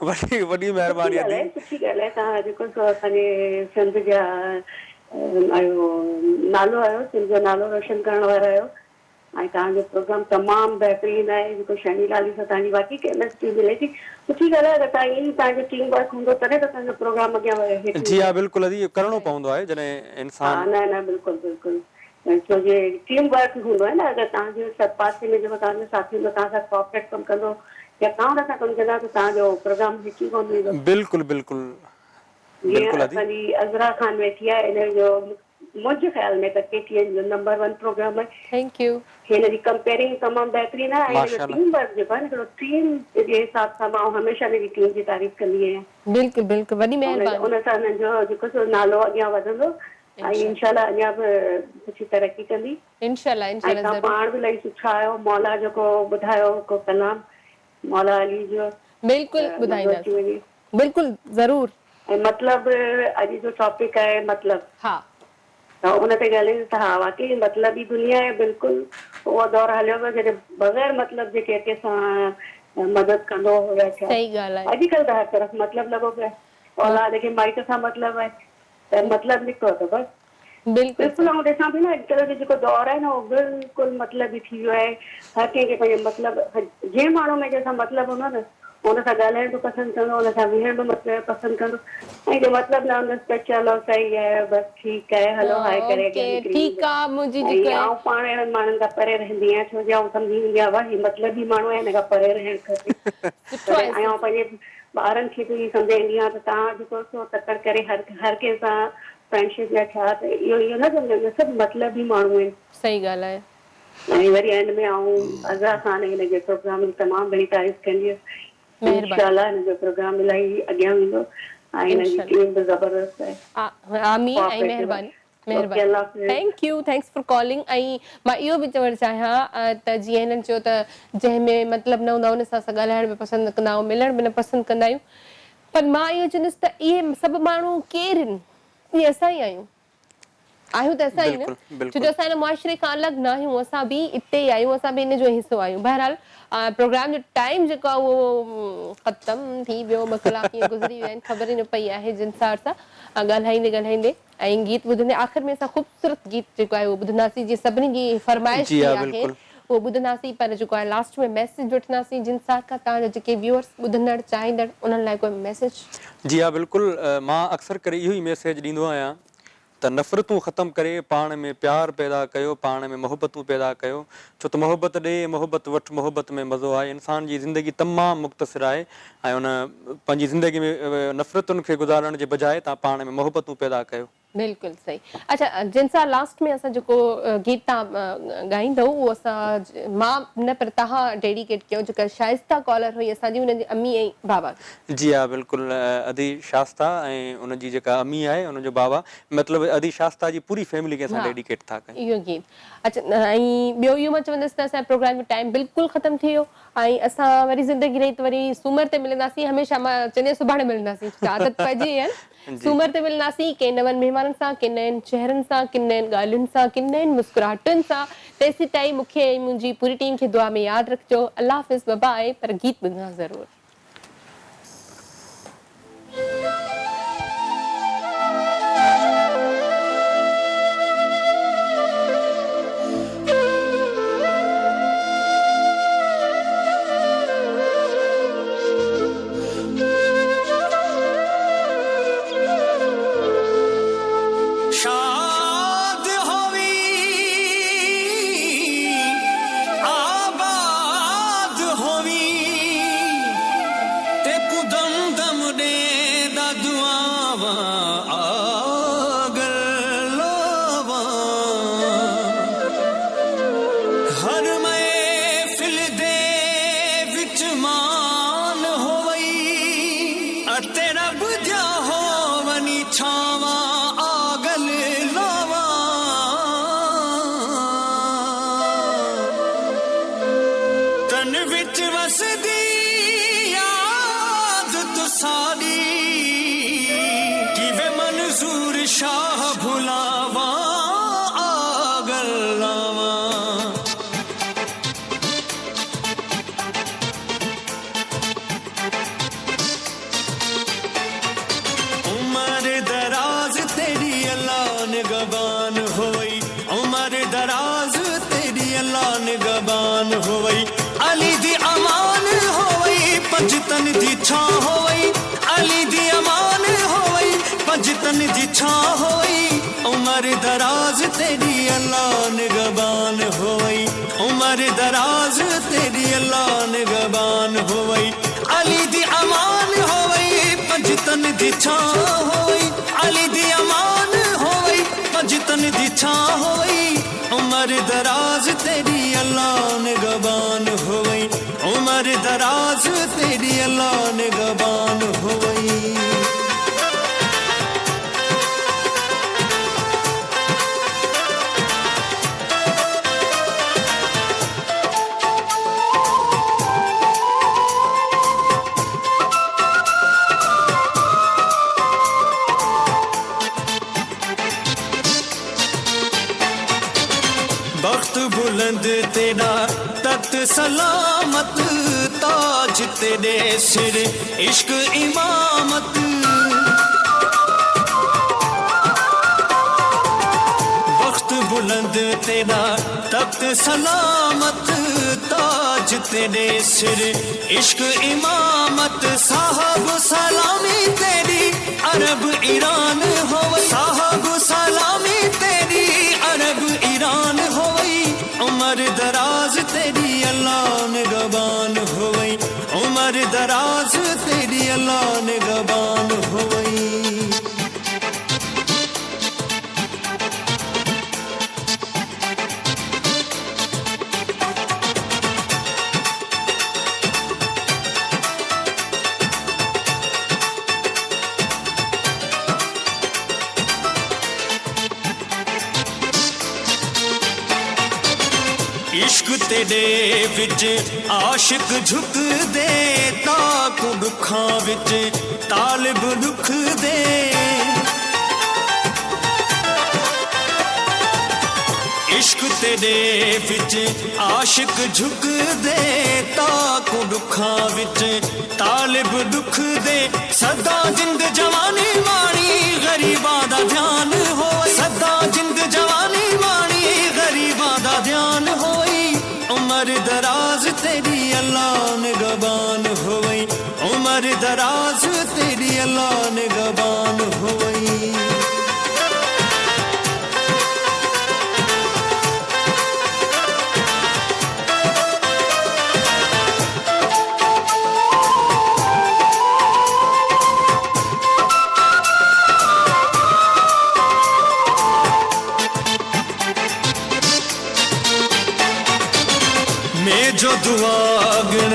वॾी वॾी महिरबानी अदी सुठी ॻाल्हि आहे तव्हां जेको सो असांजे सिंध जा आहियो नालो आहियो सिंध जो नालो रोशन करण वारा आहियो ऐं तव्हांजो प्रोग्राम तमामु बहितरीन आहे जेको शैनी लाली सां तव्हांजी वाकई केमिस्ट्री मिले थी सुठी ॻाल्हि आहे अगरि तव्हां ईअं तव्हांजो टीम वर्क हूंदो तॾहिं त तव्हांजो प्रोग्राम अॻियां वधे जी हा बिल्कुलु अदी करिणो पवंदो आहे जॾहिं हा इंसान न न बिल्कुलु बिल्कुलु छो जे टीम वर्क हूंदो आहे न अगरि तव्हांजे सभु पासे में जेको तव्हांजो साथी हूंदो तव्हां सां कॉपरेट कमु कंदो या तव्हां हुन सां कमु कंदा त तव्हांजो प्रोग्राम हिची कोन वेंदो बिल्कुल बिल्कुल जीअं असांजी अज़रा ख़ान वेठी आहे इन जो मुंहिंजे ख़्याल में त KTN जो नंबर 1 प्रोग्राम आहे थैंक यू हिन जी कंपेयरिंग तमामु बहितरीन आहे ऐं हिन टीम वर्क जेको आहे न हिकिड़ो टीम जे हिसाब सां मां हमेशह हिन जी टीम जी तारीफ़ कंदी आहियां बिल्कुलु बिल्कुलु वॾी महिरबानी उन सां हुननि जो जेको सो नालो अॻियां वधंदो ऐं इंशाल्लाह अञा बि सुठी तरक़ी कंदी इंशाल्लाह ऐं इंशाल्लाह तव्हां पाण बि इलाही सुठा आहियो मौला जेको ॿुधायो को कलाम मौला अली जो बिल्कुलु ॿुधाईंदासीं बिल्कुलु ज़रूर ऐं मतिलबु अॼु जो टॉपिक आहे मतिलबु हा त उन ते ॻाल्हायूं था हा वाकई मतिलब ई दुनिया आहे बिल्कुलु उहो दौर हलियो पियो जॾहिं बग़ैर मतिलब जे कंहिंखे सां मदद कंदो हो या छा सही ॻाल्हि आहे अॼुकल्ह त हर तरफ़ मतिलब लॻो पियो आहे औलाद खे माइट सां मतिलब आहे त मतिलब निकितो त बसि बिल्कुलु ऐं ॾिसां थी न अॼुकल्ह जो जेको दौर आहे न उहो बिल्कुलु मतिलब ई थी वियो आहे हर कंहिंखे पंहिंजो मतिलबु जंहिं माण्हू में जंहिंसां मतिलबु हूंदो न हुन सां ॻाल्हाइण बि पसंदि कंदो हुन सां विहण बि पसंदि कंदो ऐं जो मतिलबु न हूंदसि त चलो सही आहे बसि ठीकु आहे हलो हाय करे ठीकु आहे मुंहिंजी ऐं पाण अहिड़नि माण्हुनि खां परे रहंदी आहियां छो जो सम्झी वेंदी आहे वाह ही मतिलबु ई माण्हू आहे हिन खां परे रहणु खपे ऐं पंहिंजे ॿारनि खे बि सम्झाईंदी आहियां त तव्हां जेको सो तकड़ि करे हर कंहिं सां फ्रेंडशिप या छा त इहो न सम्झो इहो सभु मतिलबु ई माण्हू आहिनि सही ॻाल्हि आहे ऐं वरी एंड में अज़रा ख़ान हिन जे प्रोग्राम जी तमामु घणी तारीफ़ कंदी हुयसि इंशाल्लाह हिन जो प्रोग्राम इलाही अॻियां वेंदो ऐं हिन जी टीम बि ज़बरदस्त आहे आमीन ऐं महिरबानी महिरबानी thank U thanks for calling ऐं मां इहो बि चवणु चाहियां त जीअं हिननि चयो त जंहिंमें मतिलबु न हूंदो हुन सां असां ॻाल्हाइण में पसंदि न कंदा आहियूं मिलण बि न पसंदि कंदा आहियूं पर मां इहो चवंदसि त इहे सभु माण्हू केरु आहिनि इहे असां ई आहियूं आहियूं त असां ई न छो जो असां हिन मुआशिरे खां अलॻि न आहियूं असां बि इते ई आहियूं असां बि हिन जो हिसो आहियूं बहरहाल प्रोग्राम जो टाइम जेको आहे उहो ख़तमु थी वियो 2 कलाक कीअं गुज़री विया आहिनि ख़बर ई न पई आहे जिनसार सां ॻाल्हाईंदे ॻाल्हाईंदे ऐं गीत ॿुधंदे आख़िर में असां ख़ूबसूरत गीत जेको आहे उहो ॿुधंदासीं जीअं सभिनी जी फरमाइश आहे उहो ॿुधंदासीं पर जेको आहे लास्ट में मैसेज वठंदासीं जिनसार खां तव्हांजा जेके व्यूअर्स ॿुधंदड़ चाहींदड़ उन्हनि लाइ कोई मैसेज जी हा बिल्कुलु मां अक्सर करे इहो ई मैसेज ॾींदो आहियां त नफ़रतूं ख़तमु करे पाण में प्यार पैदा कयो पाण में मोहबतूं पैदा कयो छो त मोहबत ॾे मोहबत वठि मोहबत में मज़ो आहे इंसान जी ज़िंदगी तमामु मुख़्तसिर आहे ऐं उन पंहिंजी ज़िंदगी में नफ़रतुनि खे गुज़ारण जे बजाए तव्हां पाण में मोहबतूं पैदा कयो बिल्कुलु सही अच्छा जिनसार लास्ट में असां जेको गीत तव्हां ॻाईंदव उहो असां मां न पर तव्हां डेडिकेट कयो जेका शाइस्ता कॉलर हुई असांजी हुननि जी अम्मी ऐं बाबा जी हा बिल्कुलु अदी शास्ता ऐं उनजी जेका अम्मी आहे उनजो बाबा मतिलबु अदी शास्ता जी पूरी फैमिली खे असां डेडिकेट था कयूं इहो गीत अच्छा ऐं ॿियो इहो मां चवंदसि त असांजे प्रोग्राम जो टाइम बिल्कुलु ख़तमु थी वियो ऐं असां वरी ज़िंदगी रही त वरी सूमर ते मिलंदासीं हमेशह मां चवंदी सुभाणे मिलंदासीं आदत पइजी वई आहे सूमर ते मिलंदासीं कंहिं नवनि महिमाननि सां कंहिं नयनि चहिरनि सां कंहिं नयनि ॻाल्हियुनि सां कंहिं नयनि मुस्कुराहटुनि सां तेसीं ताईं मूंखे ऐं मुंहिंजी पूरी टीम खे दुआ में यादि रखिजो अल्लाह हाफ़िज़ बाबा आहे पर गीत ॿुधणा ज़रूरु विच वसदी याद तो सारी किवे मंजूर शाह भुलावा आगर लावा उमर दराज तेरी अल्लाह निगहबान होई उमर दराज तेरी अल्लाह निगहबान होई अली दी अमान होई पंजतन दी छां होई अली दी अमान होई पंजतन दी छां होई उमर दराज तेरी अल्लाह निगहबान होई उमर दराज तेरी अल्लाह निगहबान होई अली दी अमान होई पंजतन दी छां होई अली दी अमान होई पंजतन दी छां होई उमर दराज तेरी अल्लाह निगहबान होई उमर दराज तेरी अल्लाह निगहबान होई बख्त बुलंद तेरा तख्त सलामत ताज तेरे सिर इश्क इमामत बख्त बुलंद तेरा तख्त सलामत ताज तेरे सिर इश्क इमामत साहब सलामी तेरी अरब ईरान हो साहब सलामी तेरी अरब ईरान होई उमर दराज तेरी अल्लाह निगहबान होई उमर दराज तेरी अल्लाह निगहबान होई इश्क तेरे विच आशिक झुक दे ताकू दुखां विच तालिब दुख दे इश्क तेरे विच आशिक झुक दे ताकू दुखां विच तालिब दुख दे सदा जिंद जवानी माणी गरीबां दा ध्यान होए सदा जिंद जवानी माणी गरीबां दा ध्यान होई उमर दराज तेरी अल्लाह निगहबान होई उमर दराज तेरी अल्लाह निगहबान होई मैं जो दुआगण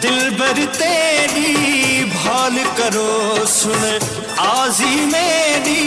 दिल बर तेरी भाल करो सुन आजी मेरी